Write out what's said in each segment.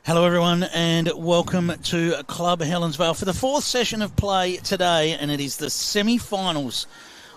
Hello everyone and welcome to Club Helensvale for the fourth session of play today, and it is the semi-finals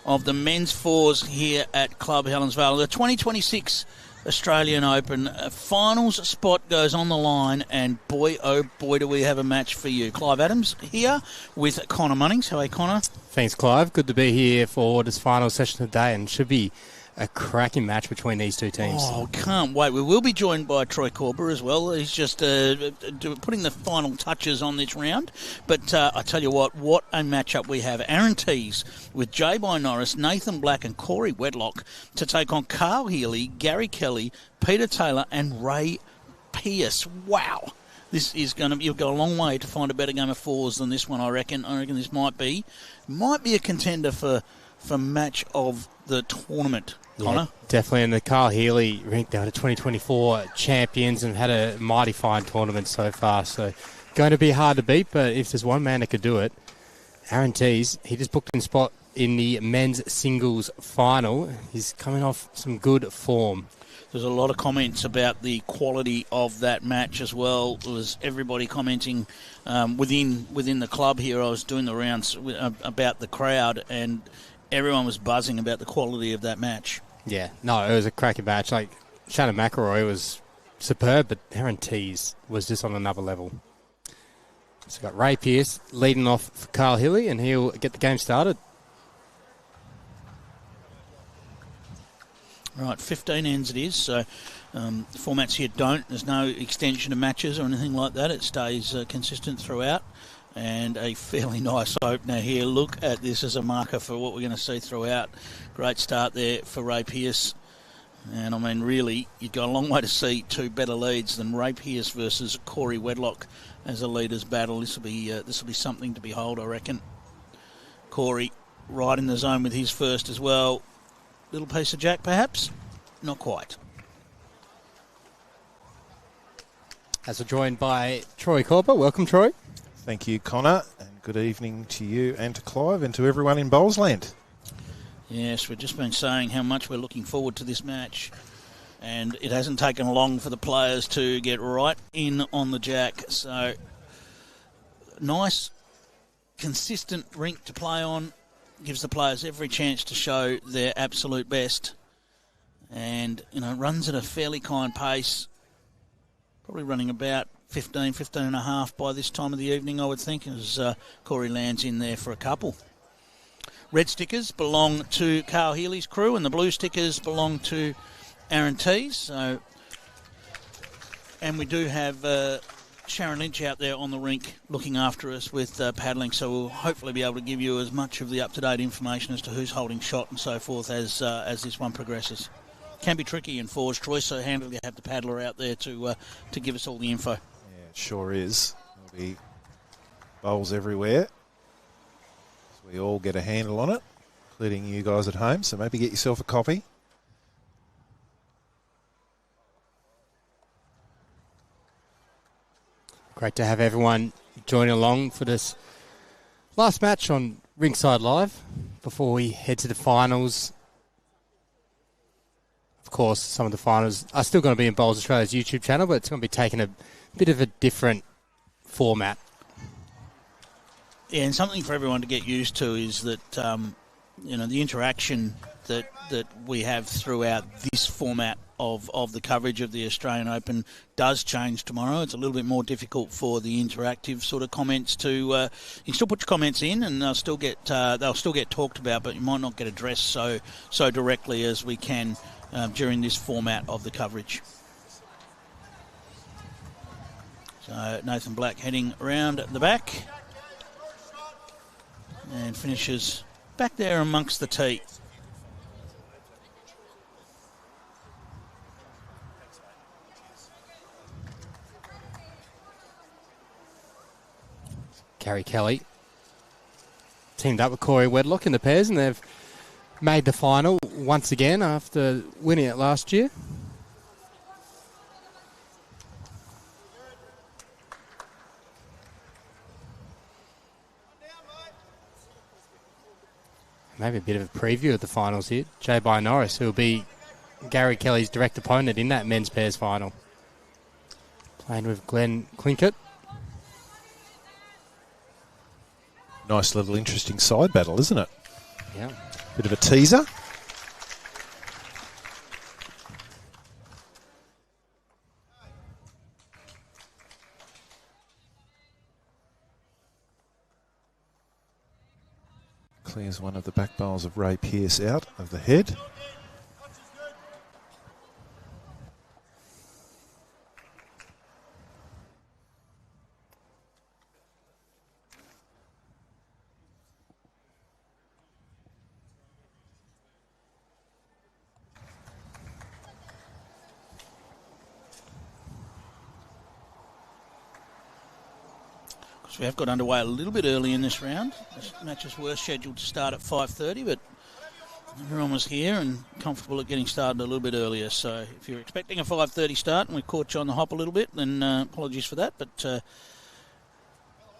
of the men's fours here at Club Helensvale. The 2026 Australian Open finals spot goes on the line, and boy oh boy do we have a match for you. Clive Adams here with Connor Munnings. Hello Connor. Thanks Clive, good to be here for this final session today, and should be a cracking match between these two teams. Oh, can't wait. We will be joined by Troy Corber as well. He's just putting the final touches on this round. But I tell you what a matchup we have. Aaron Teys with Bye-Norris, Nathan Black and Corey Wedlock to take on Carl Healey, Gary Kelly, Peter Taylor and Ray Pearse. Wow. This is going to, you'll go a long way to find a better game of fours than this one, I reckon. I reckon this might be a contender for match of the tournament. Connor? Yeah, definitely. And the Carl Healey ranked out of 2024 champions and had a mighty fine tournament so far. So going to be hard to beat, but if there's one man that could do it, Aaron Teys, he just booked in spot in the men's singles final. He's coming off some good form. There's a lot of comments about the quality of that match as well. There was everybody commenting within the club here. I was doing the rounds about the crowd, and everyone was buzzing about the quality of that match. Yeah, no, it was a cracking match. Like, Shannon McElroy was superb, but Aaron Teys was just on another level. So we've got Ray Pearse leading off for Carl Healey, and he'll get the game started. Right, 15 ends it is, so the formats here there's no extension of matches or anything like that. It stays consistent throughout. And a fairly nice opener here. Look at this as a marker for what we're going to see throughout. Great start there for Ray Pearse. And I mean, really, you'd go a long way to see two better leads than Ray Pearse versus Corey Wedlock as a leaders' battle. This will be something to behold, I reckon. Corey right in the zone with his first as well. Little piece of jack, perhaps? Not quite. As we're joined by Troy Corber. Welcome, Troy. Thank you, Connor, and good evening to you and to Clive and to everyone in Bowlsland. Yes, we've just been saying how much we're looking forward to this match, and it hasn't taken long for the players to get right in on the jack. So, nice, consistent rink to play on, gives the players every chance to show their absolute best, and runs at a fairly kind pace, probably running about 15 and a half by this time of the evening, I would think, as Corey lands in there for a couple. Red stickers belong to Carl Healey's crew, and the blue stickers belong to Aaron Teys. So, and we do have Sharon Lynch out there on the rink looking after us with paddling, so we'll hopefully be able to give you as much of the up-to-date information as to who's holding shot and so forth as this one progresses. Can be tricky in fours, Troy, so handily have the paddler out there to give us all the info. It sure is. There'll be bowls everywhere, so we all get a handle on it, including you guys at home, so maybe get yourself a copy. Great to have everyone joining along for this last match on Rinkside Live before we head to the finals. Of course, some of the finals are still going to be in Bowls Australia's YouTube channel, but it's going to be taking a bit of a different format. Yeah, and something for everyone to get used to is that the interaction that we have throughout this format of the coverage of the Australian Open does change tomorrow. It's a little bit more difficult for the interactive sort of comments to. You can still put your comments in, and they'll still get talked about, but you might not get addressed so directly as we can during this format of the coverage. So Nathan Black heading around the back and finishes back there amongst the tee. Gary Kelly teamed up with Corey Wedlock in the pairs, and they've made the final once again after winning it last year. Maybe a bit of a preview of the finals here. Bye-Norris, who will be Gary Kelly's direct opponent in that men's pairs final. playing with Glenn Clinkett. Nice little interesting side battle, isn't it? Yeah. Bit of a teaser. Clears one of the back bowls of Ray Pearse out of the head. We have got underway a little bit early in this round. This matches were scheduled to start at 5:30, but everyone was here and comfortable at getting started a little bit earlier. So if you're expecting a 5:30 start and we caught you on the hop a little bit, then apologies for that. But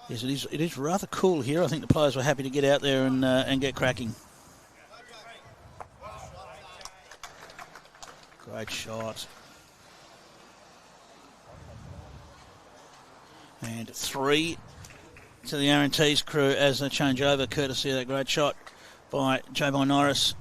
yes, it is rather cool here. I think the players were happy to get out there and get cracking. Great shot. And 3 to the Teys crew as they change over, courtesy of that great shot by Bye-Norris.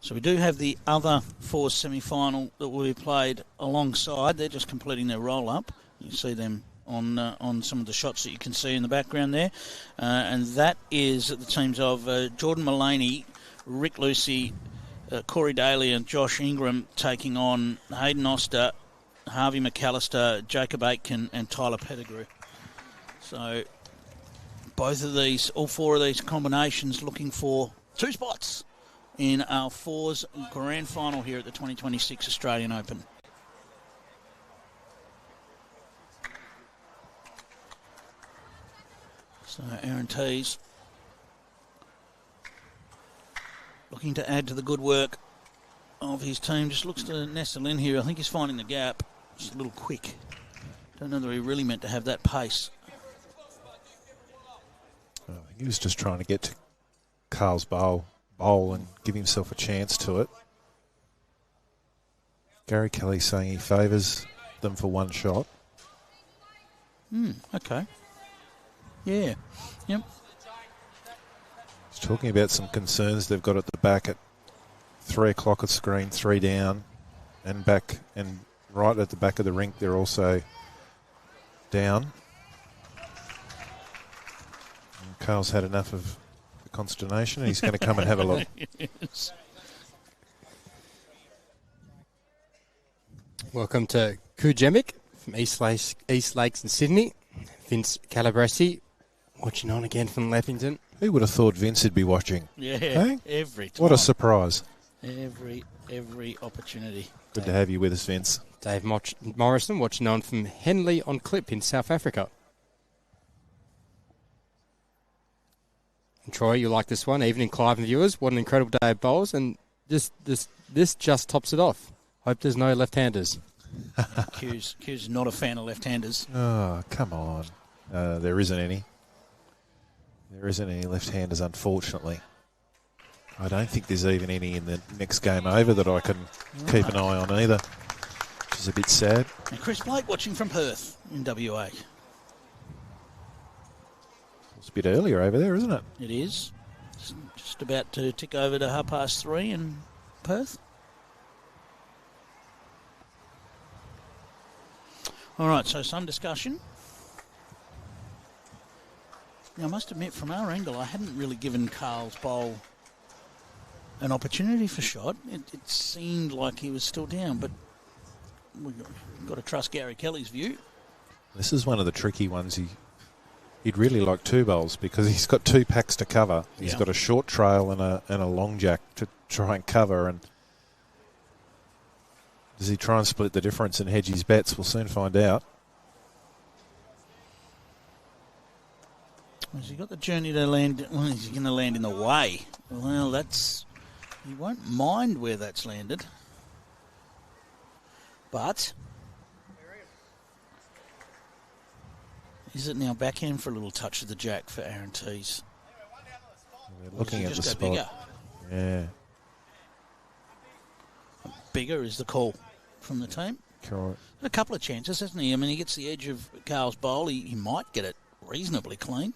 So we do have the other fours semi-final that will be played alongside. They're just completing their roll-up. You see them on some of the shots that you can see in the background there. And that is the teams of Jordan Mullaney, Rick Lucy, Corey Daly and Josh Ingram taking on Hayden Oster, Harvey McAllister, Jacob Aitken and Tyler Pettigrew. So both of these, all four of these combinations looking for 2 spots in our fours grand final here at the 2026 Australian Open. So Teys looking to add to the good work of his team. Just looks to nestle in here. I think he's finding the gap. Just a little quick. Don't know that he really meant to have that pace. He was just trying to get to Carl's bowl and give himself a chance to it. Gary Kelly saying he favours them for 1 shot. Okay. Yeah. Yep. He's talking about some concerns they've got at the back at 3 o'clock of screen, 3 down, and back and right at the back of the rink they're also down. And Carl's had enough of the consternation and he's going to come and have a look. Yes. Welcome to Kujemik from East Lakes in Sydney. Vince Calabresi watching on again from Lethington. Who would have thought Vince would be watching? Yeah, hey? Every time. What a surprise. Every opportunity. Good to have you with us, Vince. Dave Morrison watching on from Henley on Clip in South Africa. And Troy, you like this one? Evening, Clive and viewers. What an incredible day of bowls. And this just tops it off. Hope there's no left-handers. Q's not a fan of left-handers. Oh, come on. There isn't any. There isn't any left-handers, unfortunately. I don't think there's even any in the next game over that I can keep an eye on either, which is a bit sad. And Chris Blake watching from Perth in WA. It's a bit earlier over there, isn't it? It is. It's just about to tick over to 3:30 in Perth. All right, so some discussion. Now, I must admit, from our angle, I hadn't really given Carl's bowl an opportunity for shot. It seemed like he was still down, but we've got to trust Gary Kelly's view. This is one of the tricky ones. He'd really like 2 bowls because he's got 2 packs to cover. He's got a short trail and a long jack to try and cover. And does he try and split the difference and hedge his bets? We'll soon find out. Has he got the journey to land? Well, is he going to land in the way? Well, he won't mind where that's landed. But is it now backhand for a little touch of the jack for Aaron Teys? We're looking at the spot. Bigger? Yeah. Bigger is the call from the team. Correct. A couple of chances, hasn't he? I mean, he gets the edge of Carl's bowl. He might get it reasonably clean.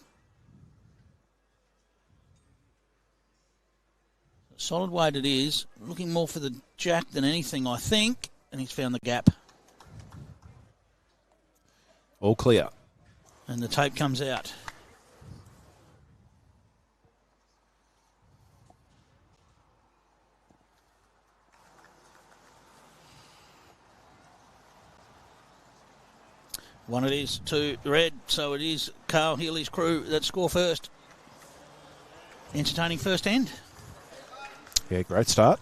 Solid weight it is. Looking more for the jack than anything, I think. And he's found the gap. All clear. And the tape comes out. One it is to red, so it is Carl Healey's crew that score first. Entertaining first end. Yeah, great start.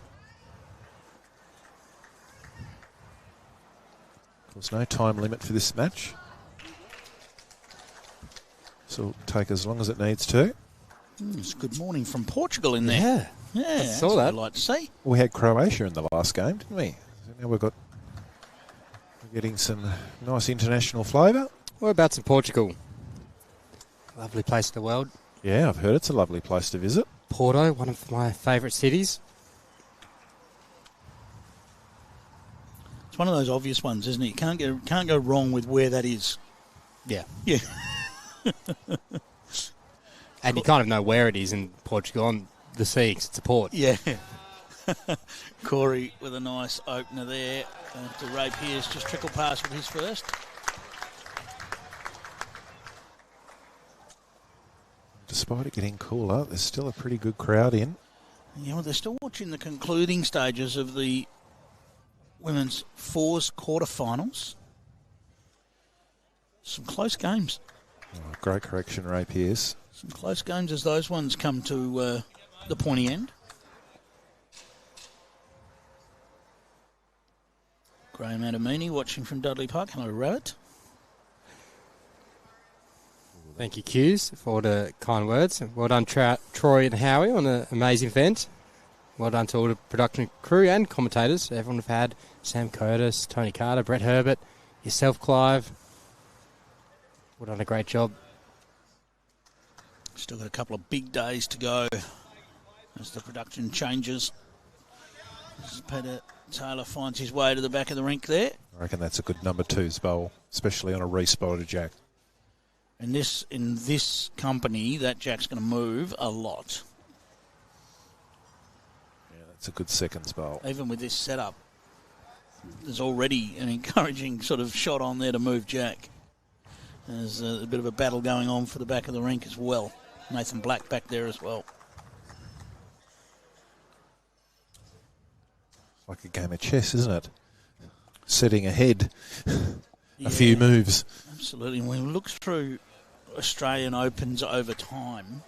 Of course, no time limit for this match. So it'll take as long as it needs to. It's good morning from Portugal in there. Yeah, I saw what that. I'd like to see. We had Croatia in the last game, didn't we? So now we're getting some nice international flavour. Whereabouts in Portugal? Lovely place in the world. Yeah, I've heard it's a lovely place to visit. Porto, one of my favourite cities. It's one of those obvious ones, isn't it? You can't go wrong with where that is. Yeah. Yeah. And you kind of know where it is in Portugal on the sea 'cause it's a port. Yeah. Corey with a nice opener there. To Ray Pearse, just trickle past with his first. Despite it getting cooler, there's still a pretty good crowd in. Yeah, well, they're still watching the concluding stages of the women's fours quarterfinals. Some close games. Oh, great correction, Ray Pearse. Some close games as those ones come to the pointy end. Graham Adamini watching from Dudley Park. Hello, Rabbit. Thank you, Q's, for all the kind words. Well done, Troy and Howie, on an amazing event. Well done to all the production crew and commentators. Everyone have had Sam Curtis, Tony Carter, Brett Herbert, yourself, Clive. Well done, a great job. Still got a couple of big days to go as the production changes. As Peter Taylor finds his way to the back of the rink there. I reckon that's a good number twos bowl, especially on a respotted jack. And in this company, that jack's going to move a lot. Yeah, that's a good seconds bowl. Even with this setup, there's already an encouraging sort of shot on there to move jack. There's a bit of a battle going on for the back of the rink as well. Nathan Black back there as well. Like a game of chess, isn't it? Setting ahead Yeah, a few moves. Absolutely. And when we look through Australian Opens over time,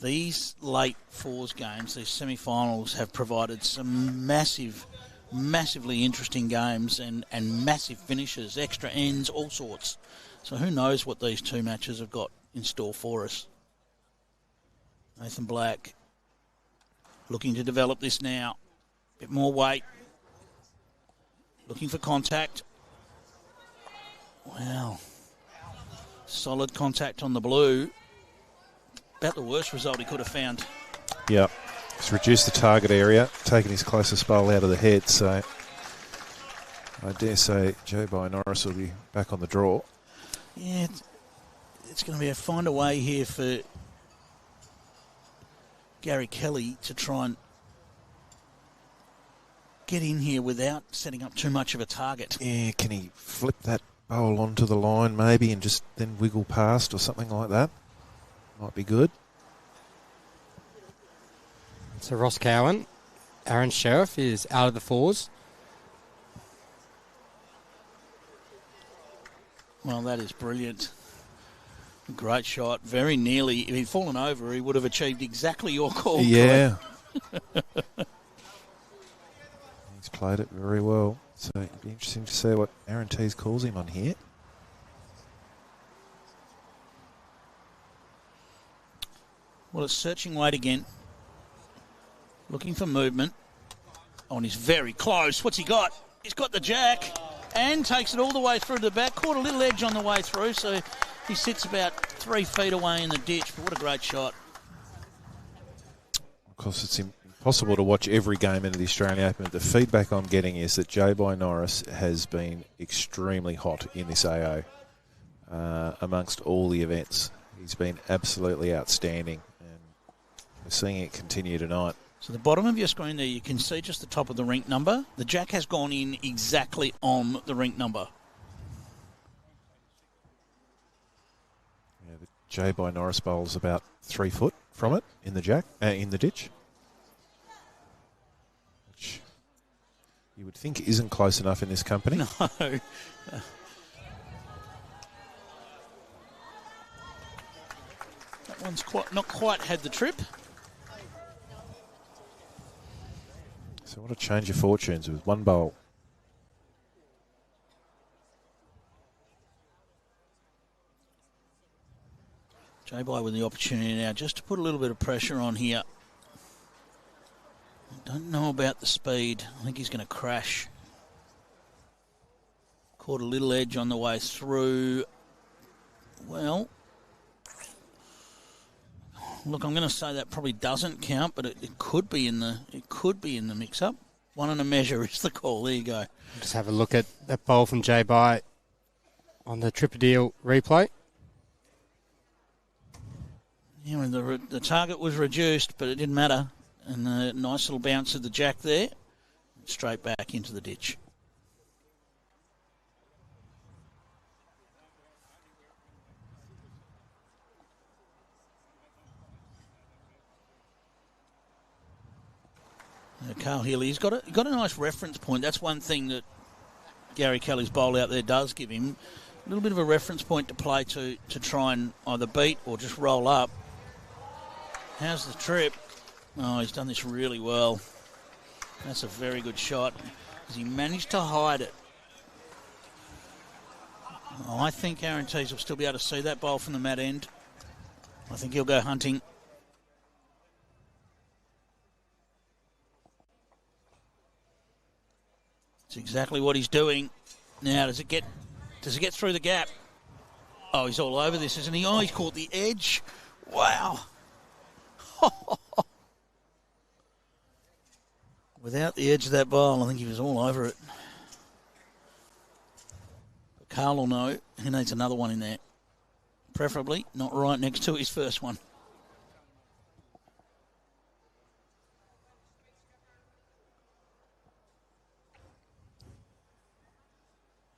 these late fours games, these semi-finals, have provided some massively interesting games and massive finishes, extra ends, all sorts. So who knows what these two matches have got in store for us. Nathan Black looking to develop this now. Bit more weight. Looking for contact. Wow. Solid contact on the blue. About the worst result he could have found. Yep. He's reduced the target area, taken his closest bowl out of the head, so I dare say Joe Bye-Norris will be back on the draw. Yeah, it's going to be find a way here for Gary Kelly to try and get in here without setting up too much of a target. Yeah, can he flip that bowl onto the line maybe and just then wiggle past or something like that? Might be good. So Ross Cowan, Aaron Sheriff is out of the fours. Well, that is brilliant. Great shot. Very nearly. If he'd fallen over, he would have achieved exactly your call. Yeah. He's played it very well. So it'd be interesting to see what Aaron Teys calls him on here. Well, it's searching weight again. Looking for movement. Oh, and he's very close. What's he got? He's got the jack and takes it all the way through to the back. Caught a little edge on the way through, so he sits about 3 feet away in the ditch. But what a great shot. Of course, it's impossible to watch every game into the Australian Open, but the feedback I'm getting is that Bye-Norris has been extremely hot in this AO amongst all the events. He's been absolutely outstanding, and we're seeing it continue tonight. So the bottom of your screen there, you can see just the top of the rink number. The jack has gone in exactly on the rink number. Yeah, the Bye-Norris bowl's about 3 foot from it in the jack, in the ditch, which you would think isn't close enough in this company. No. That one's not quite had the trip. So what a change of fortunes with one bowl. Bye with the opportunity now just to put a little bit of pressure on here. I don't know about the speed. I think he's going to crash. Caught a little edge on the way through. Well, look, I'm going to say that probably doesn't count, but it could be in the mix-up. 1 and a measure is the call. There you go. Just have a look at that bowl from Bye on the Tripadil replay. Yeah, when the target was reduced, but it didn't matter. And a nice little bounce of the jack there. Straight back into the ditch. Carl Healey, he's got a nice reference point. That's one thing that Gary Kelly's bowl out there does give him. A little bit of a reference point to play to try and either beat or just roll up. How's the trip? Oh, he's done this really well. That's a very good shot because he managed to hide it. Oh, I think Aaron Teys will still be able to see that bowl from the mat end. I think he'll go hunting. It's exactly what he's doing. Now, does it get through the gap? Oh, he's all over this, isn't he? Oh, he's caught the edge. Wow. Without the edge of that bowl, I think he was all over it. But Carl will know he needs another one in there. Preferably not right next to his first one.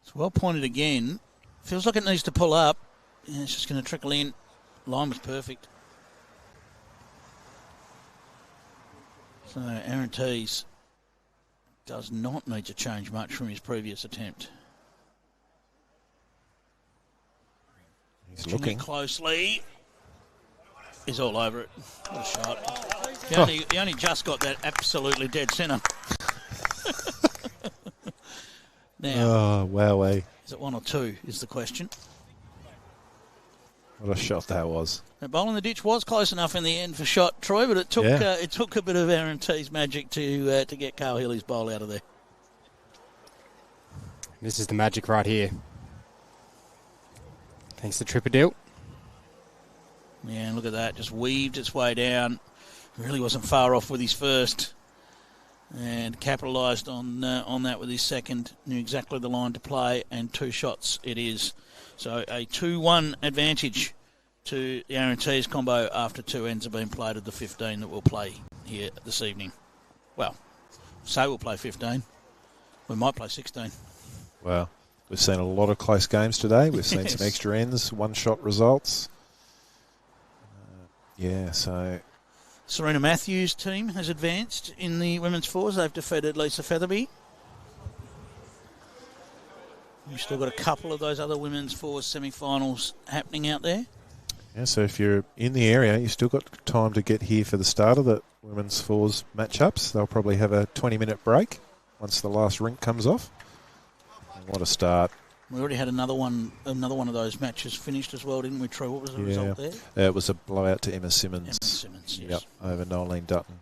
It's well pointed again. Feels like it needs to pull up. Yeah, it's just going to trickle in. Line was perfect. So Aaron Teys does not need to change much from his previous attempt. He's looking closely. He's all over it. What a shot. He only just got that absolutely dead centre. Now, wowee. Is it 1 or 2 is the question. What a shot that was. That bowl in the ditch was close enough in the end for shot, Troy, but it took a bit of Aaron Teys' magic to get Carl Healey's bowl out of there. This is the magic right here. Thanks to Tripadil. Yeah, and look at that. Just weaved its way down. Really wasn't far off with his first. And capitalised on that with his second. Knew exactly the line to play, and 2 shots it is. So a 2-1 advantage to the Aaron Teys combo after 2 ends have been played of the 15 that we'll play here this evening. Well, say we'll play 15. We might play 16. Well, we've seen a lot of close games today. We've seen some extra ends, 1-shot results. So... Serena Matthews' team has advanced in the women's fours. They've defeated Lisa Featherby. We've still got a couple of those other women's fours semi-finals happening out there. Yeah, so if you're in the area, you've still got time to get here for the start of the women's fours matchups. They'll probably have a 20-minute break once the last rink comes off. And what a start. We already had another one of those matches finished as well, didn't we, True? What was the result there? It was a blowout to Emma Simmons. Emma Simmons, yes. Yep, over Nolene Dutton.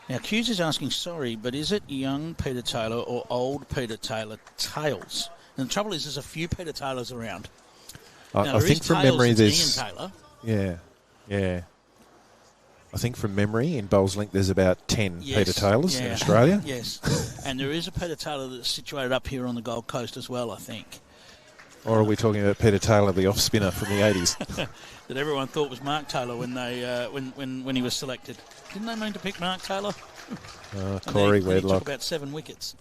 Now, Hughes is asking, sorry, but is it young Peter Taylor or old Peter Taylor Tails? And the trouble is there's a few Peter Taylors around. I think from memory there's... Ian Taylor. Yeah. I think from memory in Bowls Link there's about 10 Peter Taylors in Australia. Yes, and there is a Peter Taylor that's situated up here on the Gold Coast as well, I think. Or are we talking about Peter Taylor, the off-spinner from the 80s? That everyone thought was Mark Taylor when they when he was selected. Didn't they mean to pick Mark Taylor? Corey Wedlock. He took about 7 wickets.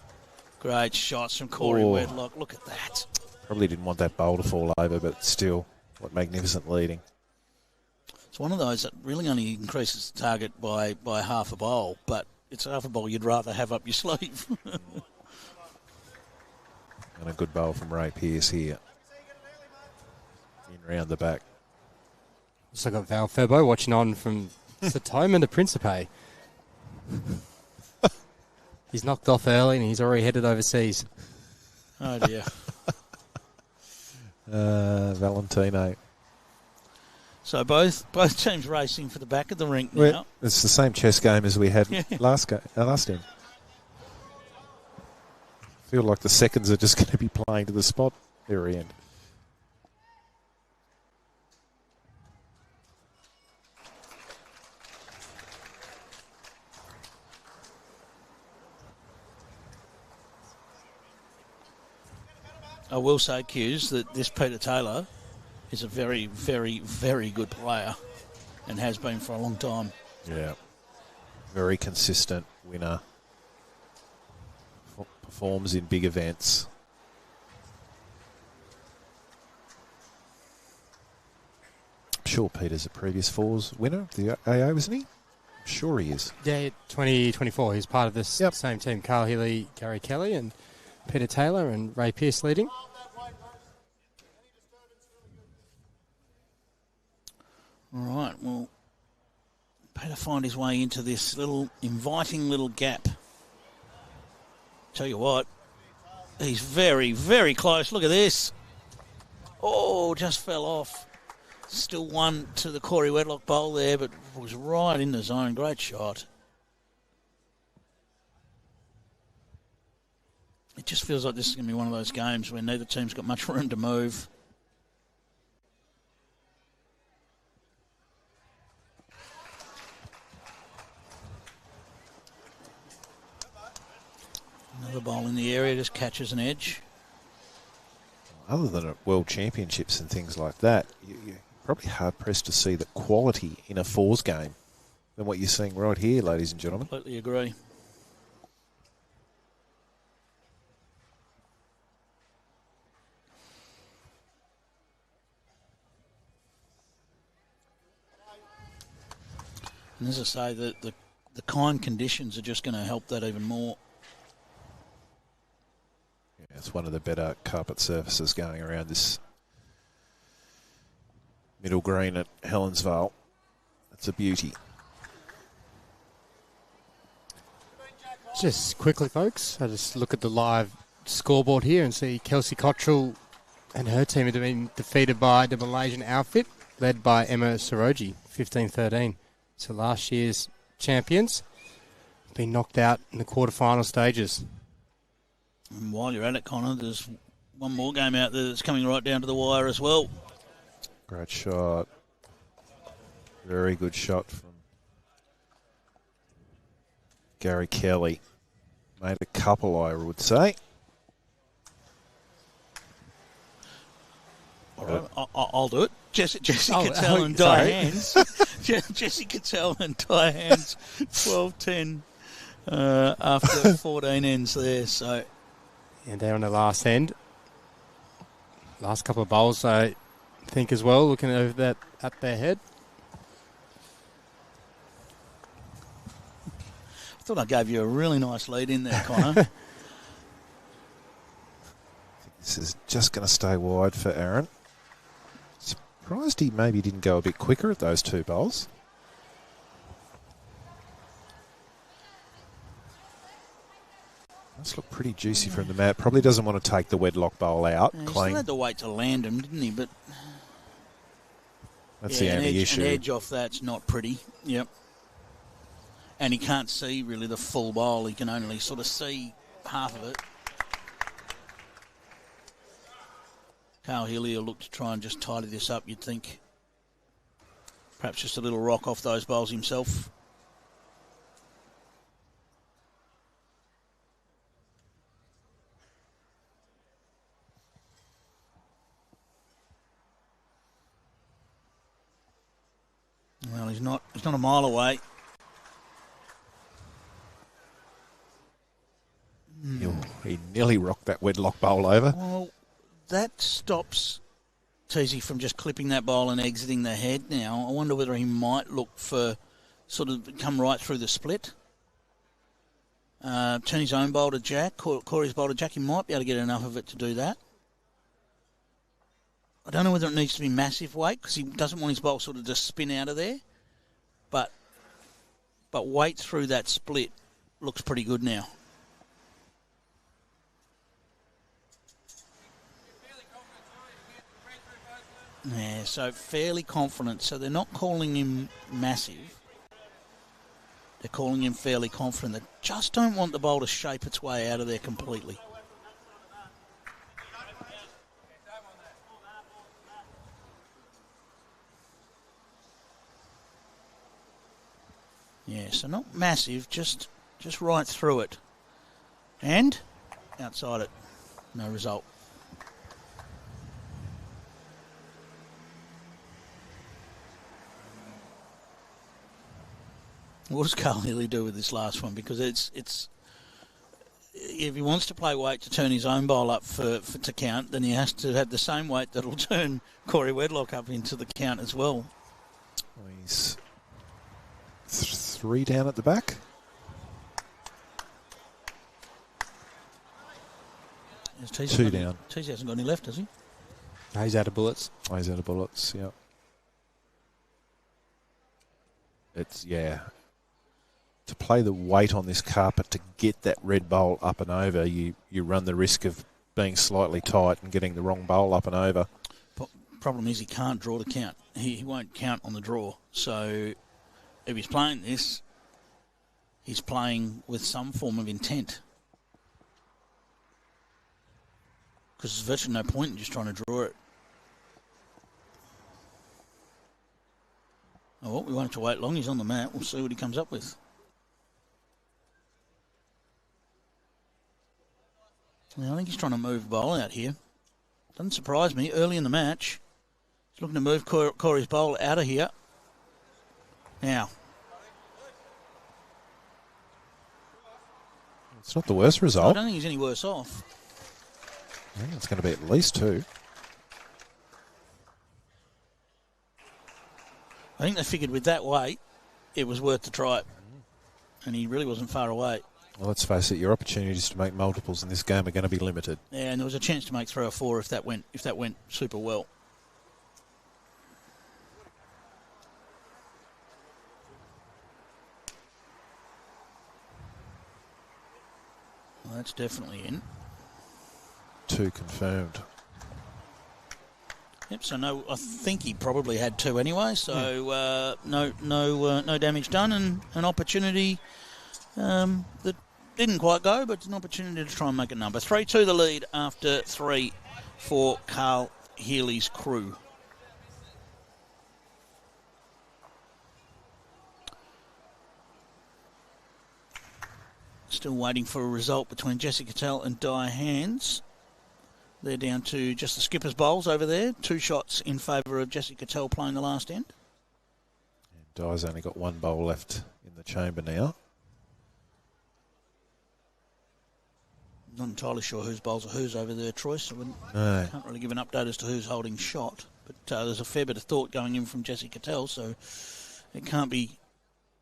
Great shots from Corey Wedlock. Look at that. Probably didn't want that bowl to fall over, but still, what magnificent leading. It's one of those that really only increases the target by half a bowl, but it's half a bowl you'd rather have up your sleeve. And a good bowl from Ray Pearse here. In round the back. Also got Val Furbo watching on from Satoman to Principe. He's knocked off early and he's already headed overseas. Oh dear. Valentino. So both teams racing for the back of the rink now. Well, it's the same chess game as we had last game. I feel like the seconds are just going to be playing to the spot very end. I will say, Q's, that this Peter Taylor is a very, very, very good player and has been for a long time. Yeah. Very consistent winner. Performs in big events. I'm sure Peter's a previous fours winner of the AO, isn't he? I'm sure he is. Yeah, 2024. He's part of this same team. Carl Healey, Gary Kelly and Peter Taylor and Ray Pearse leading. All right, well, Peter find his way into this little inviting little gap. Tell you what, he's very, very close. Look at this. Oh, just fell off. Still one to the Corey Wedlock bowl there, but was right in the zone. Great shot. It just feels like this is going to be one of those games where neither team's got much room to move. Another bowl in the area just catches an edge. Other than at World Championships and things like that, you're probably hard-pressed to see the quality in a fours game than what you're seeing right here, ladies and gentlemen. Completely agree. And as I say, the kind conditions are just going to help that even more. Yeah, it's one of the better carpet surfaces going around this middle green at Helensvale. It's a beauty. Just quickly, folks, I just look at the live scoreboard here and see Kelsey Cottrell and her team have been defeated by the Malaysian outfit, led by Emma Soroji, 15-13. So last year's champions been knocked out in the quarterfinal stages. And while you're at it, Connor, there's one more game out there that's coming right down to the wire as well. Great shot. Very good shot from Gary Kelly. Made a couple, I would say. All right, I'll do it. Jesse Cattell and Di Hands. Jesse Cattell and Di Hands, 12-10 after 14 ends there. So, and they're on the last end. Last couple of bowls, I think, as well, looking over that at their head. I thought I gave you a really nice lead in there, Connor. This is just going to stay wide for Aaron. Surprised he maybe didn't go a bit quicker at those two bowls. Does look pretty juicy from the mat. Probably doesn't want to take the Wedlock bowl out. Yeah, he still had to wait to land him, didn't he? But that's the only issue. An edge off that's not pretty. Yep. And he can't see really the full bowl. He can only sort of see half of it. Carl Healey will look to try and just tidy this up, you'd think. Perhaps just a little rock off those bowls himself. Well, he's not a mile away. He nearly rocked that Wedlock bowl over. Well, that stops Teys from just clipping that bowl and exiting the head now. I wonder whether he might look for sort of come right through the split. Turn his own bowl to Jack, Corey's bowl to Jack. He might be able to get enough of it to do that. I don't know whether it needs to be massive weight because he doesn't want his bowl sort of just spin out of there. But weight through that split looks pretty good now. Yeah, so fairly confident. So they're not calling him massive. They're calling him fairly confident. They just don't want the bowl to shape its way out of there completely. Yeah, so not massive, just right through it. And outside it. No result. What does Carl Healey do with this last one? Because it's if he wants to play weight to turn his own bowl up to count, then he has to have the same weight that'll turn Corey Wedlock up into the count as well. He's 3 down at the back. Teys 2 down. Teys hasn't got any left, has he? No, he's out of bullets. Oh, he's out of bullets, yeah. It's, yeah. To play the weight on this carpet to get that red bowl up and over, you run the risk of being slightly tight and getting the wrong bowl up and over. Problem is he can't draw to count. He won't count on the draw. So if he's playing this, he's playing with some form of intent. Because there's virtually no point in just trying to draw it. Oh, well, we won't have to wait long. He's on the mat. We'll see what he comes up with. Now, I think he's trying to move the bowl out here. Doesn't surprise me. Early in the match, he's looking to move Corey's bowl out of here. Now. It's not the worst result. I don't think he's any worse off. I think it's going to be at least 2. I think they figured with that weight, it was worth the try. And he really wasn't far away. Well, let's face it, your opportunities to make multiples in this game are going to be limited. Yeah, and there was a chance to make 3 or 4 if that went super well. Well, that's definitely in. 2 confirmed. Yep. So no, I think he probably had 2 anyway. So no damage done, and an opportunity that didn't quite go, but an opportunity to try and make a number. 3-2 the lead after 3 for Carl Healey's crew. Still waiting for a result between Jessica Tell and Di Hands. They're down to just the skipper's bowls over there. 2 shots in favour of Jessica Tell playing the last end. And Di's only got 1 bowl left in the chamber now. Not entirely sure whose bowls are whose over there, Troy, so can't really give an update as to who's holding shot. But there's a fair bit of thought going in from Jessica Tell, so it can't be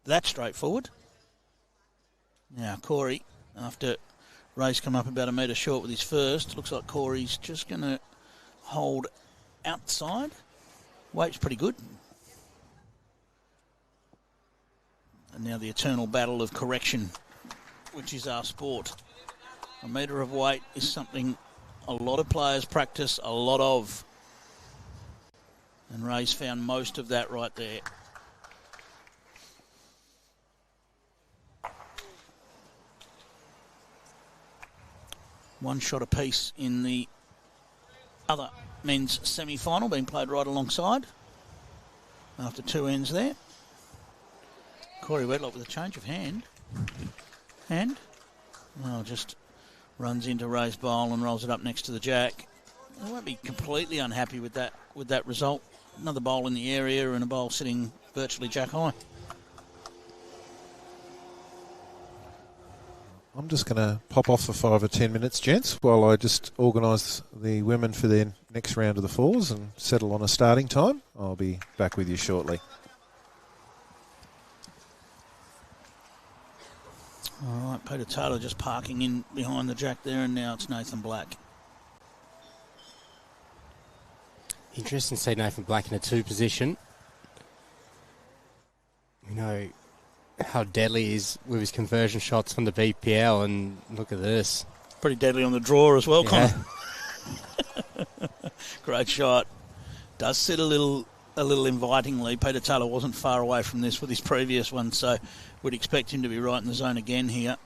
that straightforward. Now, Corey, after Ray's come up about a metre short with his first, looks like Corey's just going to hold outside. Weight's pretty good. And now the eternal battle of correction, which is our sport. A metre of weight is something a lot of players practice a lot of. And Ray's found most of that right there. One shot apiece in the other men's semi-final being played right alongside after 2 ends there. Corey Wedlock with a change of hand. Well, just runs into Ray's bowl and rolls it up next to the jack. I won't be completely unhappy with that result. Another bowl in the area and a bowl sitting virtually jack high. I'm just going to pop off for 5 or 10 minutes, gents, while I just organise the women for their next round of the fours and settle on a starting time. I'll be back with you shortly. All right, Peter Taylor just parking in behind the jack there, and now it's Nathan Black. Interesting to see Nathan Black in a 2 position. You know how deadly he is with his conversion shots from the BPL, and look at this. Pretty deadly on the draw as well, Yeah. Connor. Great shot. Does sit a little invitingly. Peter Taylor wasn't far away from this with his previous one, so we'd expect him to be right in the zone again here.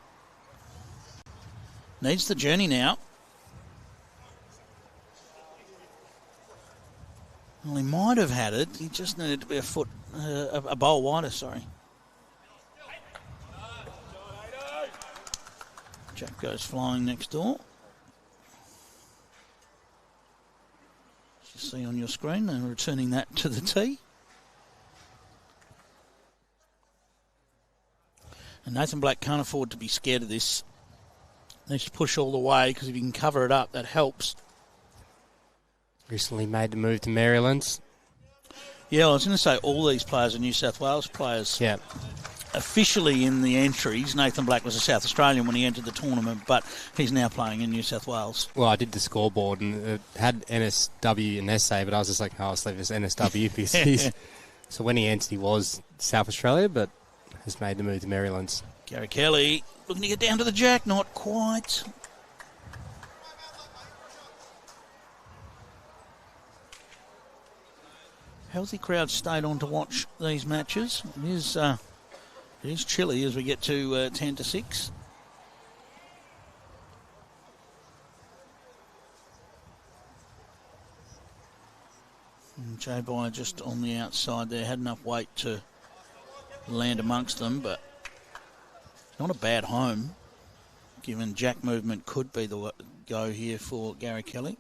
Needs the journey now. Well, he might have had it. He just needed to be a bowl wider, sorry. Jack goes flying next door. As you see on your screen, they're returning that to the tee. And Nathan Black can't afford to be scared of this. Needs to push all the way, because if he can cover it up, that helps. Recently made the move to Maryland. Yeah, I was going to say all these players are New South Wales players. Yeah. Officially in the entries, Nathan Black was a South Australian when he entered the tournament, but he's now playing in New South Wales. Well, I did the scoreboard and it had NSW and SA, but I was just like, I'll just leave this NSW because he's... So when he entered, he was South Australia, but has made the move to Maryland. Gary Kelly looking to get down to the jack, not quite. Healthy crowd stayed on to watch these matches. It is chilly as we get to 10 to 6. And J-By just on the outside there, had enough weight to land amongst them, but not a bad home, given jack movement could be the go here for Gary Kelly.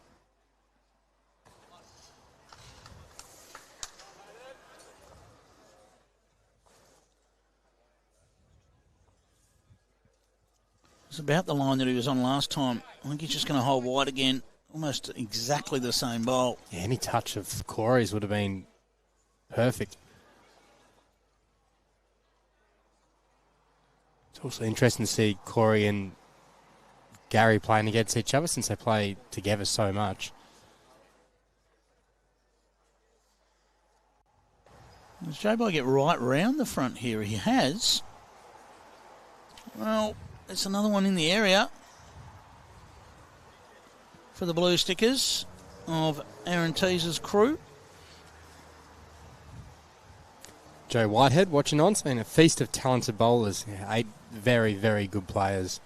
It's about the line that he was on last time. I think he's just going to hold wide again. Almost exactly the same bowl. Yeah, any touch of Corey's would have been perfect. It's also interesting to see Corey and Gary playing against each other since they play together so much. Does J-By get right round the front here? He has. Well, there's another one in the area for the blue stickers of Aaron Teys' crew. Joe Whitehead watching on, saying a feast of talented bowlers. Yeah, 8 very, very good players.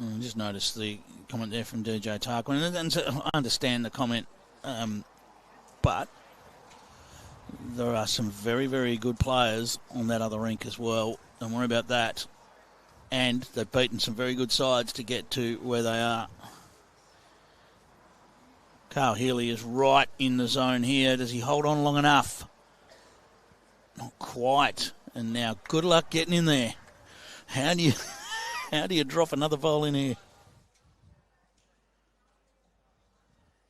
I just noticed the comment there from DJ Tarquin, and I understand the comment, but there are some very, very good players on that other rink as well. Don't worry about that. And they've beaten some very good sides to get to where they are. Carl Healey is right in the zone here. Does he hold on long enough? Not quite. And now good luck getting in there. How do you drop another bowl in here?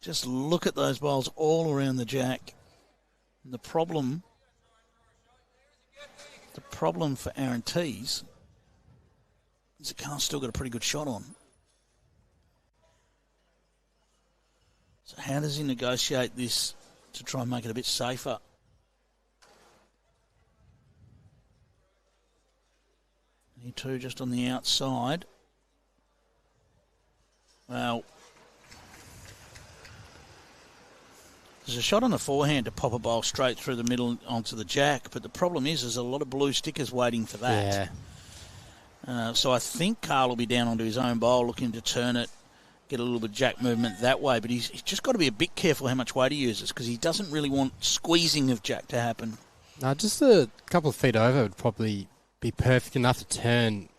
Just look at those bowls all around the jack. And the problem for Aaron Teys is that Carl's still got a pretty good shot on. So how does he negotiate this to try and make it a bit safer? He too just on the outside. Well, there's a shot on the forehand to pop a bowl straight through the middle onto the jack, but the problem is there's a lot of blue stickers waiting for that. Yeah. So I think Carl will be down onto his own bowl looking to turn it, get a little bit of jack movement that way, but he's just got to be a bit careful how much weight he uses because he doesn't really want squeezing of jack to happen. No, just a couple of feet over would probably be perfect enough to turn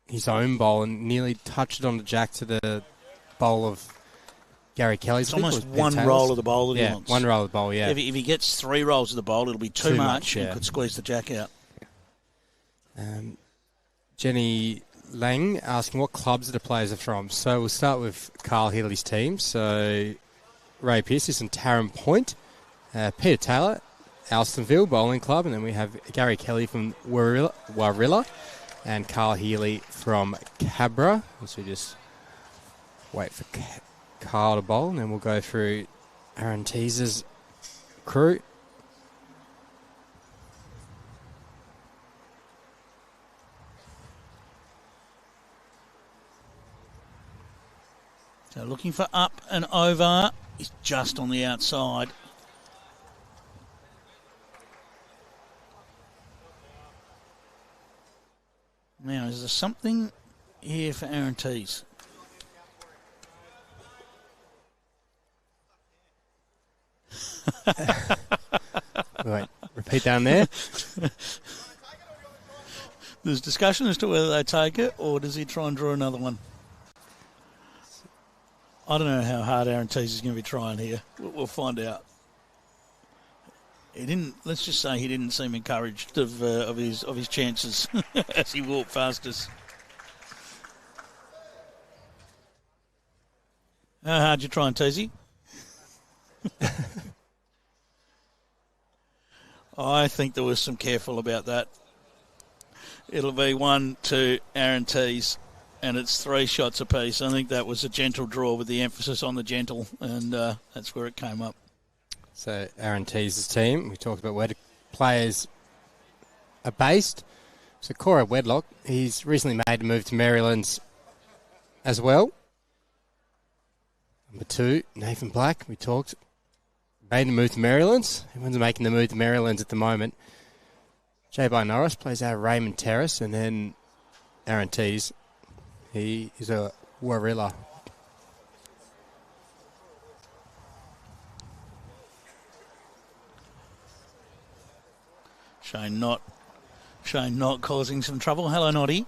his own bowl and nearly touch it on the jack to the bowl of Gary Kelly's. It's almost one roll of the bowl that he wants. One roll of the bowl, yeah. If he gets 3 rolls of the bowl, it'll be too much. Yeah. He could squeeze the jack out. Jenny Lang asking what clubs the players are from. So we'll start with Carl Healey's team. So Ray Pearse is from Taran Point. Peter Taylor, Alstonville Bowling Club. And then we have Gary Kelly from Warilla. And Carl Healey from Cabra. So we just wait for Carl to bowl. And then we'll go through Aaron Teys' crew. So looking for up and over. He's just on the outside. Now, is there something here for Aaron Teys? Wait, repeat down there. There's discussion as to whether they take it or does he try and draw another one? I don't know how hard Aaron Teys is going to be trying here. We'll find out. He didn't. Let's just say he didn't seem encouraged of his chances as he walked past us. How hard you trying, Teysy? I think there was some careful about that. It'll be 1, 2, Aaron Teys. And it's 3 shots apiece. I think that was a gentle draw with the emphasis on the gentle, and that's where it came up. So Aaron Teys' team, we talked about where the players are based. So Corey Wedlock, he's recently made a move to Maryland's as well. Number 2, Nathan Black, we talked, made a move to Maryland's. Everyone's making the move to Maryland's at the moment. Bye-Norris plays out of Raymond Terrace, and then Aaron Teys, he is a Warilla. Shane not causing some trouble. Hello, Noddy.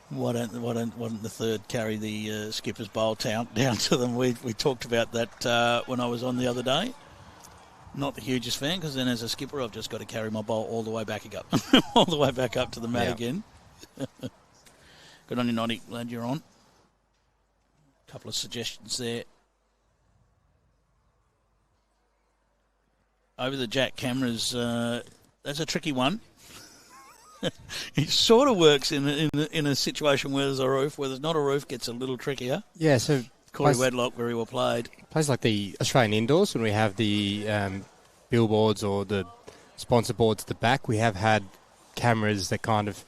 Why don't the third carry the skipper's bowl down to them? We talked about that when I was on the other day. Not the hugest fan because then as a skipper I've just got to carry my bowl all the way back up, all the way back up to the mat again. Good on you, Noddy. Glad you're on. A couple of suggestions there. Over the jack cameras, that's a tricky one. It sort of works in a situation where there's a roof. Where there's not a roof, gets a little trickier. Yeah, so Corey Wedlock, very well played. Places like the Australian indoors, when we have the billboards or the sponsor boards at the back, we have had cameras that kind of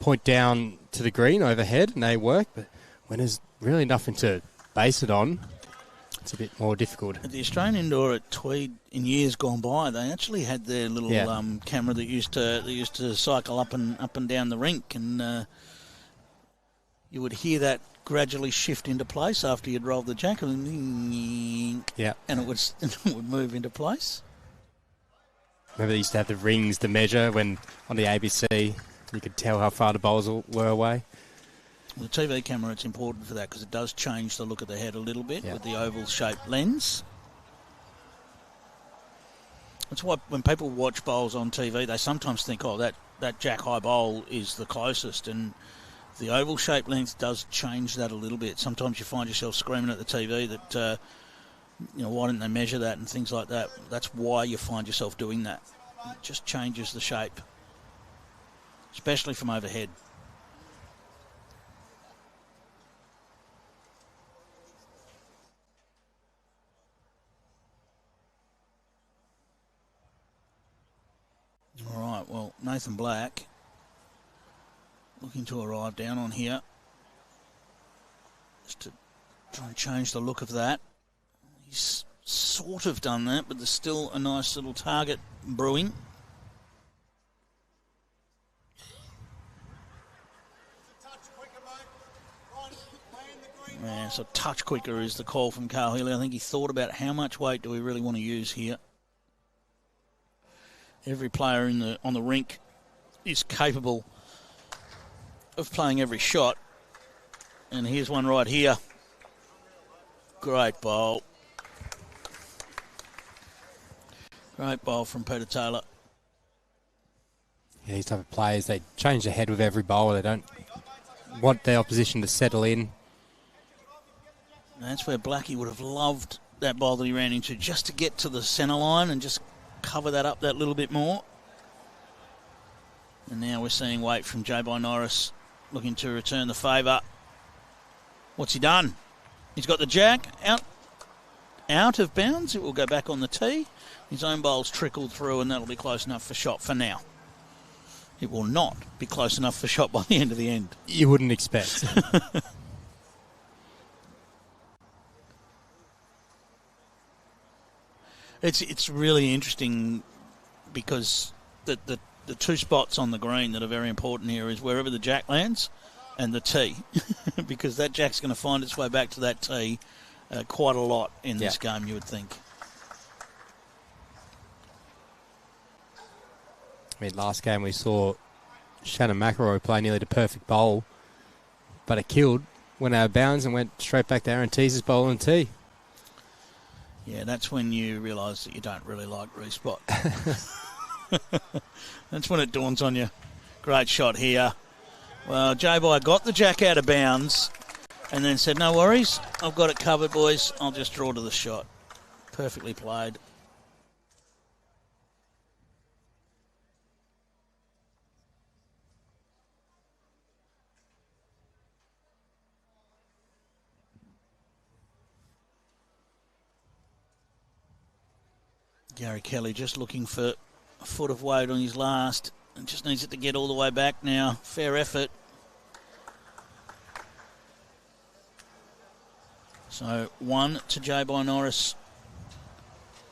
point down to the green overhead, and they work. But when there's really nothing to base it on, it's a bit more difficult. At the Australian indoor at Tweed in years gone by, they actually had their little camera that used to cycle up and down the rink, and you would hear that gradually shift into place after you'd rolled the jack, and it would move into place. Remember they used to have the rings to measure when on the ABC you could tell how far the bowls were away. The TV camera, it's important for that because it does change the look of the head a little bit with the oval-shaped lens. That's why when people watch bowls on TV, they sometimes think, oh, that jack-high bowl is the closest, and the oval-shaped lens does change that a little bit. Sometimes you find yourself screaming at the TV that, why didn't they measure that and things like that. That's why you find yourself doing that. It just changes the shape, especially from overhead. Nathan Black looking to arrive down on here. Just to try and change the look of that. He's sort of done that, but there's still a nice little target brewing. Yeah, so touch quicker is the call from Carl Healey. I think he thought about how much weight do we really want to use here. Every player on the rink is capable of playing every shot. And here's one right here. Great bowl. Great bowl from Peter Taylor. Yeah, these type of players, they change their head with every bowl. They don't want their opposition to settle in. And that's where Blackie would have loved that bowl that he ran into, just to get to the centre line and just cover that up that little bit more. And now we're seeing weight from Bye-Norris looking to return the favour. What's he done? He's got the jack out of bounds. It will go back on the tee. His own bowl's trickled through, and that'll be close enough for shot for now. It will not be close enough for shot by the end of the end. You wouldn't expect. It's really interesting because the two spots on the green that are very important here is wherever the jack lands and the tee, because that jack's going to find its way back to that tee quite a lot in this game, you would think. I mean, last game we saw Shannon McElroy play nearly the perfect bowl, but it killed, went out of bounds and went straight back to Aaron Teys' bowl and tee. Yeah, that's when you realise that you don't really like respot. That's when it dawns on you. Great shot here. Well, J-Boy got the jack out of bounds and then said, no worries, I've got it covered, boys. I'll just draw to the shot. Perfectly played. Gary Kelly just looking for a foot of weight on his last and just needs it to get all the way back now. Fair effort. So 1 to Bye-Norris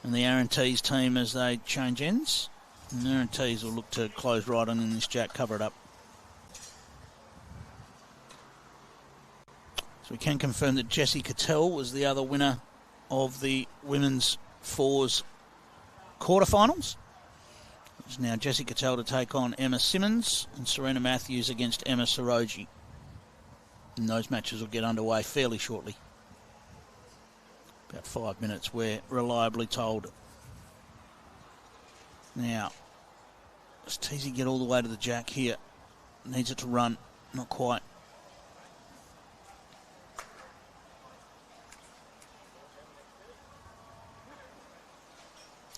and the Aaron Teys team as they change ends. And Aaron Teys will look to close right on in this jack, cover it up. So we can confirm that Jessie Cattell was the other winner of the women's fours quarterfinals. It's now Jessie Cattell to take on Emma Simmons and Serena Matthews against Emma Soroji. And those matches will get underway fairly shortly. About 5 minutes, we're reliably told. Now, does Teasy get all the way to the jack here? Needs it to run. Not quite.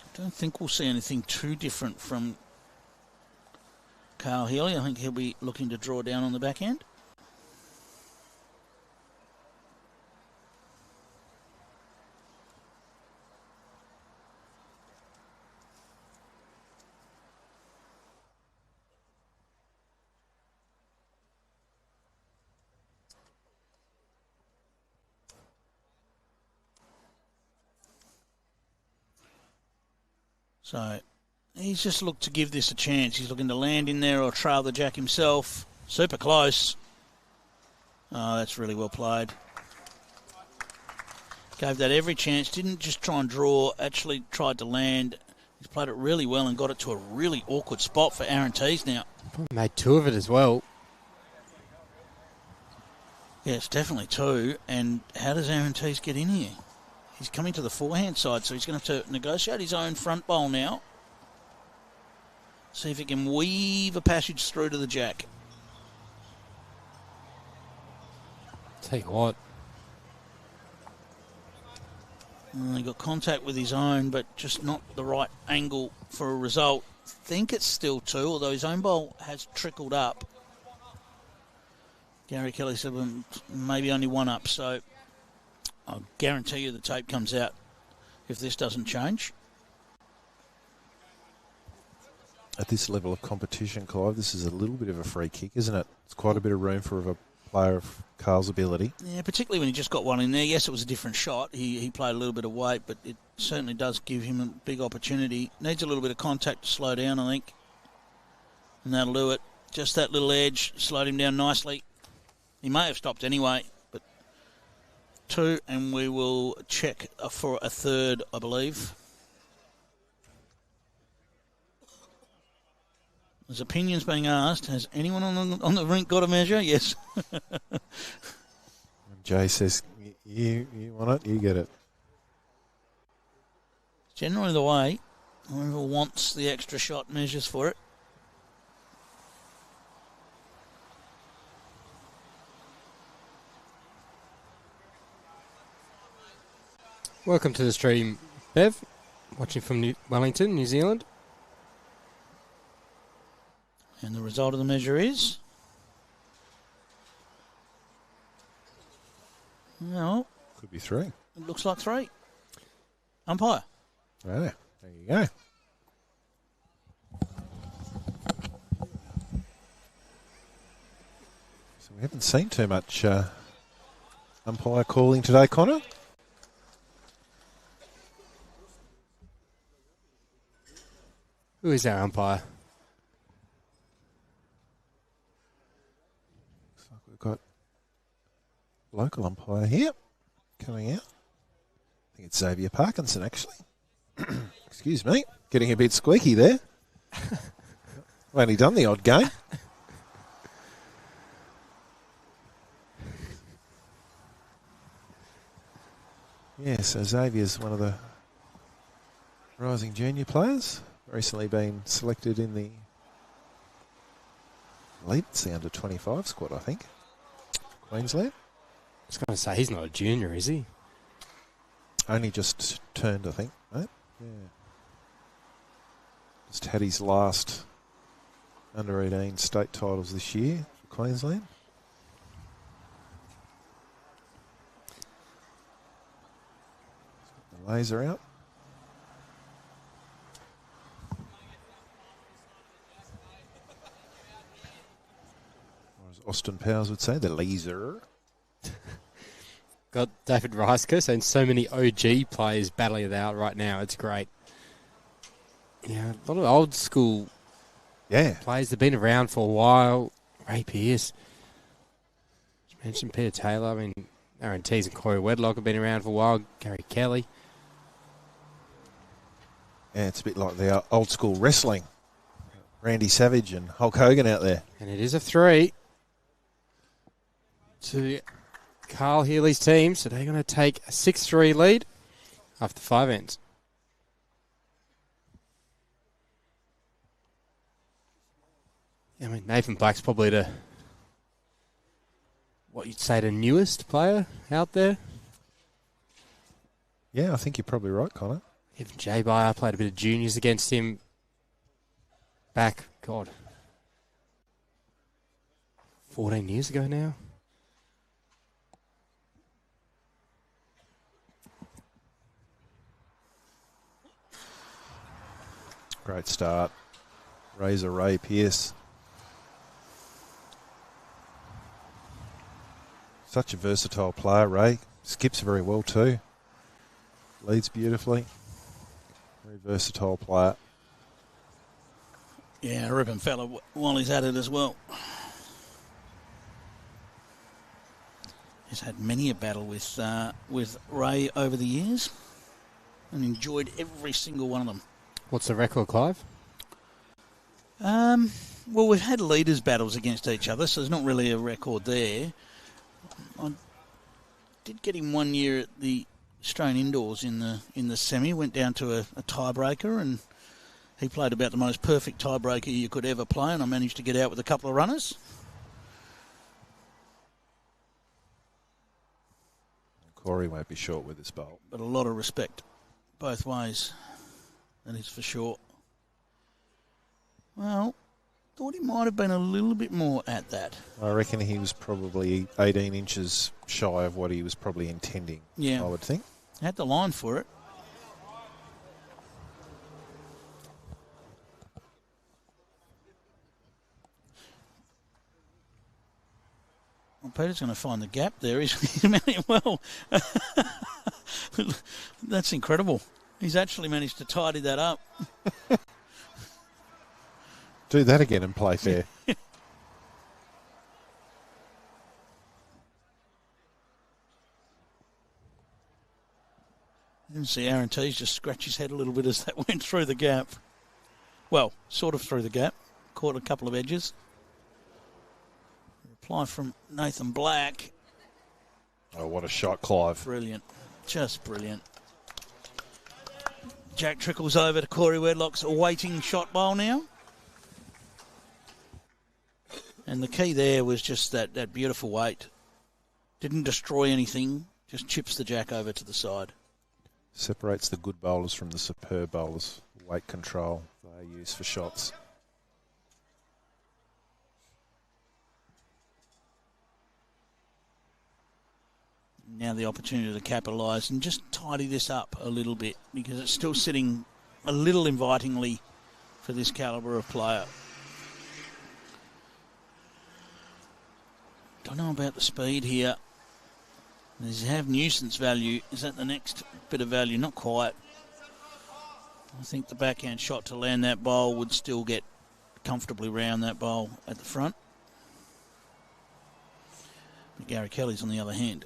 I don't think we'll see anything too different from Carl Healey. I think he'll be looking to draw down on the back end. So he's just looked to give this a chance. He's looking to land in there or trail the jack himself. Super close. Oh, that's really well played. Gave that every chance. Didn't just try and draw. Actually tried to land. He's played it really well and got it to a really awkward spot for Aaron Teys now. Probably made 2 of it as well. Yes, definitely 2. And how does Aaron Teys get in here? He's coming to the forehand side, so he's going to have to negotiate his own front bowl now. See if he can weave a passage through to the jack. Tell you what. He got contact with his own, but just not the right angle for a result. I think it's still 2, although his own bowl has trickled up. Gary Kelly said maybe only 1 up, so I'll guarantee you the tape comes out if this doesn't change. at this level of competition, Clive, this is a little bit of a free kick, isn't it? It's quite a bit of room for a player of Carl's ability. Yeah, particularly when he just got one in there. Yes, it was a different shot. He played a little bit of weight, but it certainly does give him a big opportunity. Needs a little bit of contact to slow down, I think. And that'll do it. Just that little edge slowed him down nicely. He may have stopped anyway, but 2, and we will check for a third, I believe. There's opinions being asked. Has anyone on the rink got a measure? Yes. Jay says, you want it, you get it. Generally the way. Whoever wants the extra shot measures for it. Welcome to the stream, Bev. Watching from Wellington, New Zealand. And the result of the measure is... No. Could be 3. It looks like 3. Umpire. Right, there you go. So we haven't seen too much umpire calling today, Connor. Who is our umpire? Looks like we've got local umpire here coming out. I think it's Xavier Parkinson, actually. Excuse me, getting a bit squeaky there. I've only done the odd game. Yeah, so Xavier's one of the rising junior players. Recently been selected in the lead. It's the under-25 squad, I think. Queensland. I was going to say, he's not a junior, is he? Only just turned, I think, mate. Yeah. Just had his last under-18 state titles this year for Queensland. The laser out. Or as Austin Powers would say, the laser. Got David Reisker and so many OG players battling it out right now. It's great. Yeah, a lot of old school players that have been around for a while. Ray Pearse. You mentioned Peter Taylor. I mean, Teys and Corey Wedlock have been around for a while. Gary Kelly. Yeah, it's a bit like the old school wrestling. Randy Savage and Hulk Hogan out there. And it is a 3 to Carl Healey's team. So they're going to take a 6-3 lead after 5 ends. I mean, Nathan Black's probably what you'd say, the newest player out there. Yeah, I think you're probably right, Connor. Even Jay Bayer played a bit of juniors against him back, 14 years ago now. Great start. Razor Ray Pearse. Such a versatile player, Ray. Skips very well too. Leads beautifully. Very versatile player. Yeah, a ripping fella while he's at it as well. He's had many a battle with Ray over the years and enjoyed every single one of them. What's the record, Clive? Well, we've had leaders' battles against each other, so there's not really a record there. I did get him one year at the Australian Indoors in the semi. Went down to a tiebreaker, and he played about the most perfect tiebreaker you could ever play, and I managed to get out with a couple of runners. Corey won't be short with this bowl. But a lot of respect both ways, that is for sure. Well, thought he might have been a little bit more at that. I reckon he was probably 18 inches shy of what he was probably intending, I would think. Had the line for it. Well, Peter's going to find the gap there. He's managed well. That's incredible. He's actually managed to tidy that up. Do that again and play fair. You can see Aaron Teys just scratch his head a little bit as that went through the gap. Well, sort of through the gap. Caught a couple of edges. Reply from Nathan Black. Oh, what a shot, Clive. Brilliant. Just brilliant. Jack trickles over to Corey Wedlock's awaiting shot bowl now. And the key there was just that beautiful weight. Didn't destroy anything, just chips the Jack over to the side. Separates the good bowlers from the superb bowlers. Weight control they use for shots. Now the opportunity to capitalise and just tidy this up a little bit because it's still sitting a little invitingly for this calibre of player. Don't know about the speed here. Does he have nuisance value? Is that the next bit of value? Not quite. I think the backhand shot to land that bowl would still get comfortably round that bowl at the front. But Gary Kelly's on the other hand.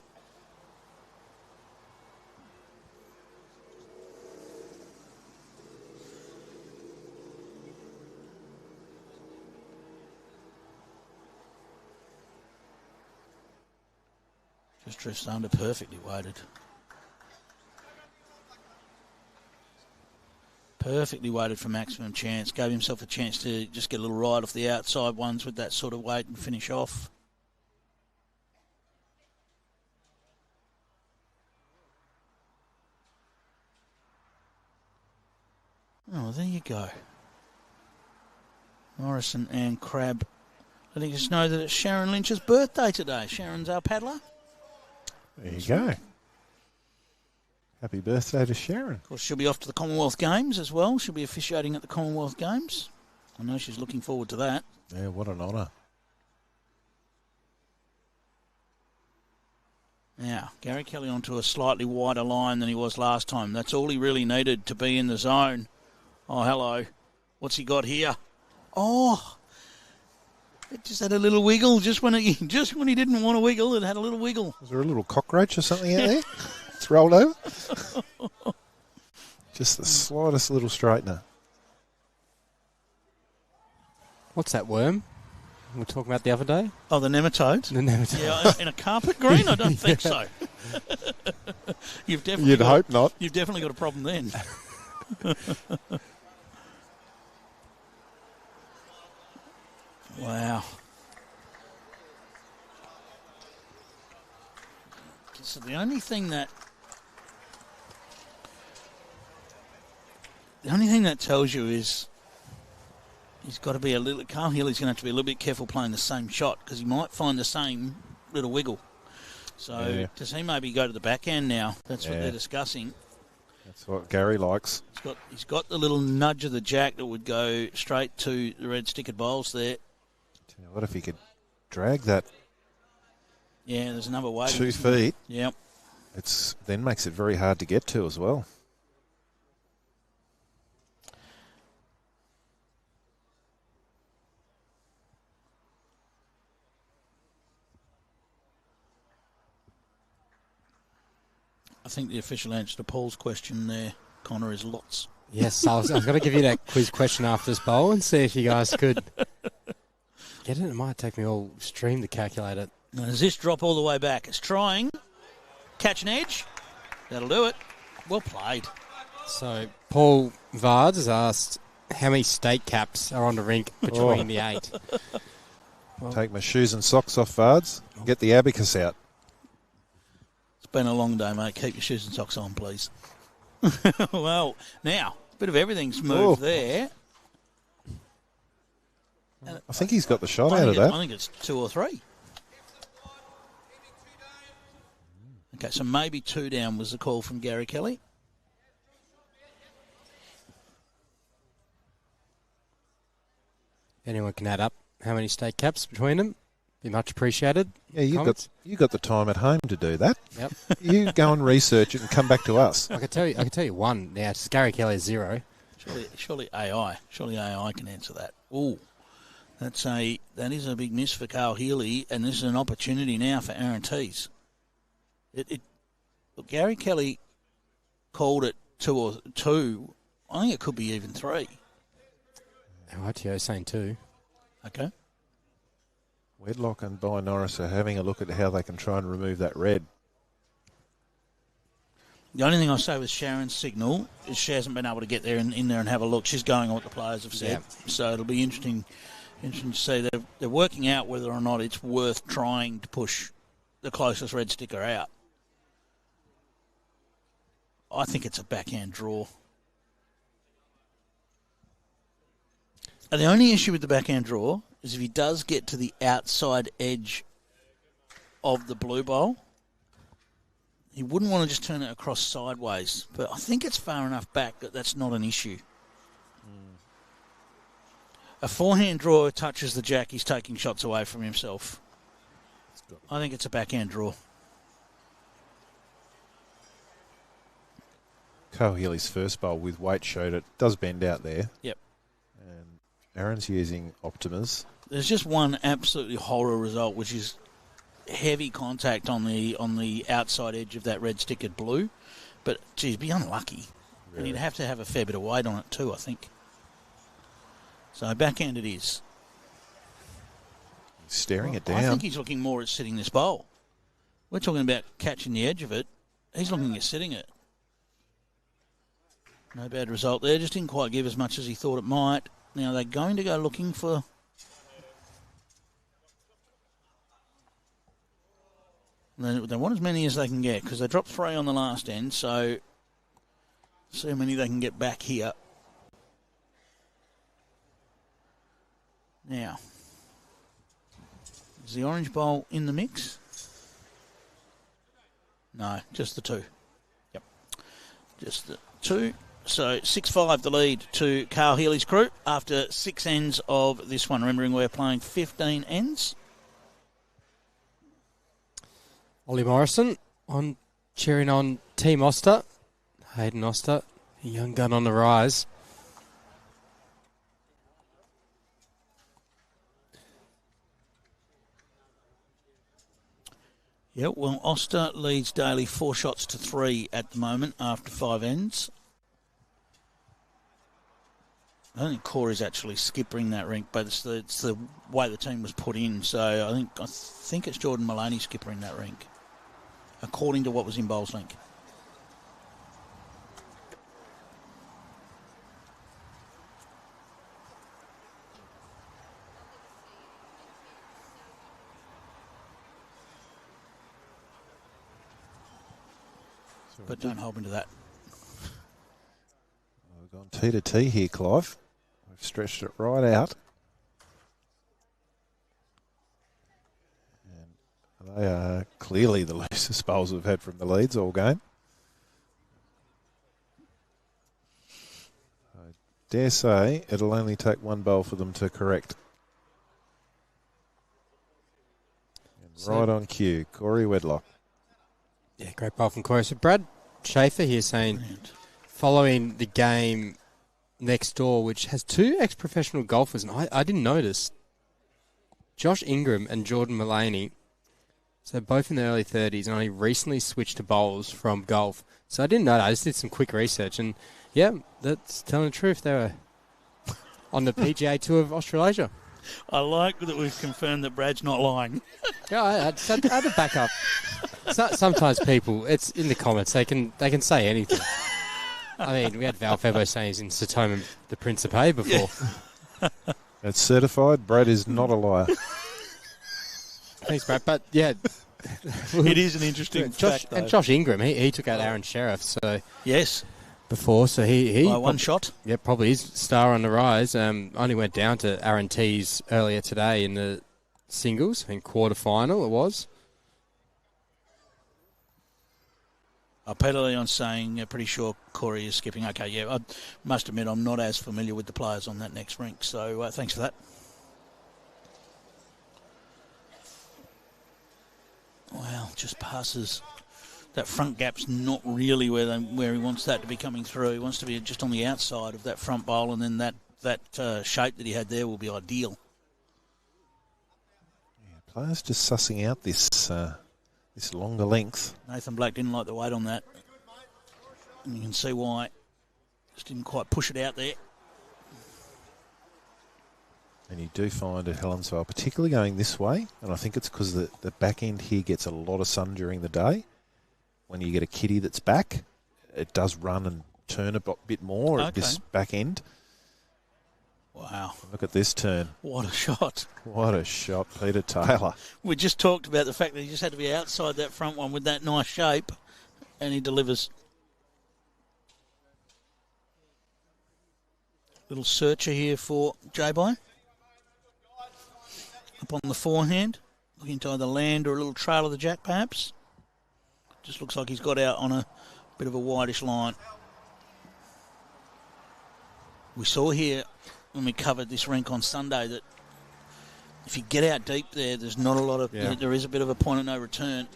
Just drifts under, perfectly weighted. Perfectly weighted for maximum chance. Gave himself a chance to just get a little ride off the outside ones with that sort of weight and finish off. Oh, there you go. Morrison and Crabb letting us know that it's Sharon Lynch's birthday today. Sharon's our paddler. There you go. Happy birthday to Sharon. Of course, she'll be off to the Commonwealth Games as well. She'll be officiating at the Commonwealth Games. I know she's looking forward to that. Yeah, what an honour. Now, Gary Kelly onto a slightly wider line than he was last time. That's all he really needed to be in the zone. Oh, hello. What's he got here? Oh, it just had a little wiggle just when he didn't want to wiggle. It had a little wiggle. Was there a little cockroach or something out there? It's rolled over. Just the slightest little straightener. What's that worm we were talking about the other day? Oh, the nematode? The nematode. Yeah, in a carpet green? I don't think so. You'd hope not. You've definitely got a problem then. Wow. So the only thing that tells you is he's got to be a little. Carl Healey's going to have to be a little bit careful playing the same shot because he might find the same little wiggle. So does he maybe go to the backhand now? That's what they're discussing. That's what Gary likes. He's got the little nudge of the Jack that would go straight to the red stickered bowls there. What if he could drag that? Yeah, there's another way. 2 feet. Yep. It's then makes it very hard to get to as well. I think the official answer to Paul's question there, Connor, is lots. Yes, I was going to give you that quiz question after this bowl and see if you guys could get it. It might take me all stream to calculate it. Now, does this drop all the way back? It's trying. Catch an edge. That'll do it. Well played. So, Paul Vards has asked how many state caps are on the rink between the 8. Well, take my shoes and socks off, Vards. Get the abacus out. It's been a long day, mate. Keep your shoes and socks on, please. Well, now, a bit of everything's moved there. I think he's got the shot out of that. I think it's 2 or 3. Okay, so maybe 2 down was the call from Gary Kelly. Anyone can add up how many state caps between them. Be much appreciated. Yeah, you got the time at home to do that. Yep. You go and research it and come back to us. I can tell you one now. It's Gary Kelly 0. Surely AI can answer that. Ooh, that is a big miss for Carl Healey, and this is an opportunity now for Aaron Teys. Look, Gary Kelly called it 2. I think it could be even 3. ITO saying 2. Okay. Wedlock and Bye-Norris are having a look at how they can try and remove that red. The only thing I'll say with Sharon's signal is she hasn't been able to get there and in there and have a look. She's going on what the players have said. Yeah. So it'll be interesting to see. They're working out whether or not it's worth trying to push the closest red sticker out. I think it's a backhand draw. And the only issue with the backhand draw is if he does get to the outside edge of the blue bowl, he wouldn't want to just turn it across sideways. But I think it's far enough back that that's not an issue. A forehand draw touches the jack, he's taking shots away from himself. I think it's a backhand draw. Carl Healey's first bowl with weight showed it does bend out there. Yep. And Aaron's using Optimas. There's just one absolutely horror result, which is heavy contact on the outside edge of that red stickered blue. But, geez, be unlucky. Really? And you'd have to have a fair bit of weight on it too, I think. So backhand it is. He's staring it down. I think he's looking more at sitting this bowl. We're talking about catching the edge of it. He's looking at sitting it. No bad result there. Just didn't quite give as much as he thought it might. Now they're going to go looking for... They want as many as they can get because they dropped 3 on the last end, so see how many they can get back here. Now, is the orange bowl in the mix? No, just the 2. Yep, just the 2. So 6-5 the lead to Carl Healey's crew after 6 ends of this one. Remembering we're playing 15 ends. Ollie Morrison cheering on Team Oster. Hayden Oster, a young gun on the rise. Yeah, well, Oster leads Daly 4 shots to 3 at the moment after 5 ends. I don't think Corey's actually skippering that rink, but it's the way the team was put in. So I think it's Jordan Maloney skippering that rink, according to what was in Bowls Link. But don't hold me to that. We've gone T to T here, Clive. We've stretched it right out. And they are clearly the loosest bowls we've had from the leads all game. I dare say it'll only take 1 bowl for them to correct. And right on cue, Corey Wedlock. Yeah, great bowl from Corey. So Brad Schaefer here saying, following the game next door, which has 2 ex-professional golfers, and I didn't notice, Josh Ingram and Jordan Mullaney, so both in their early 30s, and only recently switched to bowls from golf. So I didn't know that. I just did some quick research, and yeah, that's telling the truth. They were on the PGA Tour of Australasia. I like that we've confirmed that Brad's not lying. Yeah, I had to back up. Sometimes people, it's in the comments, they can say anything. I mean, we had Val Febo saying he's in Satoma the Principe before. Yeah. That's certified. Brad is not a liar. Thanks, Brad. But yeah, it is an interesting fact, though. And Josh Ingram, he took out Aaron Sheriff. So yes, before, so he by 1 shot. Yeah, probably is star on the rise. Only went down to Aaron Teys earlier today in the singles in quarterfinal. It was. Peter Leon's saying, pretty sure Corey is skipping. Okay, yeah, I must admit I'm not as familiar with the players on that next rink, so thanks for that. just passes. That front gap's not really where he wants that to be coming through. He wants to be just on the outside of that front bowl, and then that shape that he had there will be ideal. Yeah, players just sussing out this this longer length. Nathan Black didn't like the weight on that, and you can see why. Just didn't quite push it out there. And you do find at Helensvale, particularly going this way, and I think it's because the back end here gets a lot of sun during the day. When you get a kitty that's back, it does run and turn a bit more at this back end. Wow. Look at this turn. What a shot. What a shot, Peter Taylor. We just talked about the fact that he just had to be outside that front one with that nice shape, and he delivers. Little searcher here for J-Boy. Up on the forehand, looking to either land or a little trail of the jack perhaps. Just looks like he's got out on a bit of a whitish line. We saw here when we covered this rink on Sunday that if you get out deep there's not a lot of... Yeah. There is a bit of a point of no return.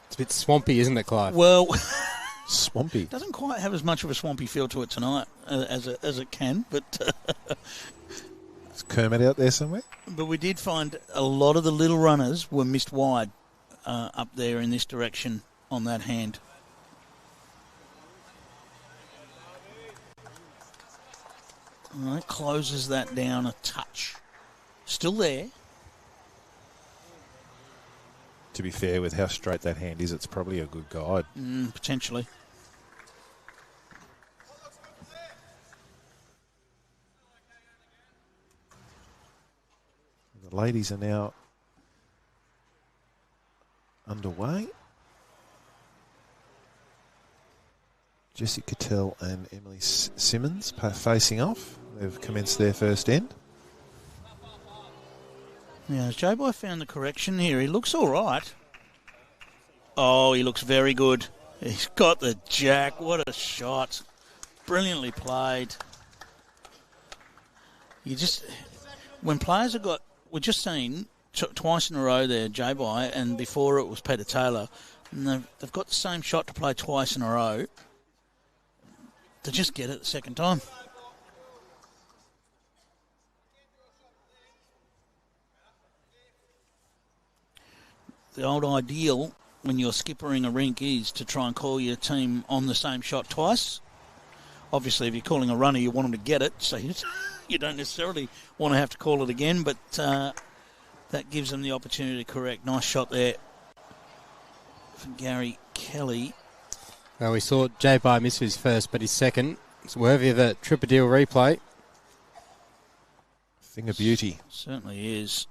It's a bit swampy, isn't it, Clive? Well... Swampy. Doesn't quite have as much of a swampy feel to it tonight as it can, but... Is Kermit out there somewhere? But we did find a lot of the little runners were missed wide up there in this direction on that hand. All right, closes that down a touch. Still there. To be fair, with how straight that hand is, it's probably a good guide. Potentially. The ladies are now underway. Jessie Cattell and Emily Simmons facing off. They've commenced their first end. Yeah, has J-Boy found the correction here? He looks all right. Oh, he looks very good. He's got the jack. What a shot. Brilliantly played. You just... When players have got... We're just seeing twice in a row there, J-Boy, and before it was Peter Taylor. And they've got the same shot to play twice in a row. They just get it the second time. The old ideal when you're skippering a rink is to try and call your team on the same shot twice. Obviously, if you're calling a runner, you want them to get it, so you don't necessarily want to have to call it again, but that gives them the opportunity to correct. Nice shot there from Gary Kelly. Well, we saw J-Bar miss his first, but his second. It's worthy of a Tripadil replay. Thing of beauty. Certainly is.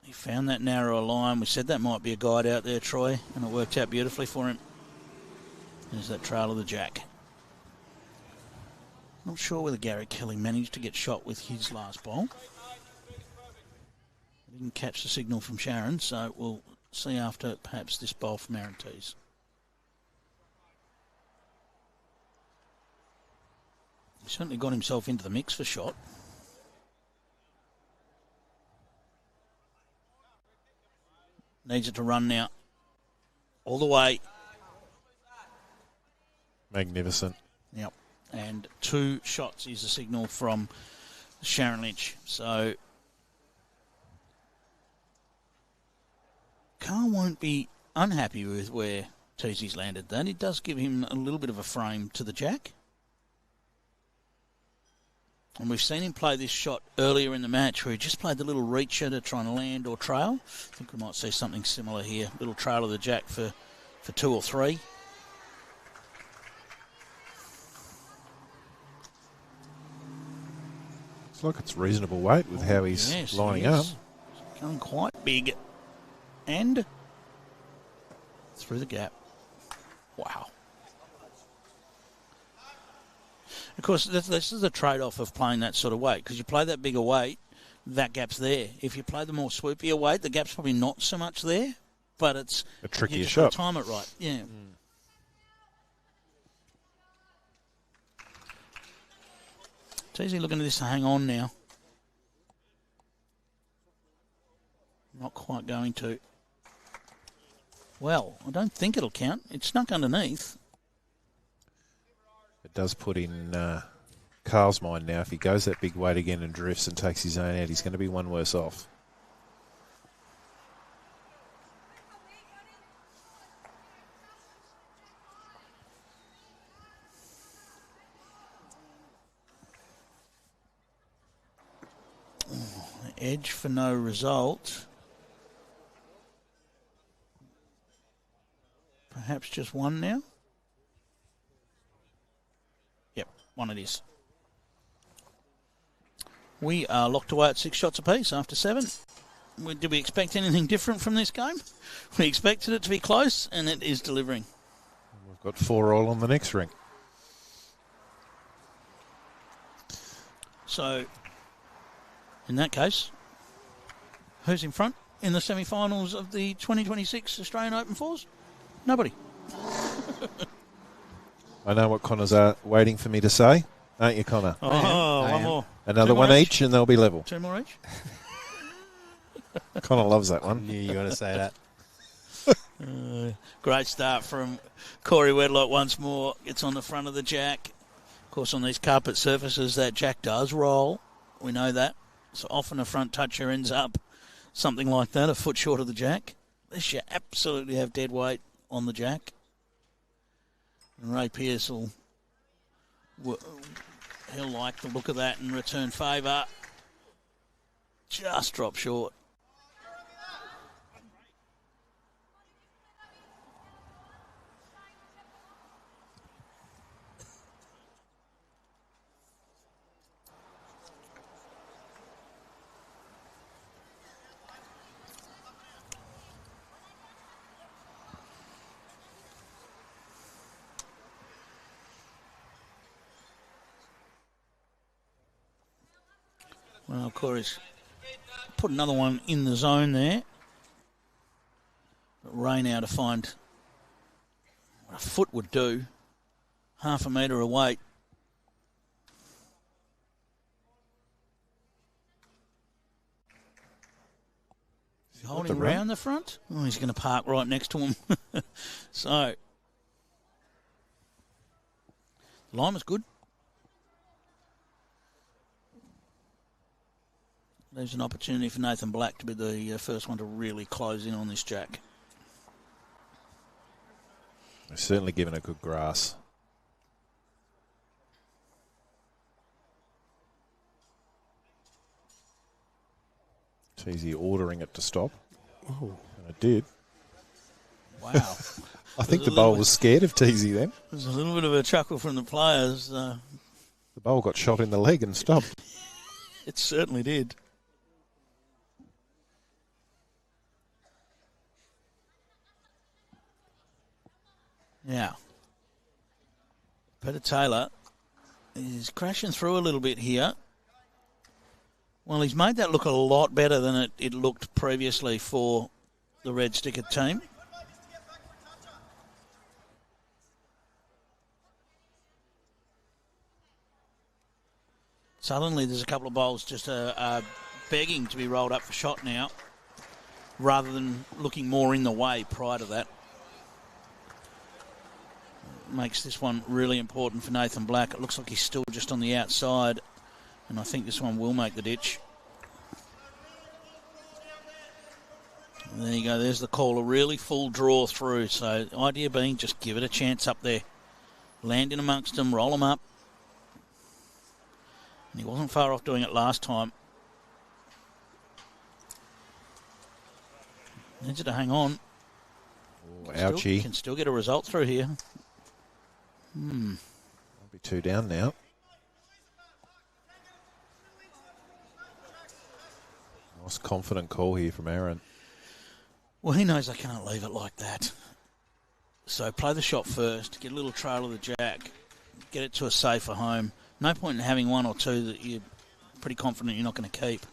He found that narrower line. We said that might be a guide out there, Troy, and it worked out beautifully for him. There's that trail of the jack. Not sure whether Gary Kelly managed to get shot with his last bowl. Didn't catch the signal from Sharon, so we'll see after perhaps this bowl from Aaron Teys. He certainly got himself into the mix for shot. Needs it to run now. All the way. Magnificent. Yep. And 2 shots is the signal from Sharon Lynch. So Carl won't be unhappy with where Teesy's landed that. It does give him a little bit of a frame to the jack. And we've seen him play this shot earlier in the match where he just played the little reacher to try and land or trail. I think we might see something similar here. Little trail of the jack for 2 or 3. It's like it's reasonable weight with how he's lining up. Going quite big. And through the gap. Wow. Of course, this is the trade-off of playing that sort of weight, because you play that bigger weight, that gap's there. If you play the more swoopier weight, the gap's probably not so much there, but it's a trickier shot. shot. Time it right, yeah. Teasy looking at this to hang on now. Not quite going to. Well, I don't think it'll count. It snuck underneath. It does put in Carl's mind now. If he goes that big weight again and drifts and takes his own out, he's going to be one worse off. Edge for no result. Perhaps just one now? Yep, one it is. We are locked away at 6 shots apiece after 7. Did we expect anything different from this game? We expected it to be close, and it is delivering. We've got 4 all on the next ring. So, in that case, who's in front in the semi-finals of the 2026 Australian Open Fours? Nobody. I know what Connor's waiting for me to say, aren't you, Connor? Oh, one more. Another one each, and they'll be level. 2 more each? Connor loves that one. Knew you were going to say that. Great start from Corey Wedlock once more. Gets on the front of the jack. Of course, on these carpet surfaces, that jack does roll. We know that. So often a front toucher ends up something like that, a foot short of the jack. This you absolutely have dead weight on the jack. And Ray Pearse he'll like the look of that and return favour. Just drop short. Well, Corey's put another one in the zone there. But Ray now to find what a foot would do. Half a metre of weight. Is he holding around the front? Oh, he's going to park right next to him. So, the line was good. There's an opportunity for Nathan Black to be the first one to really close in on this jack. They've certainly given it good grass. Teys ordering it to stop. Oh. And it did. Wow. I think the bowl was scared of Teys then. There's a little bit of a chuckle from the players. The bowl got shot in the leg and stopped. It certainly did. Now, Peter Taylor is crashing through a little bit here. Well, he's made that look a lot better than it looked previously for the Red Sticker team. Suddenly there's a couple of bowls just begging to be rolled up for shot now, rather than looking more in the way prior to that. Makes this one really important for Nathan Black. It looks like he's still just on the outside, and I think this one will make the ditch. And there you go, there's the call, a really full draw through. So the idea being just give it a chance up there. Land in amongst them, roll them up. And he wasn't far off doing it last time. Needs to hang on. Oh, ouchie. Can still get a result through here. Won't be 2 down now. Nice confident call here from Aaron. Well, he knows they can't leave it like that. So play the shot first, get a little trail of the jack, get it to a safer home. No point in having 1 or 2 that you're pretty confident you're not going to keep.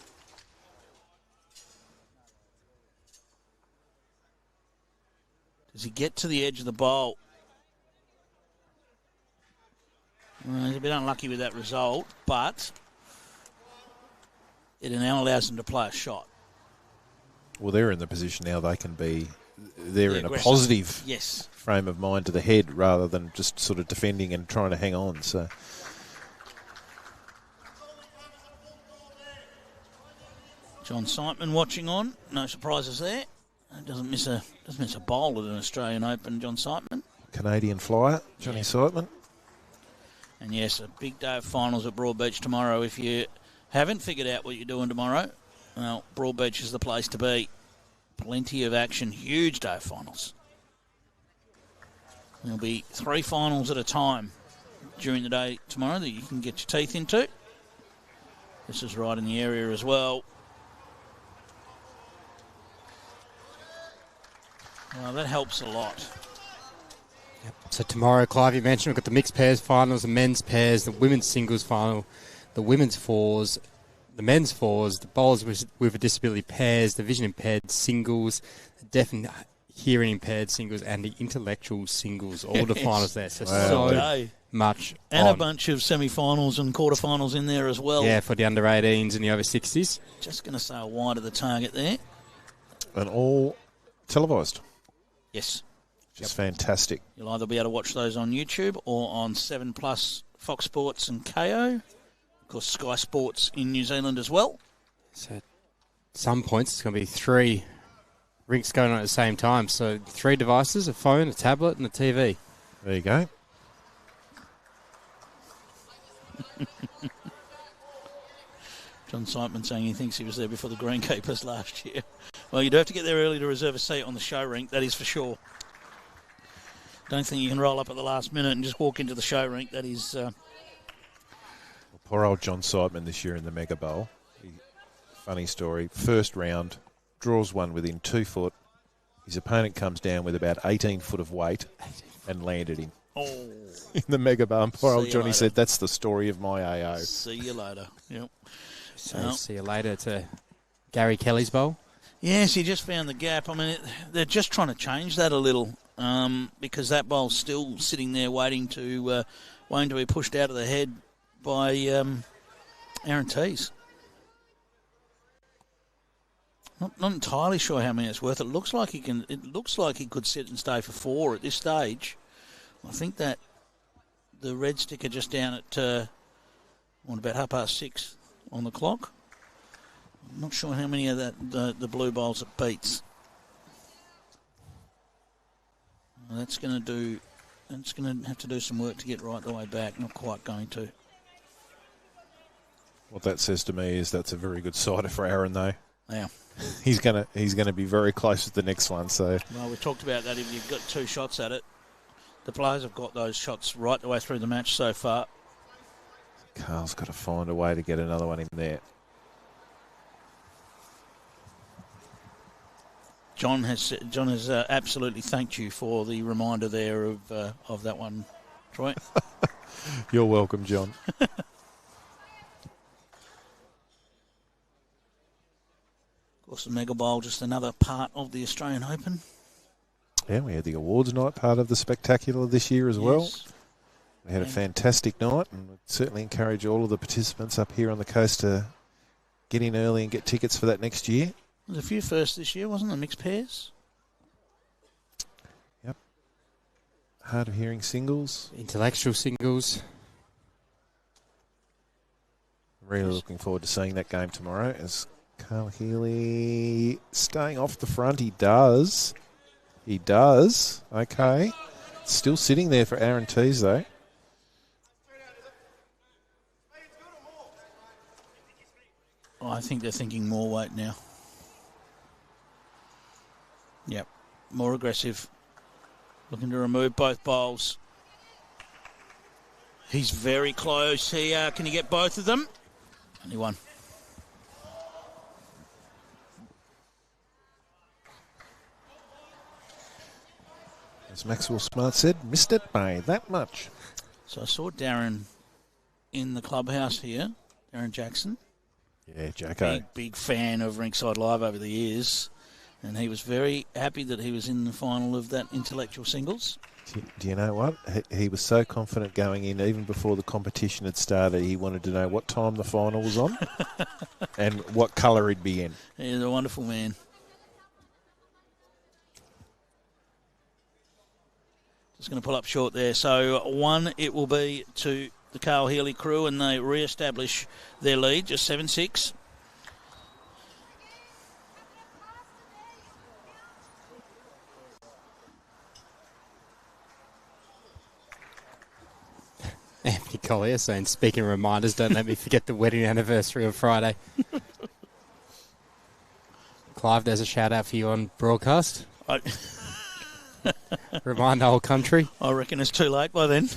Does he get to the edge of the bowl? Well, he's a bit unlucky with that result, but it now allows him to play a shot. Well, they're in the position now they can be. They're in aggressive. A positive Yes. frame of mind to the head rather than just sort of defending and trying to hang on. So. John Siteman watching on. No surprises there. Doesn't miss a bowl at an Australian Open, John Siteman. Canadian flyer, Johnny Siteman. And yes, a big day of finals at Broadbeach tomorrow. If you haven't figured out what you're doing tomorrow, well, Broadbeach is the place to be. Plenty of action, huge day of finals. There'll be 3 finals at a time during the day tomorrow that you can get your teeth into. This is right in the area as well. Well, that helps a lot. Yep. So tomorrow, Clive, you mentioned we've got the mixed pairs finals, the men's pairs, the women's singles final, the women's fours, the men's fours, the bowlers with a disability pairs, the vision impaired singles, the deaf and hearing impaired singles, and the intellectual singles. All the finals there. So, much and on. A bunch of semi-finals and quarterfinals in there as well. Yeah, for the under 18s and the over 60s. Just going to say wide of the target there. And all televised. Yes. Just fantastic. You'll either be able to watch those on YouTube or on 7 Plus, Fox Sports and KO. Of course, Sky Sports in New Zealand as well. So at some points it's going to be 3 rinks going on at the same time. So 3 devices, a phone, a tablet and a TV. There you go. John Siteman saying he thinks he was there before the greenkeepers last year. Well, you do have to get there early to reserve a seat on the show rink, that is for sure. Don't think you can roll up at the last minute and just walk into the show rink. That is... Poor old John Siteman this year in the Mega Bowl. Funny story. First round, draws one within 2 foot. His opponent comes down with about 18 foot of weight and landed him. Oh. In the Mega Bowl. And poor See old you Johnny later. said, that's the story of my AO. See you later. Yep. So see you later to Gary Kelly's bowl. Yes, he just found the gap. I mean, they're just trying to change that a little because that bowl's still sitting there waiting to be pushed out of the head by Aaron Teys. Not entirely sure how many it's worth. It looks like he can. It looks like he could sit and stay for 4 at this stage. I think that the red sticker just down at about 6:30 on the clock. I'm not sure how many of the blue bowls it beats. That's going to have to do some work to get right the way back. Not quite going to. What that says to me is that's a very good sider for Aaron, though. Yeah. He's gonna be very close to the next one. So Well, we talked about that. If you've got 2 shots at it, the players have got those shots right the way through the match so far. Carl's got to find a way to get another one in there. John has absolutely thanked you for the reminder there of that one, Troy. You're welcome, John. Of course, the Mega Bowl, just another part of the Australian Open. Yeah, we had the awards night, part of the spectacular this year as well. Yes. We had a fantastic night, and we'd certainly encourage all of the participants up here on the coast to get in early and get tickets for that next year. There's a few firsts this year, wasn't there? Mixed pairs. Yep. Hard of hearing singles. Intellectual singles. Really looking forward to seeing that game tomorrow. As Carl Healey staying off the front, he does. He does. Okay. Still sitting there for Aaron Teys, though. I think they're thinking more weight now. Yep. More aggressive. Looking to remove both bowls. He's very close here. Can he get both of them? Only one. As Maxwell Smart said, missed it by that much. So I saw Darren in the clubhouse here. Darren Jackson. Yeah, Jacko. Big fan of Rinkside Live over the years. And he was very happy that he was in the final of that intellectual singles. Do you know what? He was so confident going in, even before the competition had started, he wanted to know what time the final was on and what colour he'd be in. He's a wonderful man. Just going to pull up short there. So 1 it will be to the Carl Healey crew, and they re-establish their lead, just 7-6. Anthony Collier saying, speaking of reminders, don't let me forget the wedding anniversary on Friday. Clive, there's a shout out for you on broadcast. Remind the whole country. I reckon it's too late by then.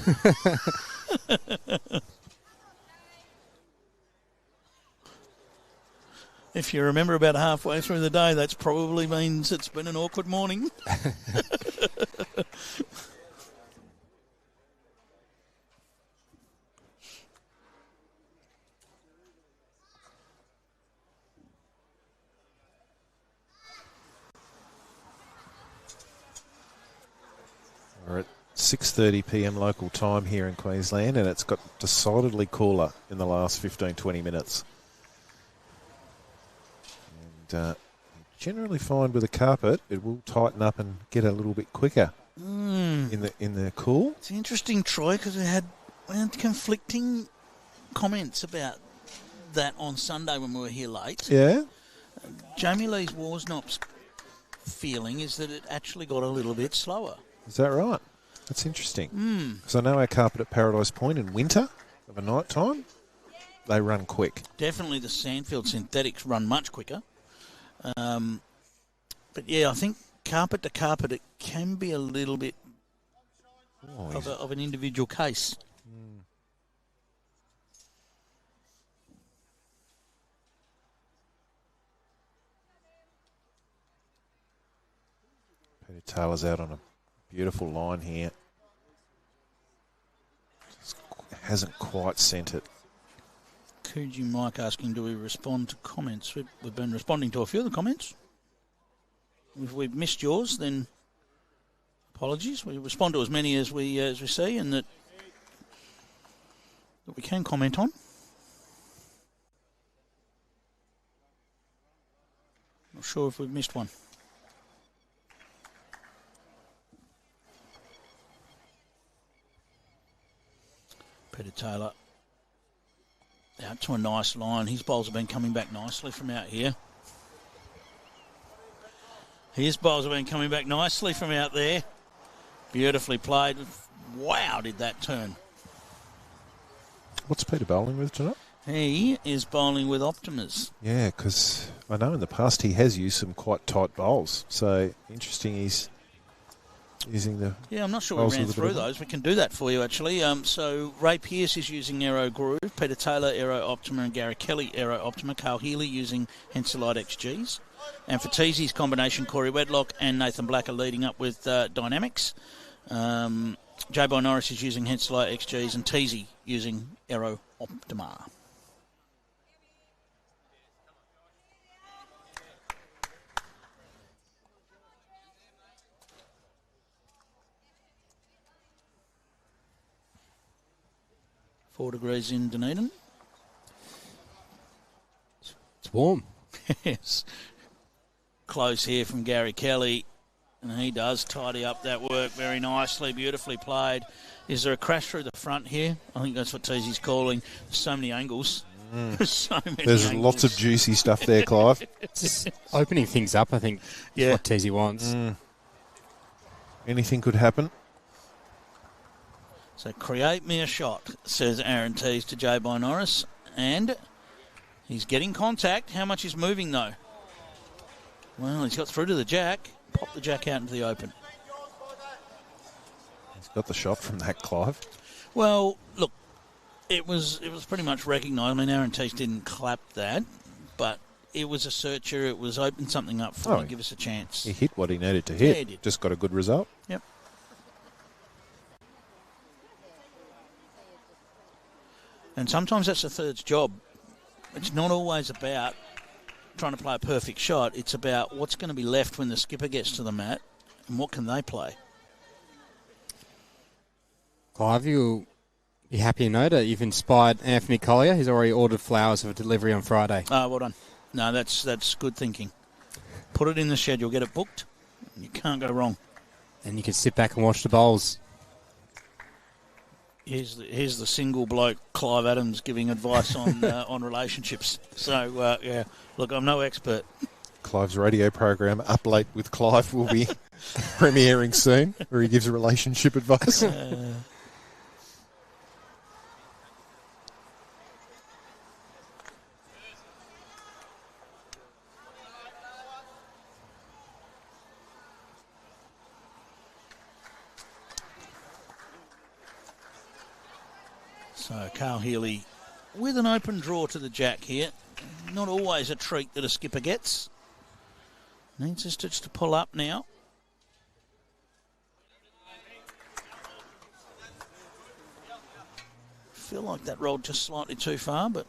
If you remember about halfway through the day, that probably means it's been an awkward morning. We're at 6:30 p.m. local time here in Queensland, and it's got decidedly cooler in the last 15-20 minutes. And you generally find with a carpet, it will tighten up and get a little bit quicker in the cool. It's interesting, Troy, because we had conflicting comments about that on Sunday when we were here late. Yeah. Jamie Lee's Warsnop's feeling is that it actually got a little bit slower. Is that right? That's interesting. Because I know our carpet at Paradise Point in winter of a night time, they run quick. Definitely the Sandfield synthetics run much quicker. But yeah, I think carpet to carpet, it can be a little bit of an individual case. Peter Taylor's out on a beautiful line here. Just hasn't quite sent it. Coogee Mike asking, do we respond to comments? We've been responding to a few of the comments. If we've missed yours, then apologies. We respond to as many as we see and that we can comment on. Not sure if we've missed one. Peter Taylor out to a nice line. His bowls have been coming back nicely from out here. His bowls have been coming back nicely from out there. Beautifully played. Wow, did that turn. What's Peter bowling with tonight? He is bowling with Optimas. Yeah, because I know in the past he has used some quite tight bowls. So interesting he's using the... Yeah, I'm not sure we ran through those. We can do that for you, actually. So Ray Pearse is using Aero Groove, Peter Taylor Aero Optima, and Gary Kelly Aero Optima. Carl Healey using Henselite XGs. And for Teys, combination, Corey Wedlock and Nathan Black are leading up with Dynamics. Bye-Norris is using Henselite XGs and Teys using Aero Optima. Degrees in Dunedin. It's warm. Yes. Close here from Gary Kelly, and he does tidy up that work very nicely, beautifully played. Is there a crash through the front here? I think that's what Teesy's calling. There's so many angles. There's angles. Lots of juicy stuff there, Clive. Just opening things up, I think, is what Teysy wants. Anything could happen. So create me a shot, says Aaron Teys to Bye-Norris. And he's getting contact. How much is moving, though? Well, he's got through to the jack. Pop the jack out into the open. He's got the shot from that, Clive. Well, look, it was pretty much recognised. I mean, Aaron Teys didn't clap that, but it was a searcher. It was open something up for him. Give us a chance. He hit what he needed to hit. Yeah, he did. Just got a good result. Yep. And sometimes that's the third's job. It's not always about trying to play a perfect shot. It's about what's going to be left when the skipper gets to the mat and what can they play. Clive, you'll be happy to know that you've inspired Anthony Collier. He's already ordered flowers for delivery on Friday. Ah, well done. No, that's good thinking. Put it in the schedule, get it booked. You can't go wrong. And you can sit back and watch the bowls. Here's the single bloke, Clive Adams, giving advice on on relationships. So, yeah, look, I'm no expert. Clive's radio program, Up Late with Clive, will be premiering soon, where he gives relationship advice. So Carl Healey with an open draw to the jack here. Not always a treat that a skipper gets. Needs a stitch to pull up now. Feel like that rolled just slightly too far, but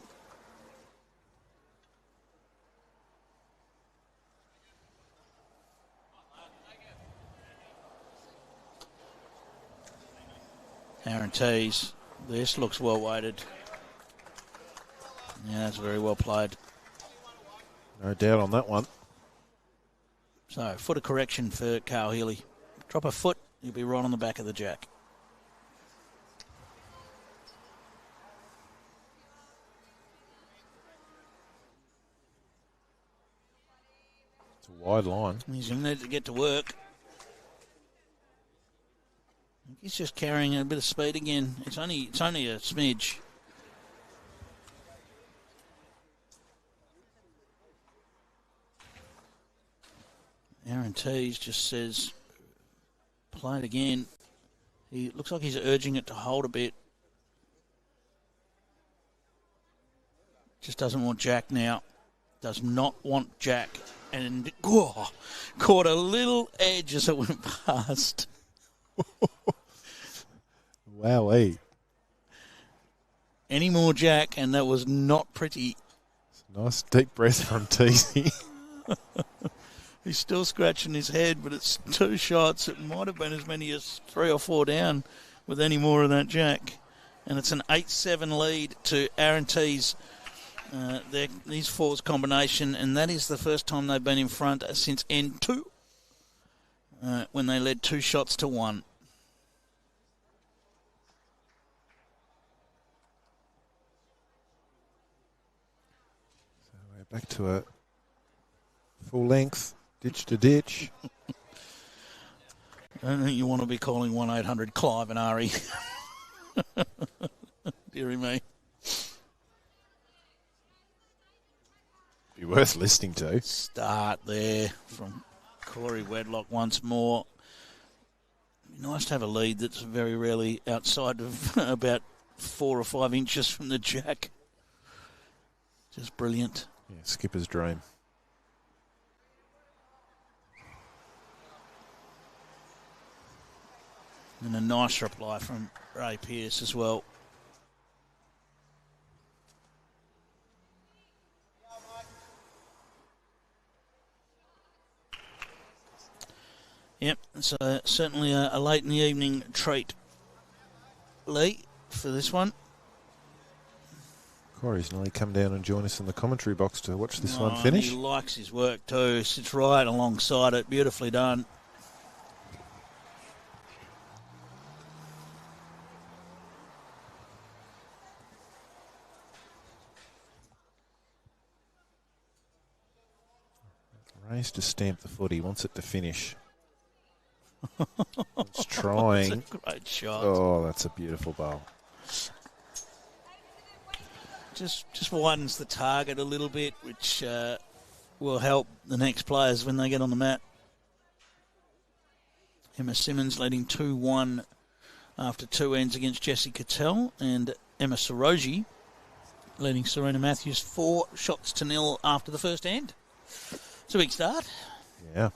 Aaron Teys. This looks well weighted. Yeah, that's very well played. No doubt on that one. So, foot of correction for Carl Healey. Drop a foot, you'll be right on the back of the jack. It's a wide line. He's going to need to get to work. He's just carrying a bit of speed again. It's only a smidge. Aaron Teys just says, play it again. He looks like he's urging it to hold a bit. Just doesn't want jack now. Does not want jack. And caught a little edge as it went past. Wowee. Any more jack, and that was not pretty. It's a nice deep breath from Teys. He's still scratching his head, but it's two shots. It might have been as many as 3 or 4 down with any more of that jack. And it's an 8-7 lead to Aaron Teys. These fours combination, and that is the first time they've been in front since end 2, when they led 2 shots to 1. So we're back to a full length, ditch to ditch. I don't think you want to be calling 1-800-CLIVE and Ari. Deary me. Be worth listening to. Start there from Corey Wedlock once more. Nice to have a lead that's very rarely outside of about 4 or 5 inches from the jack. Just brilliant. Yeah, skipper's dream. And a nice reply from Ray Pearse as well. Yep, so certainly a late in the evening treat, Lee, for this one. Corey's nearly come down and join us in the commentary box to watch this one finish. He likes his work too. Sits right alongside it. Beautifully done. Ray's to stamp the foot. He wants it to finish. It's trying. That's a great shot. Oh, that's a beautiful bowl. Just widens the target a little bit, which will help the next players when they get on the mat. Emma Simmons leading 2-1 after 2 ends against Jessie Cattell, and Emma Soroji leading Serena Matthews 4-0 after the first end. It's a big start. Yeah.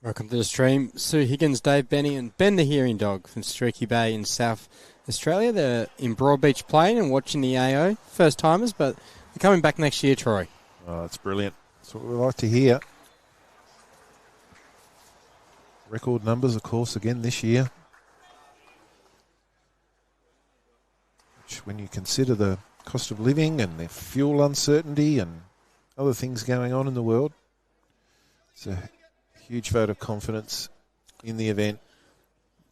Welcome to the stream. Sue Higgins, Dave Benny, and Ben the Hearing Dog from Streaky Bay in South Australia. They're in Broadbeach playing and watching the AO. First timers, but they're coming back next year, Troy. Oh, that's brilliant. That's what we like to hear. Record numbers, of course, again this year. Which, when you consider the cost of living and the fuel uncertainty and other things going on in the world, it's a huge vote of confidence in the event.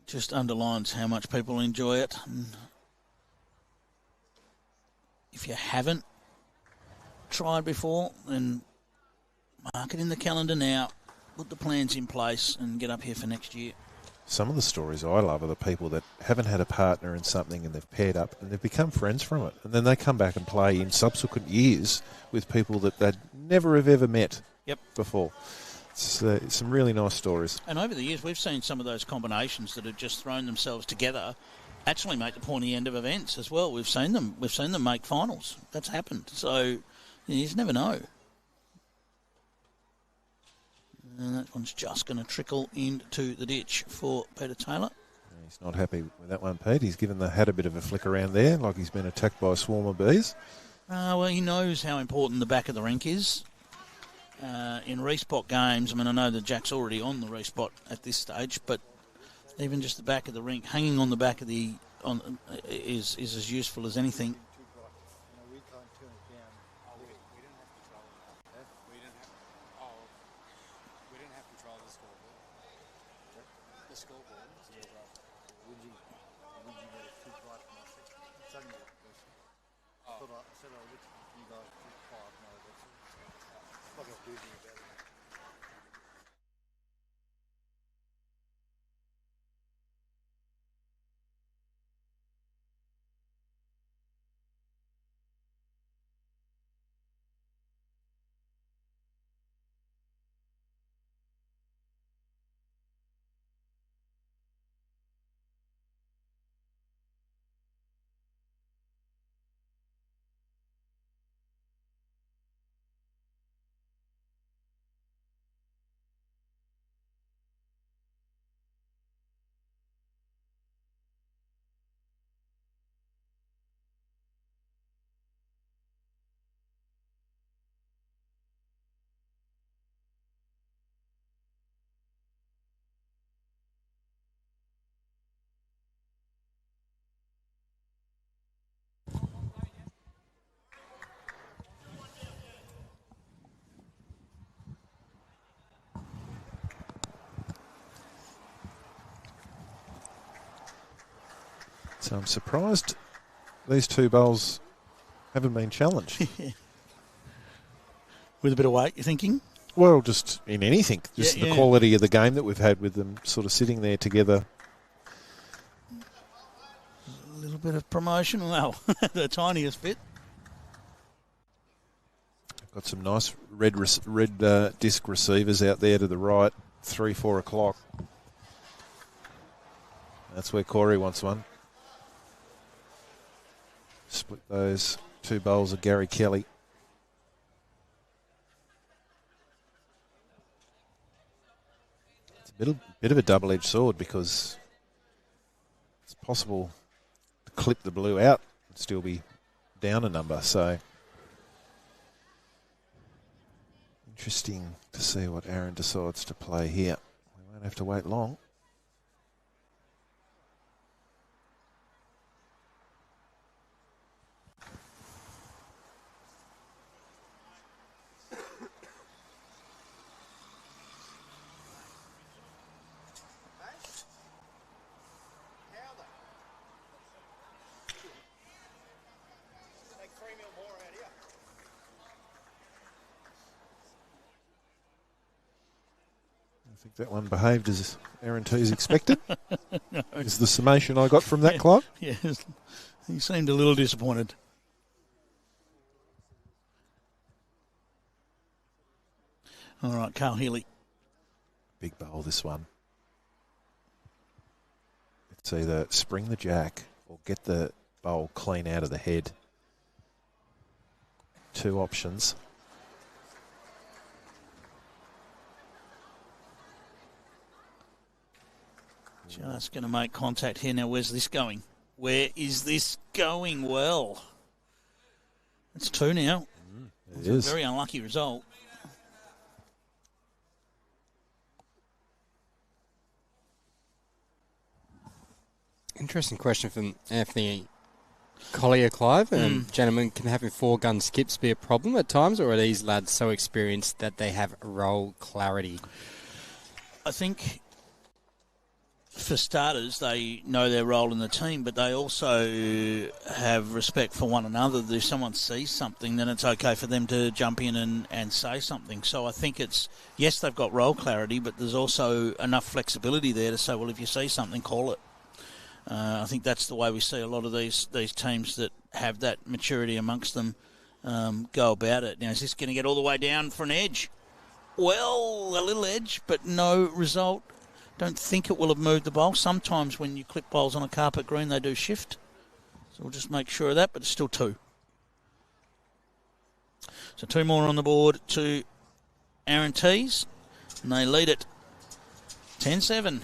just underlines how much people enjoy it. And if you haven't tried before, then mark it in the calendar now, put the plans in place and get up here for next year. Some of the stories I love are the people that haven't had a partner in something and they've paired up and they've become friends from it. And then they come back and play in subsequent years with people that they'd never have ever met before. It's some really nice stories. And over the years, we've seen some of those combinations that have just thrown themselves together actually make the pointy end of events as well. We've seen them make finals. That's happened. So you just never know. And that one's just going to trickle into the ditch for Peter Taylor. He's not happy with that one, Pete. He's given the hat a bit of a flick around there, like he's been attacked by a swarm of bees. Well, he knows how important the back of the rink is. In respot games, I mean, I know the Jack's already on the respot at this stage, but even just the back of the rink, hanging on the back of the is as useful as anything. So I'm surprised these two bowls haven't been challenged. With a bit of weight, you're thinking? Well, just in anything. Just the quality of the game that we've had with them sort of sitting there together. A little bit of promotion. Well, the tiniest bit. Got some nice red disc receivers out there to the right, 3-4 o'clock. That's where Corey wants one. Split those two bowls of Gary Kelly. It's a bit of a double-edged sword because it's possible to clip the blue out and still be down a number. So interesting to see what Aaron decides to play here. We won't have to wait long. I think that one behaved as Aaron Teys expected. Is the summation I got from that club. Yes, he seemed a little disappointed. All right, Carl Healey. Big bowl, this one. It's either spring the jack or get the bowl clean out of the head. Two options. Just going to make contact here. Now, where's this going? Where is this going? Well, it's two now. It is. A very unlucky result. Interesting question from Anthony Collier, Clive. Gentlemen, can having four-gun skips be a problem at times, or are these lads so experienced that they have role clarity? I think for starters, they know their role in the team, but they also have respect for one another. If someone sees something, then it's okay for them to jump in and say something. So I think it's, yes, they've got role clarity, but there's also enough flexibility there to say, well, if you see something, call it. I think that's the way we see a lot of these teams that have that maturity amongst them go about it. Now, is this going to get all the way down for an edge? Well, a little edge, but no result. Don't think it will have moved the bowl. Sometimes when you clip bowls on a carpet green, they do shift. So we'll just make sure of that, but it's still 2. So 2 more on the board to Aaron Teys, and they lead it 10-7.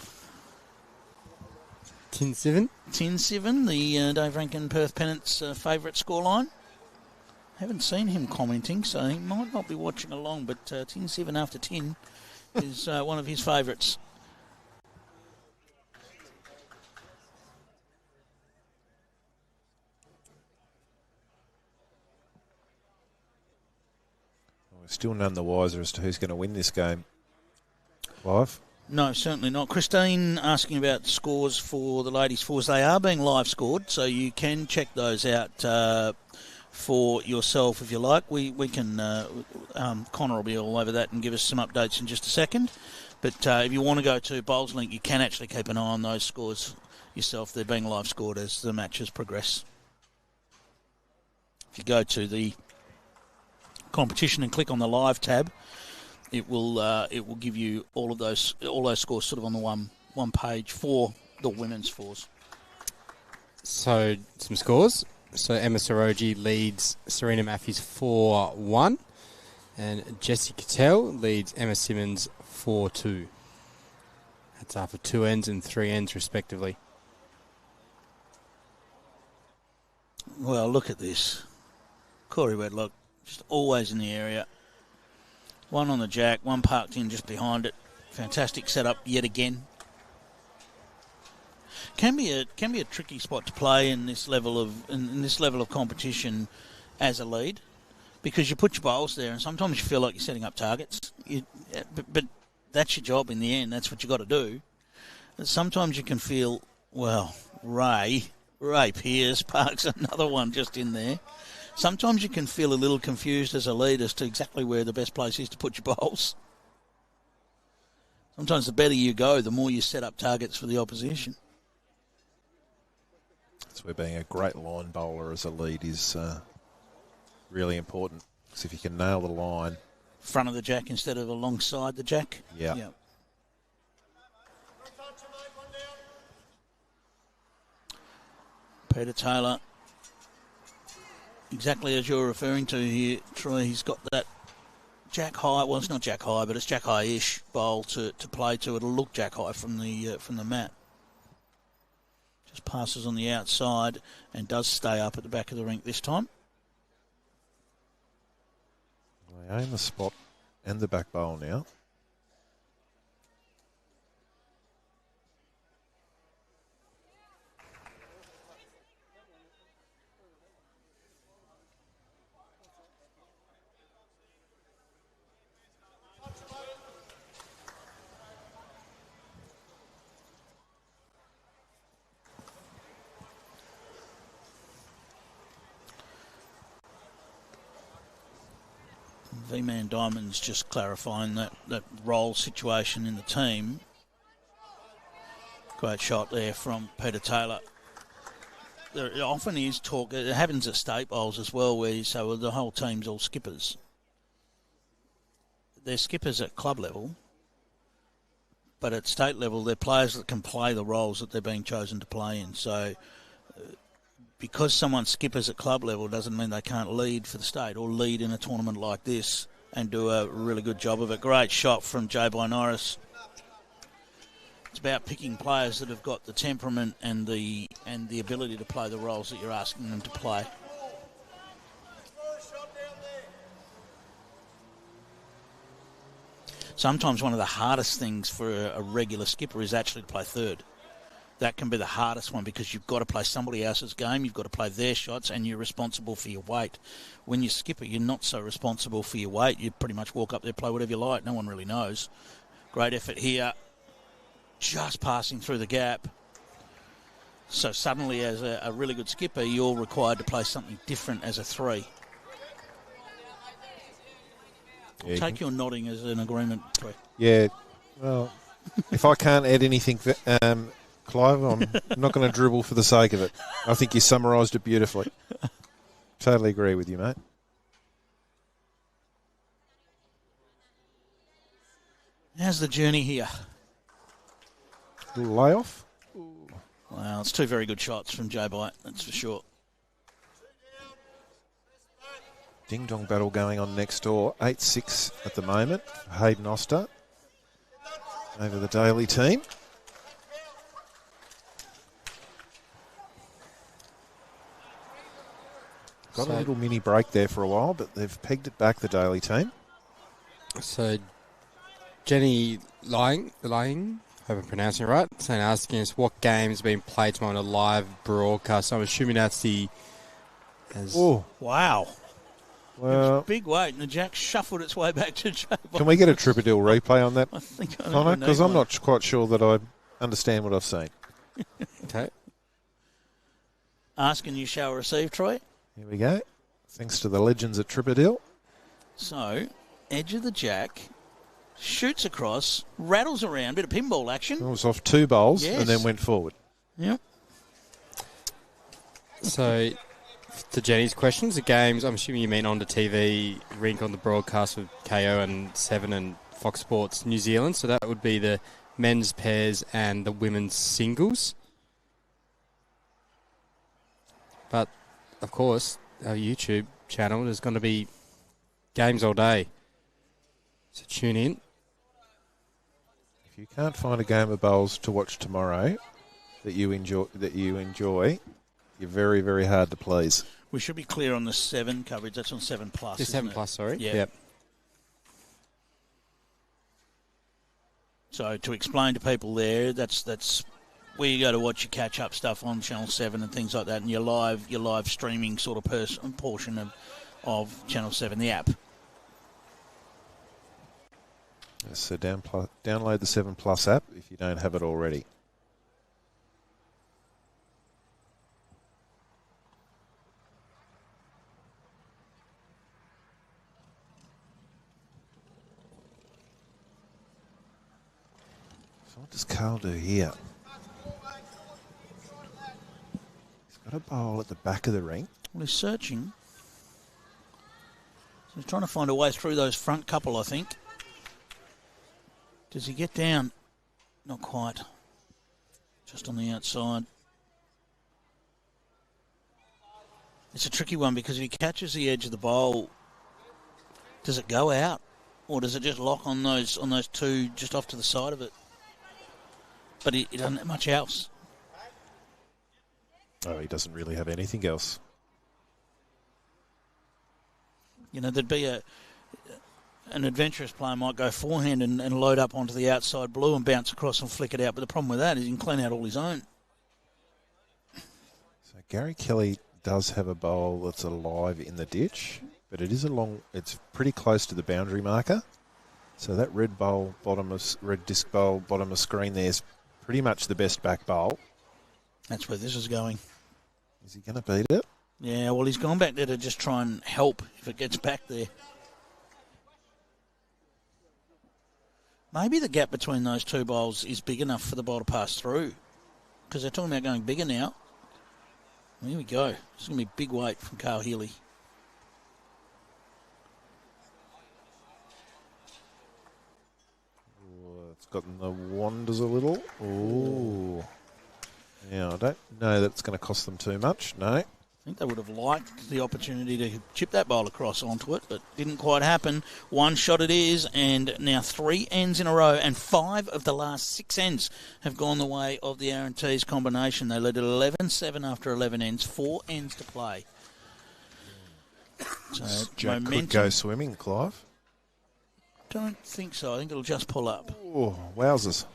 10-7? 10-7, the Dave Rankin Perth Pennant's favourite scoreline. Haven't seen him commenting, so he might not be watching along, but 10-7 after 10 is one of his favourites. We're still none the wiser as to who's going to win this game. Live? No, certainly not. Christine asking about scores for the ladies' fours. They are being live scored, so you can check those out for yourself if you like. We can, Connor will be all over that and give us some updates in just a second. But if you want to go to Bowls Link, you can actually keep an eye on those scores yourself. They're being live scored as the matches progress. If you go to the competition and click on the live tab, it will give you all those scores sort of on the one page for the women's fours. So some scores. So Emma Soroji leads Serena Matthews 4-1, and Jessie Cattell leads Emma Simmons 4-2. That's after 2 ends and 3 ends respectively. Well, look at this. Corey Wedlock just always in the area. One on the jack, one parked in just behind it. Fantastic setup yet again. Can be a tricky spot to play in this level of competition as a lead, because you put your bowls there and sometimes you feel like you're setting up targets. But that's your job in the end. That's what you got to do. And sometimes you can feel, well, Ray Pearse parks another one just in there. Sometimes you can feel a little confused as a lead as to exactly where the best place is to put your bowls. Sometimes the better you go, the more you set up targets for the opposition. That's where being a great line bowler as a lead is really important. Because if you can nail the line. Front of the jack instead of alongside the jack. Yeah. Yep. Peter Taylor. Exactly as you're referring to here, Troy, he's got that jack high. Well, it's not jack high, but it's jack high-ish bowl to play to. It'll look jack high from the mat. Just passes on the outside and does stay up at the back of the rink this time. They aim the spot and the back bowl now. V-Man Diamonds just clarifying that role situation in the team. Great shot there from Peter Taylor. There often is talk, it happens at state bowls as well, where you say, well, the whole team's all skippers. They're skippers at club level, but at state level, they're players that can play the roles that they're being chosen to play in. So because someone skippers at club level doesn't mean they can't lead for the state or lead in a tournament like this and do a really good job of it. Great shot from Bye-Norris. It's about picking players that have got the temperament and the ability to play the roles that you're asking them to play. Sometimes one of the hardest things for a regular skipper is actually to play third. That can be the hardest one because you've got to play somebody else's game, you've got to play their shots, and you're responsible for your weight. When you're skipper, you're not so responsible for your weight. You pretty much walk up there, play whatever you like. No one really knows. Great effort here just passing through the gap. So suddenly, as a really good skipper, you're required to play something different as a 3. Yeah, Take your nodding as an agreement, Troy. Yeah, well, if I can't add anything, Clive, I'm not going to dribble for the sake of it. I think you summarised it beautifully. Totally agree with you, mate. How's the journey here? Little layoff. Well, it's 2 very good shots from Joe Bite, that's for sure. Ding-dong battle going on next door. 8-6 at the moment. Hayden Oster over the Daly team. Got a little mini break there for a while, but they've pegged it back, the Daly team. So, Jenny Lying, hope I'm pronouncing it right, saying asking us what game's been played tomorrow on a live broadcast. So I'm assuming that's the... Oh, wow. Well, big weight, and the jack shuffled its way back to Joe. Can we get a Tripadil replay on that, I think Connor? Because I'm not quite sure that I understand what I've seen. Okay. Ask and you shall receive, Troy. Here we go. Thanks to the legends at Tripadil. So, edge of the jack, shoots across, rattles around, bit of pinball action. It was off 2 bowls Yes. and then went forward. Yep. So, to Jenny's questions, the games, I'm assuming you mean on the TV, rink on the broadcast with KO and 7 and Fox Sports New Zealand. So that would be the men's pairs and the women's singles. But, of course, our YouTube channel, there's going to be games all day. So tune in. If you can't find a game of bowls to watch tomorrow that you enjoy, you're very, very hard to please. We should be clear on the 7 coverage. That's on 7 Plus. Just 7 it? Plus, sorry. Yeah. Yep. So to explain to people there, that's where you go to watch your catch-up stuff on Channel 7 and things like that, and your live streaming sort of portion of Channel 7, the app. So download the 7 Plus app if you don't have it already. So what does Carl do here? He's got a bowl at the back of the ring. Well, he's searching. So he's trying to find a way through those front couple, I think. Does he get down? Not quite. Just on the outside. It's a tricky one because if he catches the edge of the bowl, does it go out? Or does it just lock on those 2 just off to the side of it? But he doesn't have much else. Oh, he doesn't really have anything else. You know, there'd be an adventurous player might go forehand and load up onto the outside blue and bounce across and flick it out. But the problem with that is he can clean out all his own. So Gary Kelly does have a bowl that's alive in the ditch, but it's pretty close to the boundary marker. So that red disc bowl bottom of screen there's pretty much the best back bowl. That's where this is going. Is he going to beat it? Yeah, well, he's gone back there to just try and help if it gets back there. Maybe the gap between those 2 bowls is big enough for the bowl to pass through. Because they're talking about going bigger now. Here we go. This is going to be a big weight from Carl Healey. It's gotten the wanders a little. Ooh. Yeah, I don't know that it's going to cost them too much. No. I think they would have liked the opportunity to chip that bowl across onto it, but didn't quite happen. 1 shot it is, and now 3 ends in a row, and 5 of the last 6 ends have gone the way of the Teys combination. They led at 11-7 after 11 ends, 4 ends to play. So Jack could go swimming, Clive. Don't think so. I think it'll just pull up. Oh, wowzers.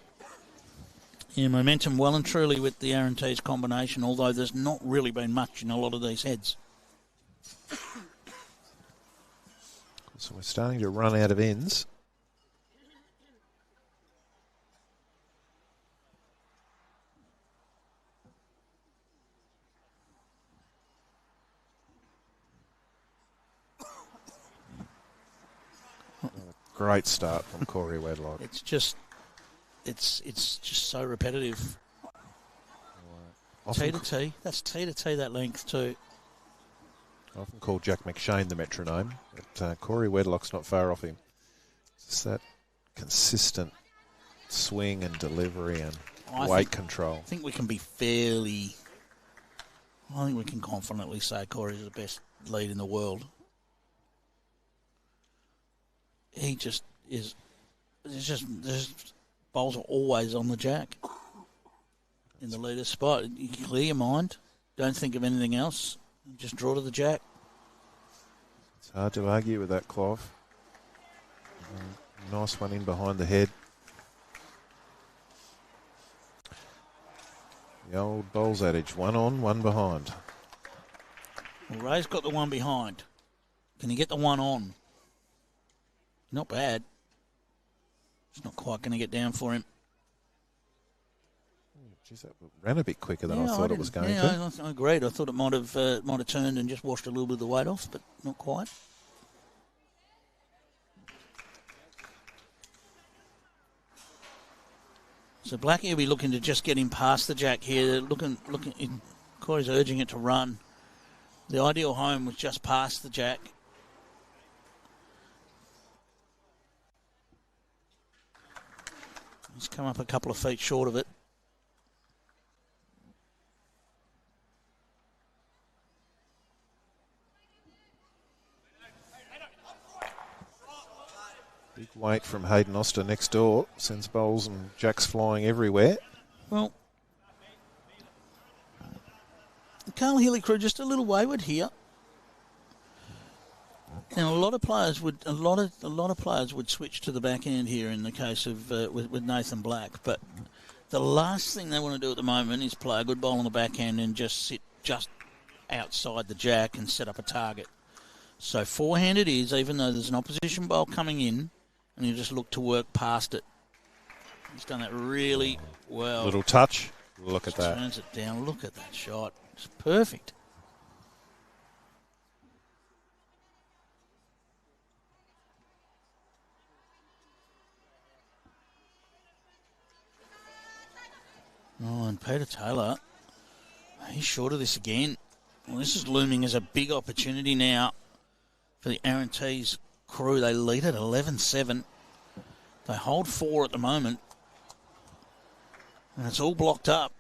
Yeah, momentum well and truly with the Teys combination, although there's not really been much in a lot of these heads. So we're starting to run out of ends. Great start from Corey Wedlock. It's just so repetitive. T to T. That's T to T, that length too. I often call Jack McShane the metronome, but Corey Wedlock's not far off him. It's that consistent swing and delivery and weight control. I think we can confidently say Corey's the best lead in the world. He just is. There's bowls are always on the jack in the leader's spot. You can clear your mind. Don't think of anything else. Just draw to the jack. It's hard to argue with that, Clive. Nice one in behind the head. The old bowls adage, one on, one behind. Well, Ray's got the one behind. Can he get the one on? Not bad. It's not quite going to get down for him. Geez, that ran a bit quicker than I thought it was going to. I agreed. I thought it might have turned and just washed a little bit of the weight off, but not quite. So Blackie will be looking to just get him past the jack here. Corey's urging it to run. The ideal home was just past the jack. He's come up a couple of feet short of it. Big weight from Hayden Oster next door. Sends bowls and jacks flying everywhere. Well, the Carl Healey crew just a little wayward here. Now, a lot of players would switch to the back end here in the case of with Nathan Black, but the last thing they want to do at the moment is play a good bowl on the back end and just sit just outside the jack and set up a target. So forehand it is, even though there's an opposition bowl coming in, and you just look to work past it. He's done that really well. Little touch. Look at that. Turns it down. Look at that shot. It's perfect. Oh, and Peter Taylor, he's short of this again. Well, this is looming as a big opportunity now for the Aaron Teys crew. They lead at 11-7. They hold 4 at the moment. And it's all blocked up.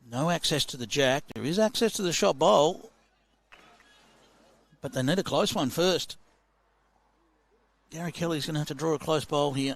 No access to the jack. There is access to the shot bowl. But they need a close one first. Gary Kelly's going to have to draw a close bowl here.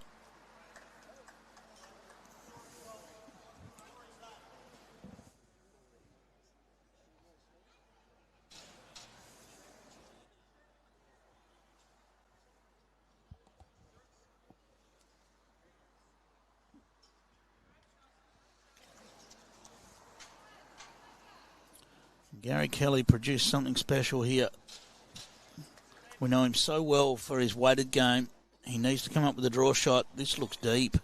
Gary Kelly produced something special here. We know him so well for his weighted game. He needs to come up with a draw shot. This looks deep.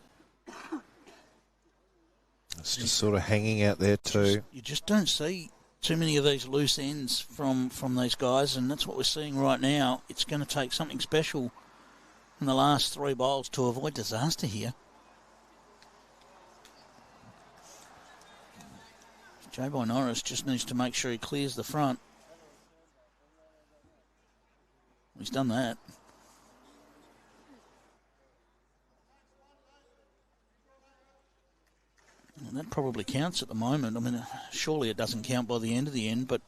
It's just sort of hanging out there too. You just don't see too many of these loose ends from these guys, and that's what we're seeing right now. It's going to take something special in the last 3 bowls to avoid disaster here. Bye-Norris just needs to make sure he clears the front. He's done that. And that probably counts at the moment. I mean, surely it doesn't count by the end of the end, but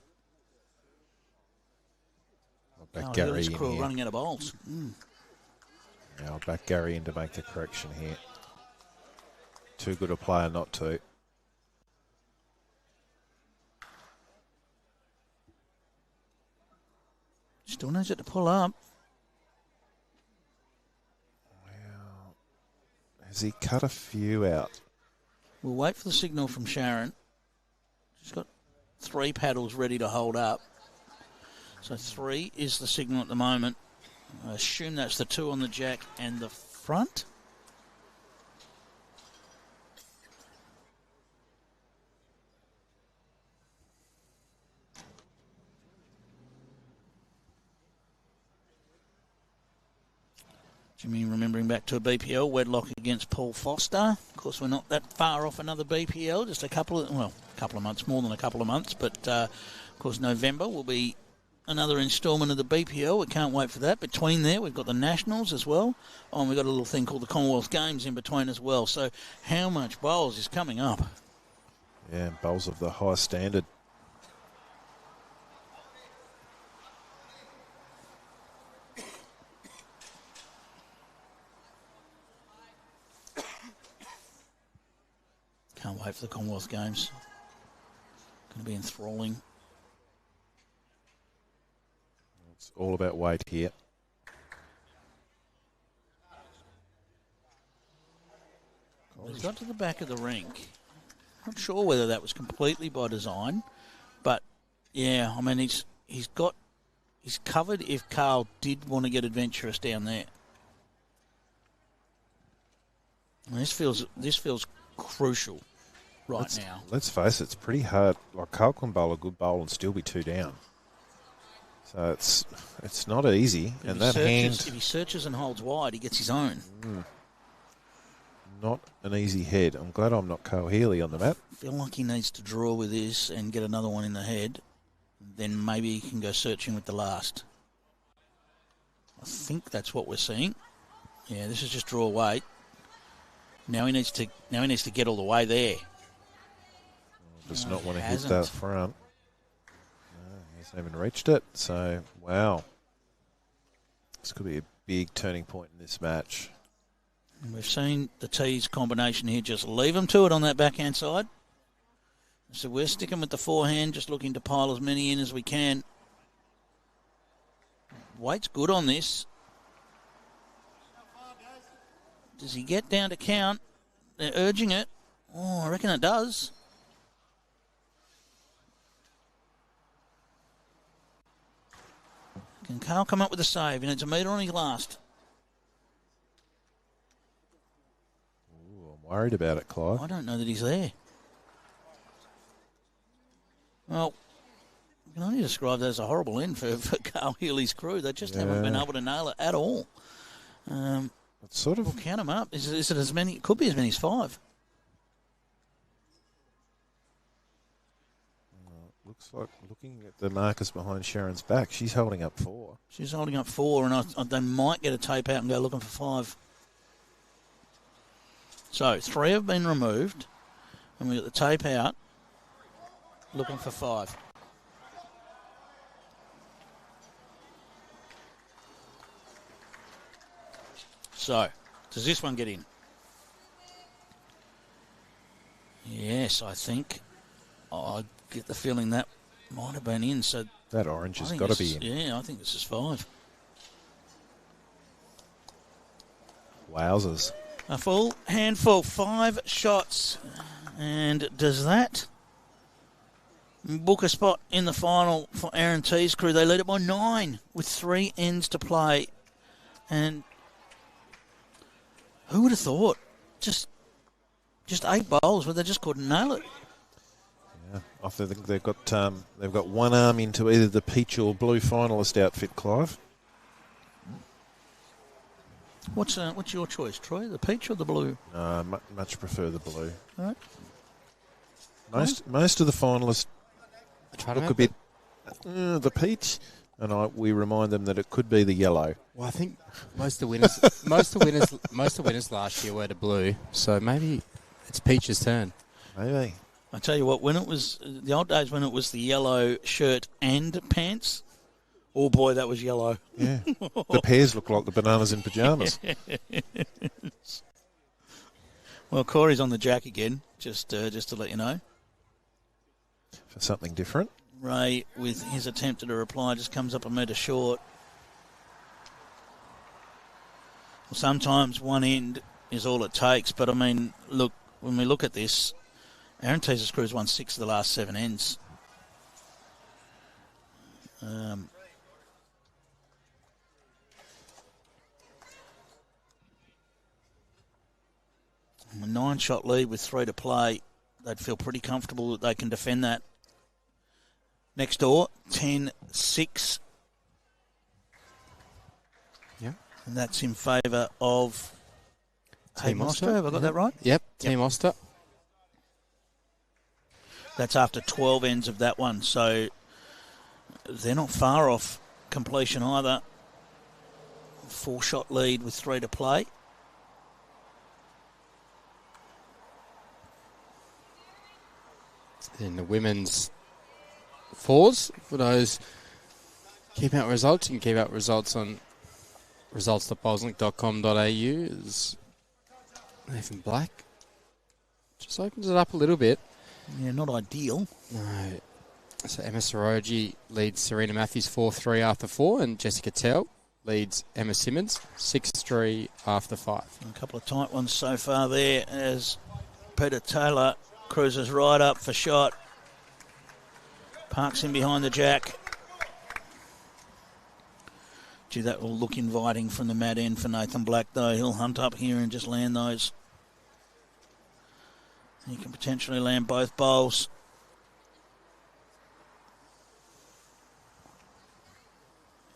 I'll back Gary in crew here. running out of bowls. Yeah, I'll back Gary in to make the correction here. Too good a player not to. Still needs it to pull up. Well, has he cut a few out? We'll wait for the signal from Sharon. She's got 3 paddles ready to hold up. So 3 is the signal at the moment. I assume that's the 2 on the jack and the front. Jimmy remembering back to a BPL, Wedlock against Paul Foster. Of course, we're not that far off another BPL, just a couple of months, more than a couple of months. But, of course, November will be another instalment of the BPL. We can't wait for that. Between there, we've got the Nationals as well. Oh, and we've got a little thing called the Commonwealth Games in between as well. So how much bowls is coming up? Yeah, bowls of the high standard. Can't wait for the Commonwealth Games. Going to be enthralling. It's all about weight here. He's got to the back of the rink. Not sure whether that was completely by design, but yeah, I mean he's covered if Carl did want to get adventurous down there. And this feels crucial now. Let's face it, it's pretty hard. Like Carl can bowl a good bowl and still be 2 down. So it's not easy. If he searches and holds wide, he gets his own. Not an easy head. I'm glad I'm not Carl Healey on the mat. I feel like he needs to draw with this and get another one in the head. Then maybe he can go searching with the last. I think that's what we're seeing. Yeah, this is just draw weight. Now he needs to get all the way there. Does not want to hit that front. No, he hasn't even reached it. So, wow. This could be a big turning point in this match. And we've seen the Teys combination here. Just leave them to it on that backhand side. So we're sticking with the forehand, just looking to pile as many in as we can. Weight's good on this. Does he get down to count? They're urging it. Oh, I reckon it does. Can Carl come up with a save? He needs a metre on his last. Ooh, I'm worried about it, Clive. I don't know that he's there. Well, you can only describe that as a horrible end for Carl Healey's crew. They just haven't been able to nail it at all. It's sort of... We'll count them up. Is it as many? It could be as many as 5. Looks like, looking at the markers behind Sharon's back, she's holding up 4. She's holding up 4, and they might get a tape out and go looking for 5. So 3 have been removed, and we got the tape out looking for 5. So, does this one get in? Yes, I think. I get the feeling that might have been in. So that orange has got to be in. Yeah, I think this is 5. Wowzers. A full handful, 5 shots. And does that book a spot in the final for Aaron Teys' crew? They lead it by 9 with 3 ends to play. And who would have thought? Just 8 bowls, but they just couldn't nail it. Yeah, I think they've got one arm into either the peach or blue finalist outfit, Clive. What's your choice, Troy? The peach or the blue? Much prefer the blue. All right. Most of the finalists look a bit the peach, and we remind them that it could be the yellow. Well, I think most of the winners last year were the blue, so maybe it's Peach's turn. Maybe. I tell you what, when it was the old days when it was the yellow shirt and pants, oh boy, that was yellow. Yeah, the pairs look like the bananas in pyjamas. Well, Corey's on the jack again, just to let you know. For something different. Ray, with his attempt at a reply, just comes up a metre short. Well, sometimes one end is all it takes, but I mean, look, when we look at this, Aaron Teys' crew's won 6 of the last 7 ends. 9-shot lead with 3 to play. They'd feel pretty comfortable that they can defend that. Next door, 10-6. Yeah. And that's in favour of Team Oster. Oster. Have I got that right? Yep, Team Oster. That's after 12 ends of that one. So they're not far off completion either. 4-shot lead with 3 to play. In the women's fours, for those keep out results, you can keep out results on results.bowlslink.com.au. Is Nathan Black just opens it up a little bit. Yeah, not ideal. No. So Emma Soroji leads Serena Matthews 4-3 after 4, and Jessica Tell leads Emma Simmons 6-3 after 5. A couple of tight ones so far there as Peter Taylor cruises right up for shot. Parks in behind the jack. Gee, that will look inviting from the mad end for Nathan Black, though. He'll hunt up here and just land those. He can potentially land both bowls.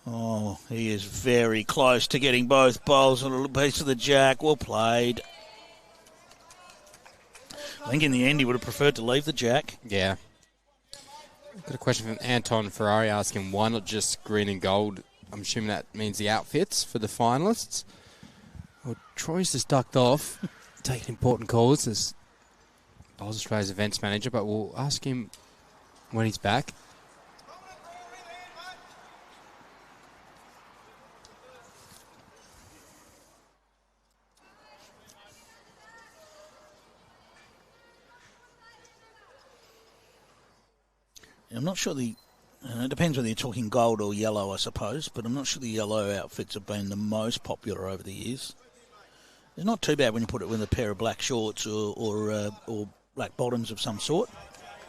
Oh, he is very close to getting both bowls on a little piece of the jack. Well played. I think in the end he would have preferred to leave the jack. Yeah. Got a question from Anton Ferrari asking why not just green and gold. I'm assuming that means the outfits for the finalists. Well, Troy's just ducked off, taking important calls as Bowls Australia's events manager, but we'll ask him when he's back. I'm not sure it depends whether you're talking gold or yellow, I suppose, but I'm not sure the yellow outfits have been the most popular over the years. It's not too bad when you put it with a pair of black shorts or black bottoms of some sort.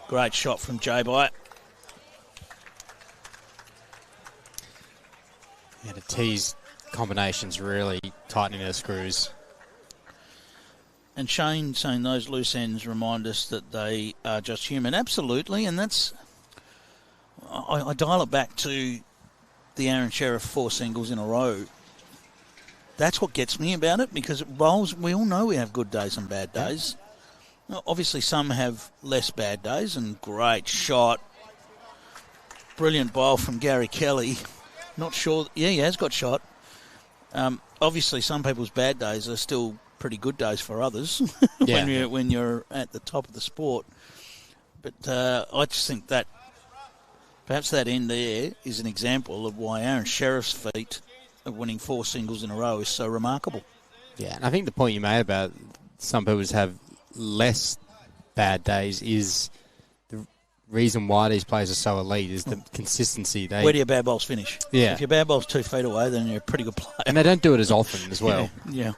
Great shot from J-Bite. Yeah, the Teys combination's really tightening their screws. And Shane saying those loose ends remind us that they are just human. Absolutely, and that's... I dial it back to the Aaron Sheriff 4 singles in a row. That's what gets me about it, because it rolls. We all know we have good days and bad days. Now, obviously, some have less bad days, and great shot. Brilliant bowl from Gary Kelly. Not sure. Yeah, he has got shot. Obviously, some people's bad days are still pretty good days for others when you're at the top of the sport. But I just think that perhaps that end there is an example of why Aaron Sheriff's feat of winning 4 singles in a row is so remarkable. Yeah, and I think the point you made about some people just have less bad days is the reason why these players are so elite is the consistency. Where do your bad bowls finish? Yeah. If your bad bowl's 2 feet away, then you're a pretty good player. And they don't do it as often as well. Yeah.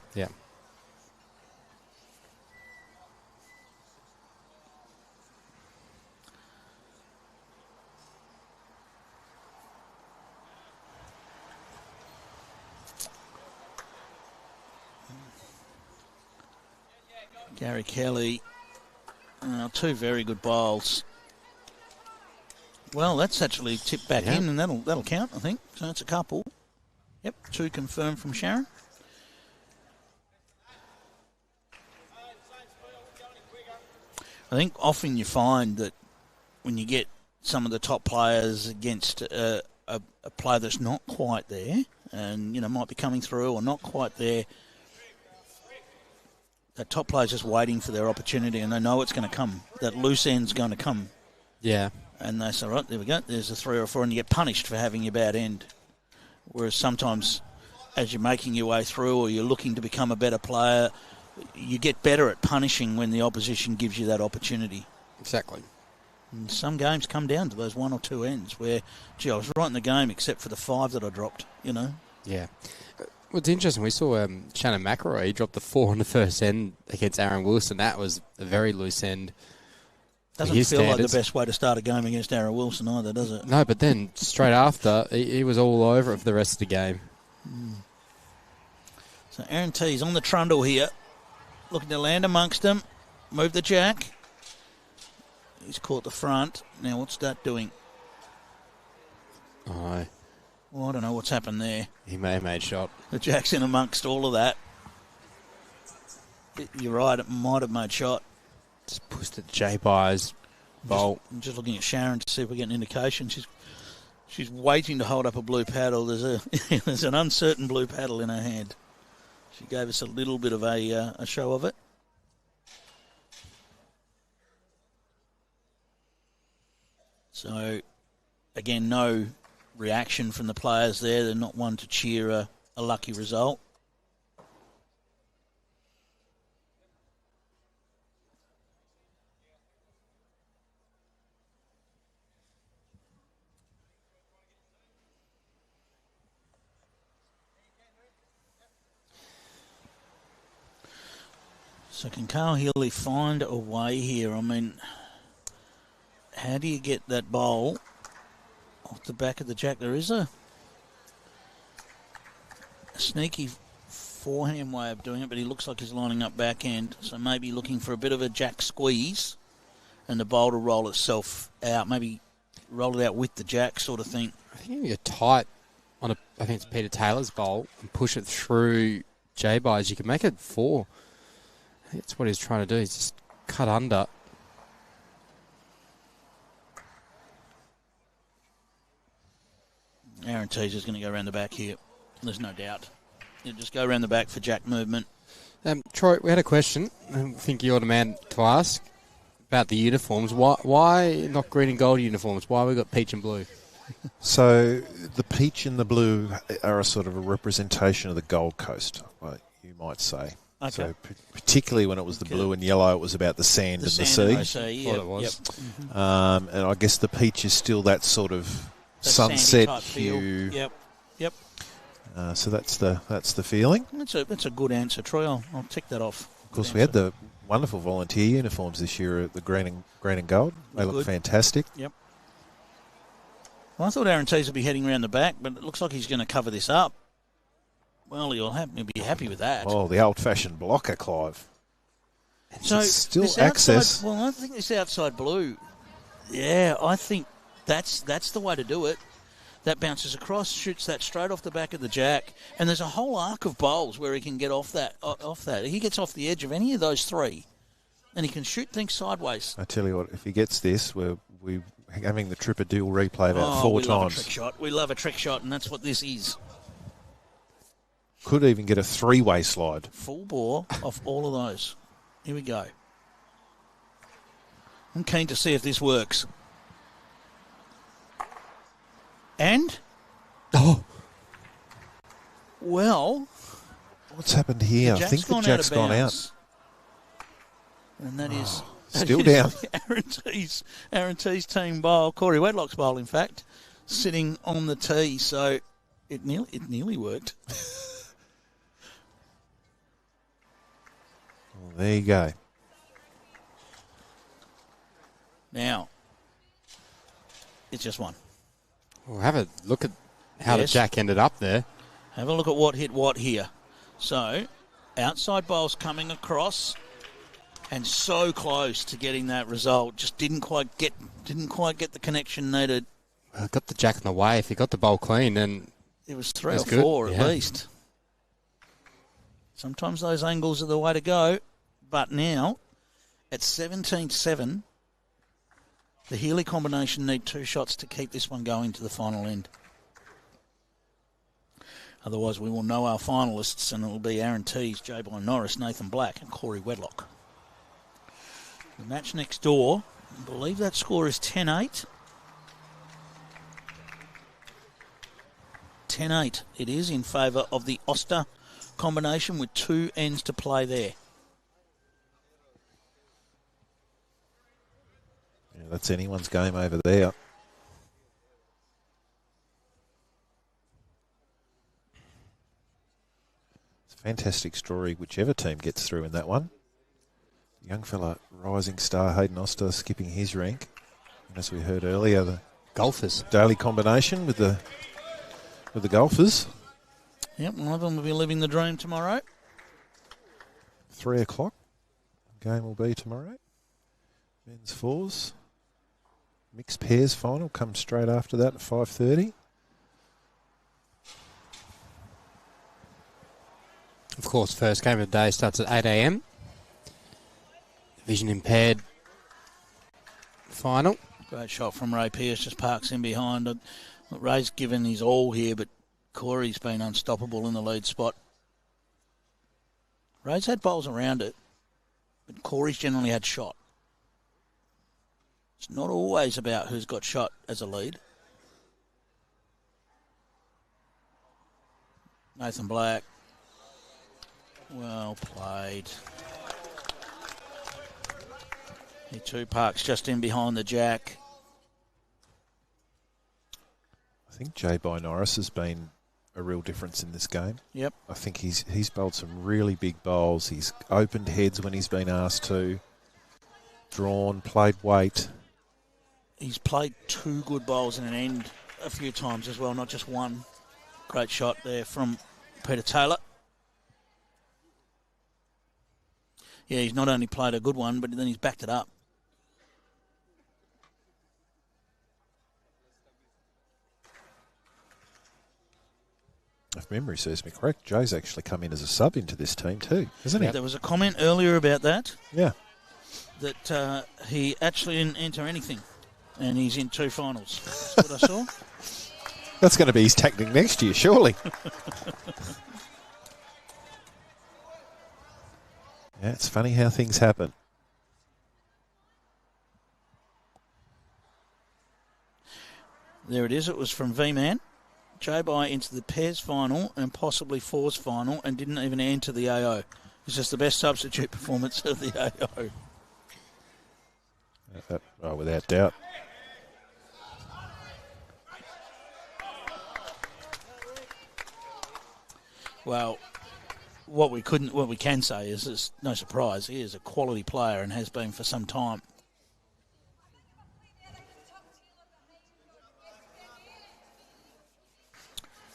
Gary Kelly, 2 very good bowls. Well, that's actually tipped back in, and that'll count, I think. So that's a couple. Yep, 2 confirmed from Sharon. I think often you find that when you get some of the top players against a player that's not quite there, and might be coming through or not quite there, that top player's just waiting for their opportunity, and they know it's going to come. That loose end's going to come. Yeah. And they say, right, there we go. There's a 3 or 4, and you get punished for having your bad end. Whereas sometimes, as you're making your way through or you're looking to become a better player, you get better at punishing when the opposition gives you that opportunity. Exactly. And some games come down to those 1 or 2 ends where, I was right in the game except for the 5 that I dropped, Yeah. Well, it's interesting. We saw Shannon McElroy. He dropped the 4 on the first end against Aaron Wilson. That was a very loose end. Doesn't feel like the best way to start a game against Aaron Wilson either, does it? No, but then straight after, he was all over it for the rest of the game. So Aaron Teys on the trundle here, looking to land amongst them. Move the jack. He's caught the front. Now what's that doing? Oh, Well, I don't know what's happened there. He may have made shot. The jack's in amongst all of that. You're right, it might have made shot. Just pushed it J-By's bowl. I'm just looking at Sharon to see if we get an indication. She's waiting to hold up a blue paddle. There's an uncertain blue paddle in her hand. She gave us a little bit of a show of it. So, again, no reaction from the players there. They're not one to cheer a lucky result. So can Carl Healey find a way here? I mean, how do you get that bowl off the back of the jack? There is a sneaky forehand way of doing it, but he looks like he's lining up backhand. So maybe looking for a bit of a jack squeeze and the bowl to roll itself out. Maybe roll it out with the jack sort of thing. I think if you're tight on I think it's Peter Taylor's bowl, and push it through J-By's, you can make it 4. I think that's what he's trying to do. He's just cut under. Aaron Teys is going to go around the back here. There's no doubt. He'll just go around the back for jack movement. Troy, we had a question. I think you're the man to ask about the uniforms. Why not green and gold uniforms? Why we got peach and blue? So the peach and the blue are a sort of a representation of the Gold Coast, you might say. Okay. So particularly when it was the blue and yellow, it was about the sand and the sea. Yeah, Thought it was. Yep. Mm-hmm. And I guess the peach is still that sort of That sunset sandy type hue. feel. Yep. So that's the feeling. That's a good answer, Troy. I'll tick that off. Of course, we had the wonderful volunteer uniforms this year at the green and gold. They look fantastic. Yep. Well, I thought Aaron Teys would be heading around the back, but it looks like he's going to cover this up. Well, he'll be happy with that. Oh, the old-fashioned blocker, Clive. So still this access. Well, I think this outside blue. Yeah, I think that's the way to do it. That bounces across, shoots that straight off the back of the jack, and there's a whole arc of bowls where he can get off that. He gets off the edge of any of those 3, and he can shoot things sideways. I tell you what, if he gets this, we're having the Tripper Deal replay about 4 we times. Love a trick shot. We love a trick shot, and that's what this is. Could even get a 3-way slide. Full bore off all of those. Here we go. I'm keen to see if this works. And? Oh. Well. What's happened here? I think the jack's gone out. And that is... Still down. Aaron Teys' team bowl, Corey Wedlock's bowl, in fact, sitting on the tee. So it nearly worked. Well, there you go. Now, it's just one. We'll have a look at how the jack ended up there. Have a look at what hit what here. So, outside bowls coming across, and so close to getting that result. Just didn't quite get the connection needed. Well, got the jack in the way. If he got the bowl clean, then it was 3 or good. 4 at least. Sometimes those angles are the way to go. But now, at 17-7, the Healey combination need 2 shots to keep this one going to the final end. Otherwise, we will know our finalists, and it will be Aaron Teys, Bye-Norris, Nathan Black, and Corey Wedlock. The match next door, I believe that score is 10-8. 10-8. It is in favour of the Oster combination with 2 ends to play there. Yeah, that's anyone's game over there. It's a fantastic story, whichever team gets through in that one. Young fella, rising star Hayden Oster skipping his rank. And as we heard earlier, the golfers daily combination with the golfers. Yep, one of them will be living the dream tomorrow. 3 o'clock. Game will be tomorrow. Men's fours. Mixed pairs final comes straight after that at 5:30. Of course, first game of the day starts at 8 a.m. Vision impaired final. Great shot from Ray Pearse, just parks in behind. Ray's given his all here, but Corey's been unstoppable in the lead spot. Ray's had bowls around it, but Corey's generally had shot. It's not always about who's got shot as a lead. Nathan Black. Well played. He too parks just in behind the jack. I think Bye-Norris has been a real difference in this game. Yep. I think he's bowled some really big bowls. He's opened heads when he's been asked to. Drawn, played weight. He's played 2 good bowls in an end a few times as well, not just one. Great shot there from Peter Taylor. Yeah, he's not only played a good one, but then he's backed it up. If memory serves me correct, Jay's actually come in as a sub into this team too, isn't he? There was a comment earlier about that. Yeah. That he actually didn't enter anything, and he's in 2 finals. That's what I saw. That's going to be his tactic next year, surely. Yeah, it's funny how things happen. There it is. It was from V-Man. J-Bye into the pairs final and possibly fours final and didn't even enter the AO. It's just the best substitute performance of the AO. Without doubt. Well, what we can say is it's no surprise. He is a quality player and has been for some time.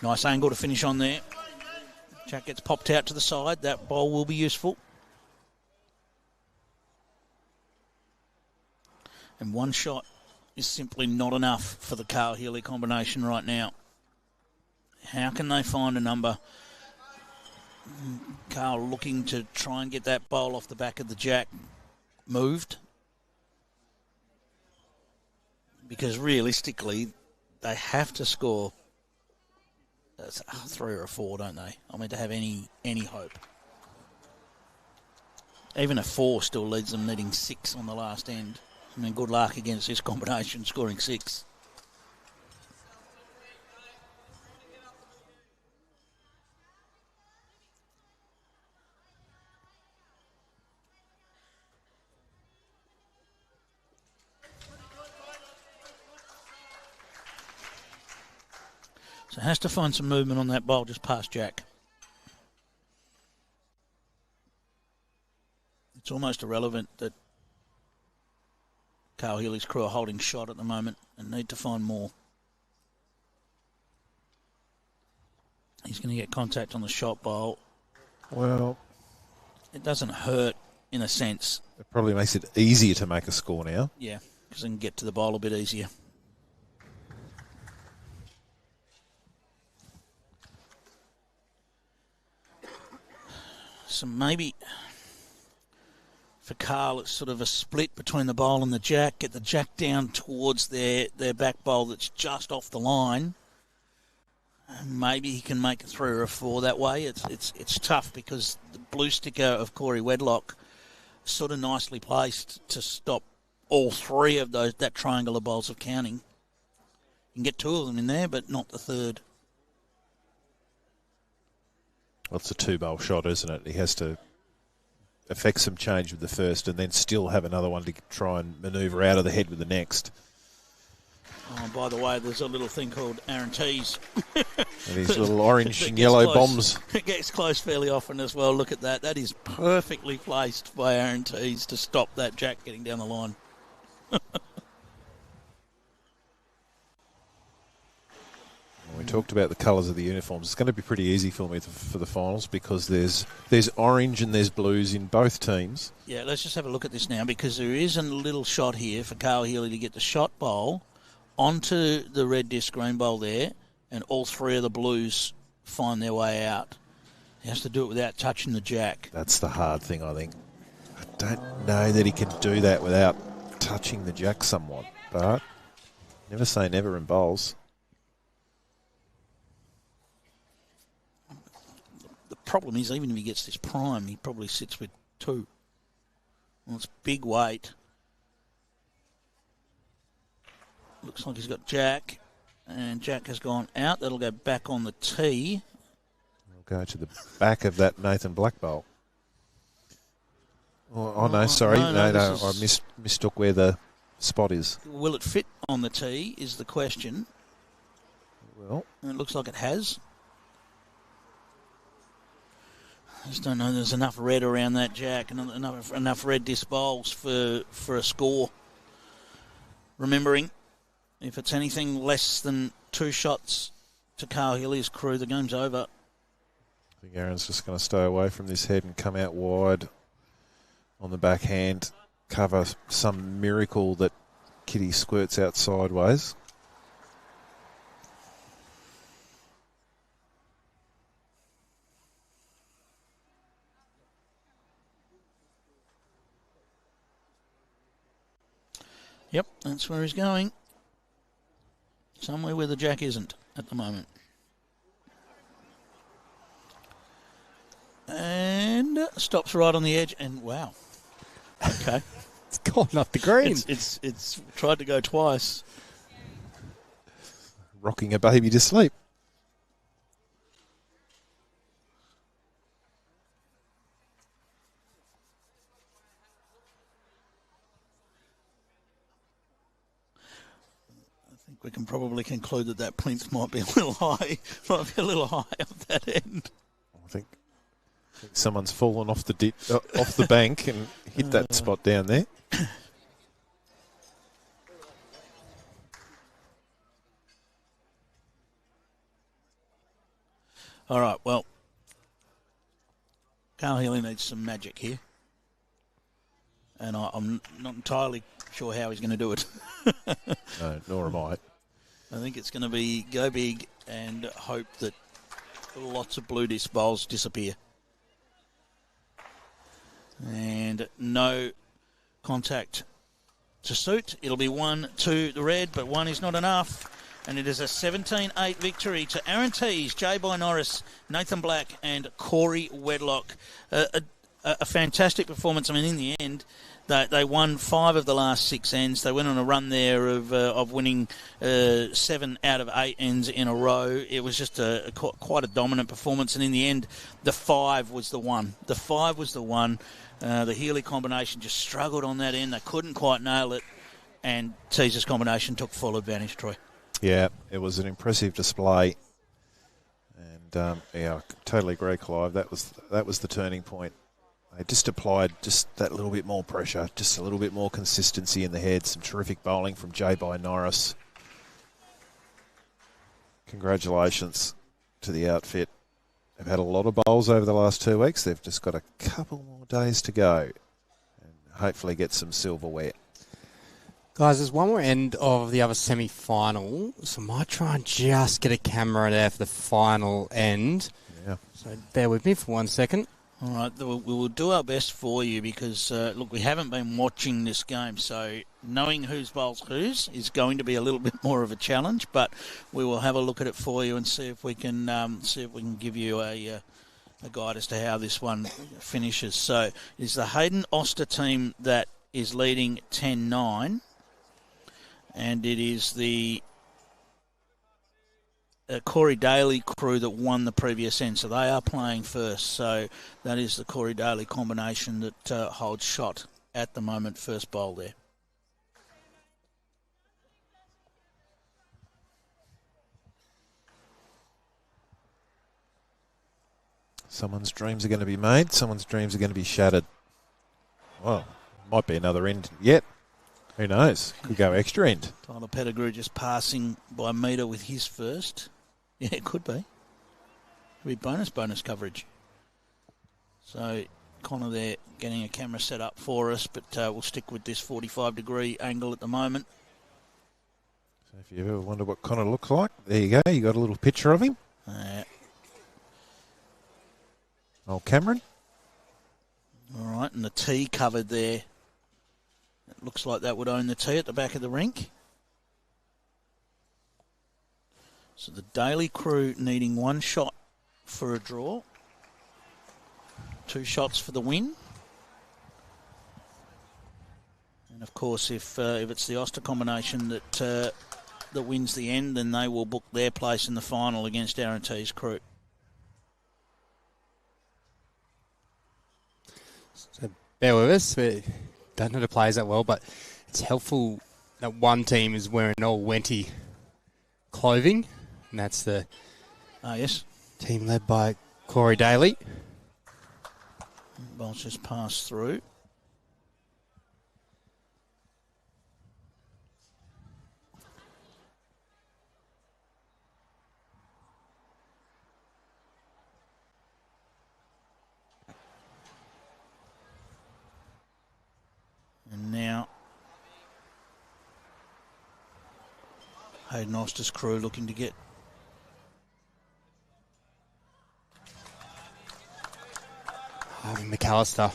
Nice angle to finish on there. Jack gets popped out to the side. That bowl will be useful. And one shot is simply not enough for the Carl Healey combination right now. How can they find a number? Carl looking to try and get that bowl off the back of the jack moved. Because realistically, they have to score a 3 or a 4, don't they? I mean, to have any hope. Even a 4 still leads them needing 6 on the last end. I mean, good luck against this combination, scoring 6. So has to find some movement on that bowl just past Jack. It's almost irrelevant that Carl Healey's crew are holding shot at the moment and need to find more. He's going to get contact on the shot bowl. Well, it doesn't hurt in a sense. It probably makes it easier to make a score now. Yeah, because they can get to the bowl a bit easier. So maybe for Carl it's sort of a split between the bowl and the jack. Get the jack down towards their back bowl that's just off the line. And maybe he can make a 3 or a 4 that way. It's tough because the blue sticker of Corey Wedlock is sort of nicely placed to stop all 3 of that triangle of bowls of counting. You can get 2 of them in there, but not the 3rd. Well, it's a 2-bowl shot, isn't it? He has to effect some change with the first and then still have another one to try and manoeuvre out of the head with the next. Oh, by the way, there's a little thing called Aaron Teys. And these little orange and yellow bombs. It gets close fairly often as well. Look at that. That is perfectly placed by Aaron Teys to stop that jack getting down the line. We talked about the colours of the uniforms. It's going to be pretty easy for me for the finals because there's orange and there's blues in both teams. Yeah, let's just have a look at this now because there is a little shot here for Carl Healey to get the shot bowl onto the red disc green bowl there and all 3 of the blues find their way out. He has to do it without touching the jack. That's the hard thing, I think. I don't know that he can do that without touching the jack somewhat, but never say never in bowls. The problem is, even if he gets this prime, he probably sits with 2. Well, it's big weight. Looks like he's got jack, and jack has gone out. That'll go back on the tee. We'll go to the back of that Nathan Black bowl. Oh no, sorry. No, I mistook where the spot is. Will it fit on the tee is the question. Well, And it looks like it has. I just don't know there's enough red around that jack and enough red disc bowls for a score. Remembering, if it's anything less than 2 shots to Carl Healey's crew, the game's over. I think Aaron's just going to stay away from this head and come out wide on the backhand, cover some miracle that Kitty squirts out sideways. Yep, that's where he's going. Somewhere where the jack isn't at the moment. And stops right on the edge, and wow. Okay. It's gone up the green. It's tried to go twice. Rocking a baby to sleep. I think we can probably conclude that plinth might be a little high. Might be a little high up that end. I think someone's fallen off the bank and hit that spot down there. All right, well, Carl Healey needs some magic here. And I'm not entirely sure how he's going to do it. No, nor am I. I think it's going to be go big and hope that lots of blue disc bowls disappear. And no contact to suit. It'll be 1 to the red, but 1 is not enough. And it is a 17-8 victory to Aaron Teys, Bye-Norris, Nathan Black and Corey Wedlock. A fantastic performance. I mean, in the end, they won 5 of the last 6 ends. They went on a run there of winning 7 out of 8 ends in a row. It was just quite a dominant performance. And in the end, the 5 was the one. The 5 was the one. The Healey combination just struggled on that end. They couldn't quite nail it. And Teys' combination took full advantage, Troy. Yeah, it was an impressive display. And, I totally agree, Clive. That was the turning point. They just applied just that little bit more pressure, just a little bit more consistency in the head. Some terrific bowling from Bye-Norris. Congratulations to the outfit. They've had a lot of bowls over the last 2 weeks. They've just got a couple more days to go and hopefully get some silverware. Guys, there's one more end of the other semi-final, so I might try and just get a camera there for the final end. Yeah. So bear with me for 1 second. All right, we will do our best for you because, look, we haven't been watching this game, so knowing whose bowls whose is going to be a little bit more of a challenge, but we will have a look at it for you and see if we can give you a guide as to how this one finishes. So it's the Hayden Oster team that is leading 10-9. And it is the Corey Daly crew that won the previous end. So they are playing first. So that is the Corey Daly combination that holds shot at the moment, first bowl there. Someone's dreams are going to be made. Someone's dreams are going to be shattered. Well, might be another end yet. Who knows? Could go extra end. Tyler Pettigrew just passing by metre with his first. Yeah, it could be. Could be bonus coverage. So Connor there getting a camera set up for us, but we'll stick with this 45-degree angle at the moment. So if you ever wonder what Connor looks like, there you go. You got a little picture of him. Oh, Cameron? All right, and the tee covered there. It looks like that would own the tee at the back of the rink. So the Daly crew needing one shot for a draw. 2 shots for the win. And of course, if it's the Oster combination that wins the end, then they will book their place in the final against Aaron Teys' crew. So bear with us. We don't know the players that well, but it's helpful that one team is wearing all Wenty clothing, and that's the Yes, team led by Corey Daly. Ball's just passed through. And now Hayden Oster's crew looking to get Harvey McAllister.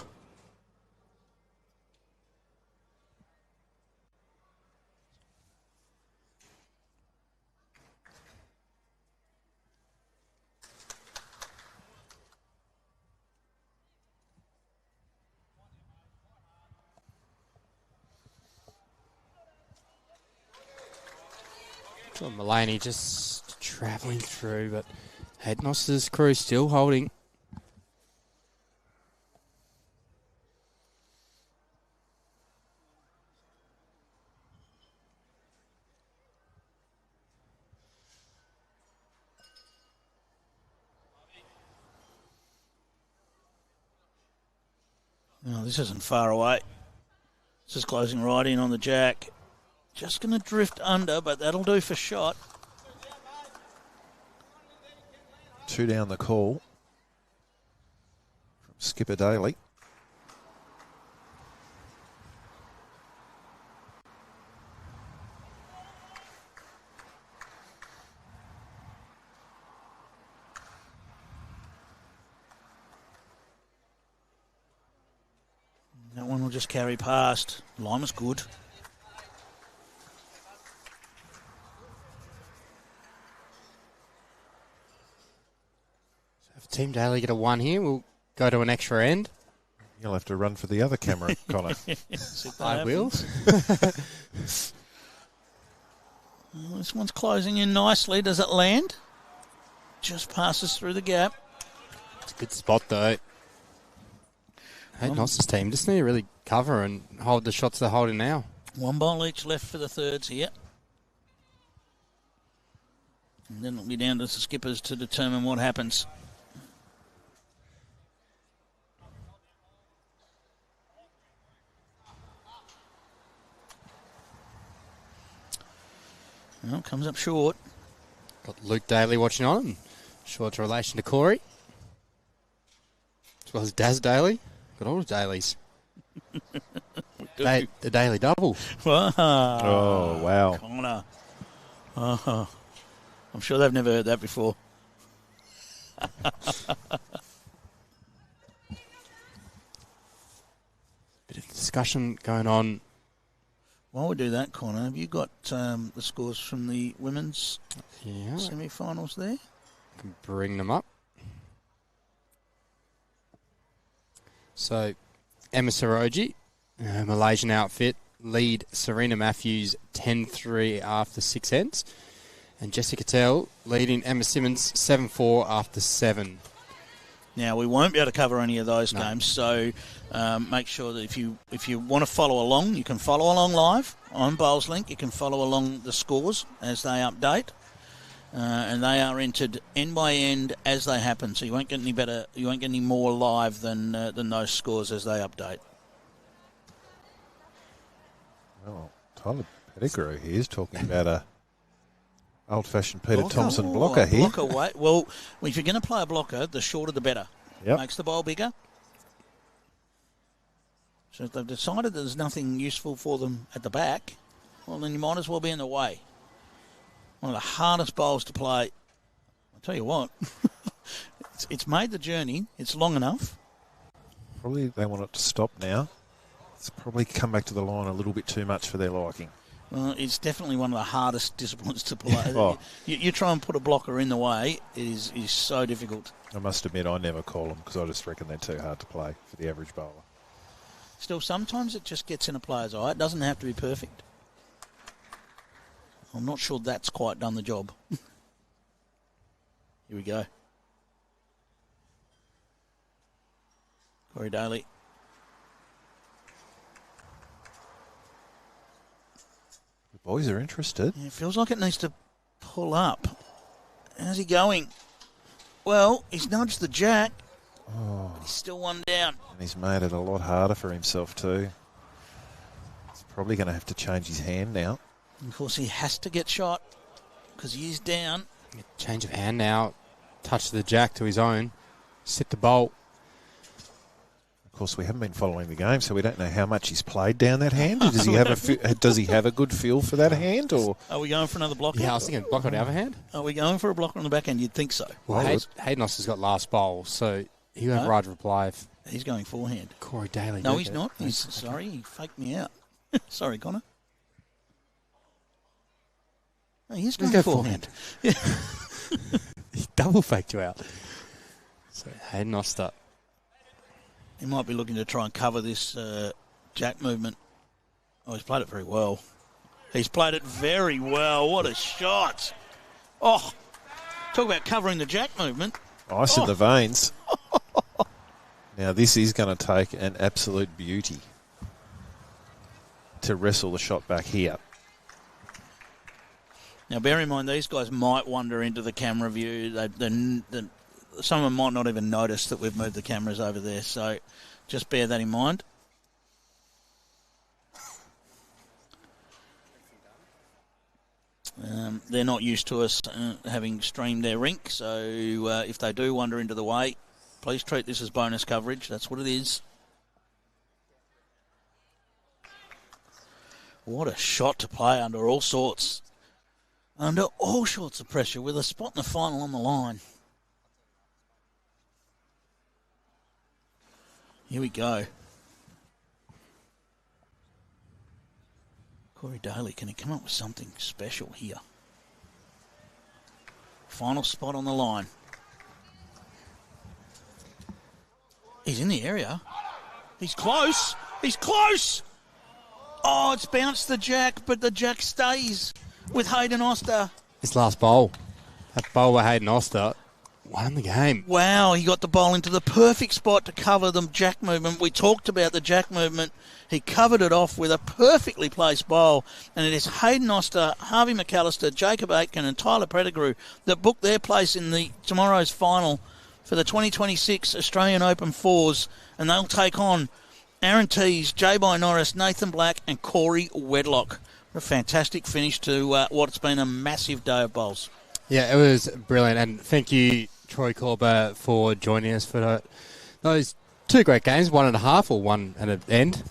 John Mulaney just travelling through, but Hayden crew still holding. No, this isn't far away. This is closing right in on the jack. Just going to drift under, but that'll do for shot. 2 down the call from Skipper Daly. That one will just carry past. Line was good. So if Team Daly get a 1 here, we'll go to an extra end. You'll have to run for the other camera, Connor. I will. This one's closing in nicely. Does it land? Just passes through the gap. It's a good spot, though. Hayden Oster's team just need to really cover and hold the shots they're holding now. 1 ball each left for the thirds here. And then it'll be down to the skippers to determine what happens. Well, comes up short. Got Luke Daly watching on. Short relation to Corey. As well as Daz Daly. Got all the Dailies. The Daily double. Wow. Oh, wow. Connor. I'm sure they've never heard that before. Bit of discussion going on. While we do that, Connor, have you got the scores from the women's semi-finals there? Can bring them up. So, Emma Soroji, Malaysian outfit, lead Serena Matthews 10-3 after 6 ends. And Jessica Tell leading Emma Simmons 7-4 after 7. Now, we won't be able to cover any of those games, so make sure that if you want to follow along, you can follow along live on Bowls Link. You can follow along the scores as they update. And they are entered end by end as they happen, so you won't get any better. You won't get any more live than those scores as they update. Oh, Tyler Pettigrew here is talking about a old-fashioned Peter Thompson blocker here. Blocker weight. Well, if you're going to play a blocker, the shorter the better. Yep. Makes the bowl bigger. So if they've decided that there's nothing useful for them at the back, well, then you might as well be in the way. One of the hardest bowls to play. I'll tell you what, It's made the journey. It's long enough. Probably they want it to stop now. It's probably come back to the line a little bit too much for their liking. Well, it's definitely one of the hardest disciplines to play. Oh. You try and put a blocker in the way, it is so difficult. I must admit, I never call them because I just reckon they're too hard to play for the average bowler. Still, sometimes it just gets in a player's eye. It doesn't have to be perfect. I'm not sure that's quite done the job. Here we go. Corey Daly. The boys are interested. Yeah, it feels like it needs to pull up. How's he going? Well, he's nudged the jack. Oh. But he's still one down. And he's made it a lot harder for himself too. He's probably going to have to change his hand now. And of course, he has to get shot because he is down. Change of hand now. Touch the jack to his own. Sit the bolt. Of course, we haven't been following the game, so we don't know how much he's played down that hand. Does he have a good feel for that hand, or Are we going for another blocker? Yeah, I was thinking block on the other hand. Are we going for a blocker on the back end? You'd think so. Well, Hayden has got last bowl, so he won't right to reply if He's going forehand. Corey Daly. No, he's not. He's sorry. He faked me out. Sorry, Connor. No, he's going go forehand. He double faked you out. So Hayden Oster. He might be looking to try and cover this jack movement. Oh, he's played it very well. He's played it very well. What a shot. Oh, talk about covering the jack movement. ice in the veins? Now, this is going to take an absolute beauty to wrestle the shot back here. Now, bear in mind, these guys might wander into the camera view. Some of them might not even notice that we've moved the cameras over there, so just bear that in mind. They're not used to us having streamed their rink, so if they do wander into the way, please treat this as bonus coverage. That's what it is. What a shot to play under all sorts of pressure with a spot in the final on the line. Here we go. Corey Daly, can he come up with something special here? Final spot on the line. He's in the area. He's close. He's close. Oh, it's bounced the jack, but the jack stays with Hayden Oster. His last bowl. That bowl with Hayden Oster won the game. Wow, he got the bowl into the perfect spot to cover the jack movement. We talked about the jack movement. He covered it off with a perfectly placed bowl. And it is Hayden Oster, Harvey McAllister, Jacob Aitken and Tyler Pettigrew that booked their place in tomorrow's final for the 2026 Australian Open Fours. And they'll take on Aaron Teys, Bye-Norris, Nathan Black and Corey Wedlock. What a fantastic finish to what's been a massive day of bowls. Yeah, it was brilliant. And thank you, Troy Corber, for joining us for those two great games, 1.5 or one and an end.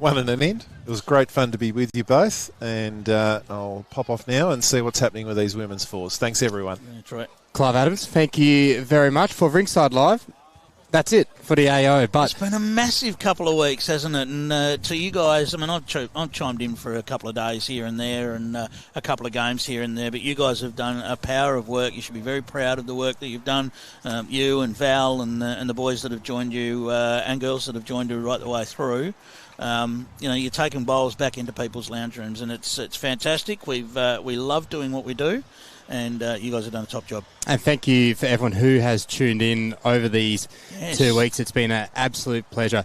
One and an end. It was great fun to be with you both, and I'll pop off now and see what's happening with these women's fours. Thanks, everyone. That's right. Clive Adams, thank you very much for Rinkside Live. That's it for the AO. But it's been a massive couple of weeks, hasn't it? And to you guys, I mean, I've chimed in for a couple of days here and there and a couple of games here and there, but you guys have done a power of work. You should be very proud of the work that you've done, you and Val and the boys that have joined you and girls that have joined you right the way through. You're taking bowls back into people's lounge rooms, and it's fantastic. We love doing what we do. And you guys have done a top job. And thank you for everyone who has tuned in over these 2 weeks. It's been an absolute pleasure.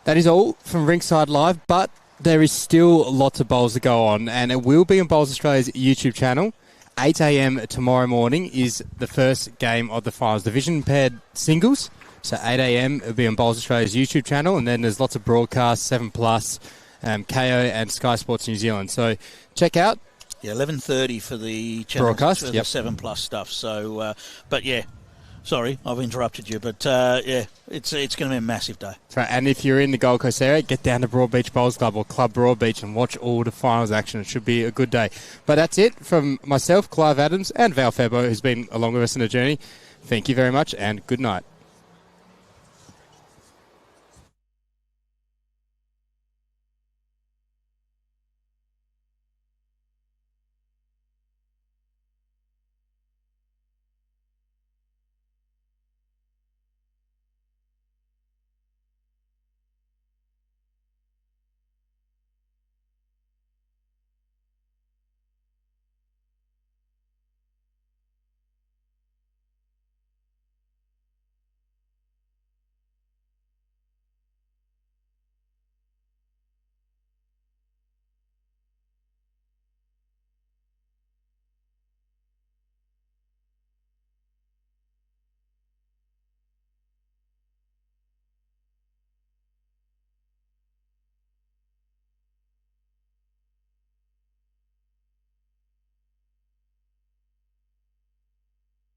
That is all from Rinkside Live, but there is still lots of bowls to go on, and it will be on Bowls Australia's YouTube channel. 8 a.m. tomorrow morning is the first game of the finals. Division paired singles. So 8 a.m. it will be on Bowls Australia's YouTube channel, and then there's lots of broadcasts, 7+, KO and Sky Sports New Zealand. So check out. Yeah, 11:30 for the channel, broadcast, for the 7+ stuff. So, but yeah, sorry, I've interrupted you. But it's going to be a massive day. That's right. And if you're in the Gold Coast area, get down to Broadbeach Bowls Club or Club Broadbeach and watch all the finals action. It should be a good day. But that's it from myself, Clive Adams, and Val Febo, who's been along with us in the journey. Thank you very much and good night.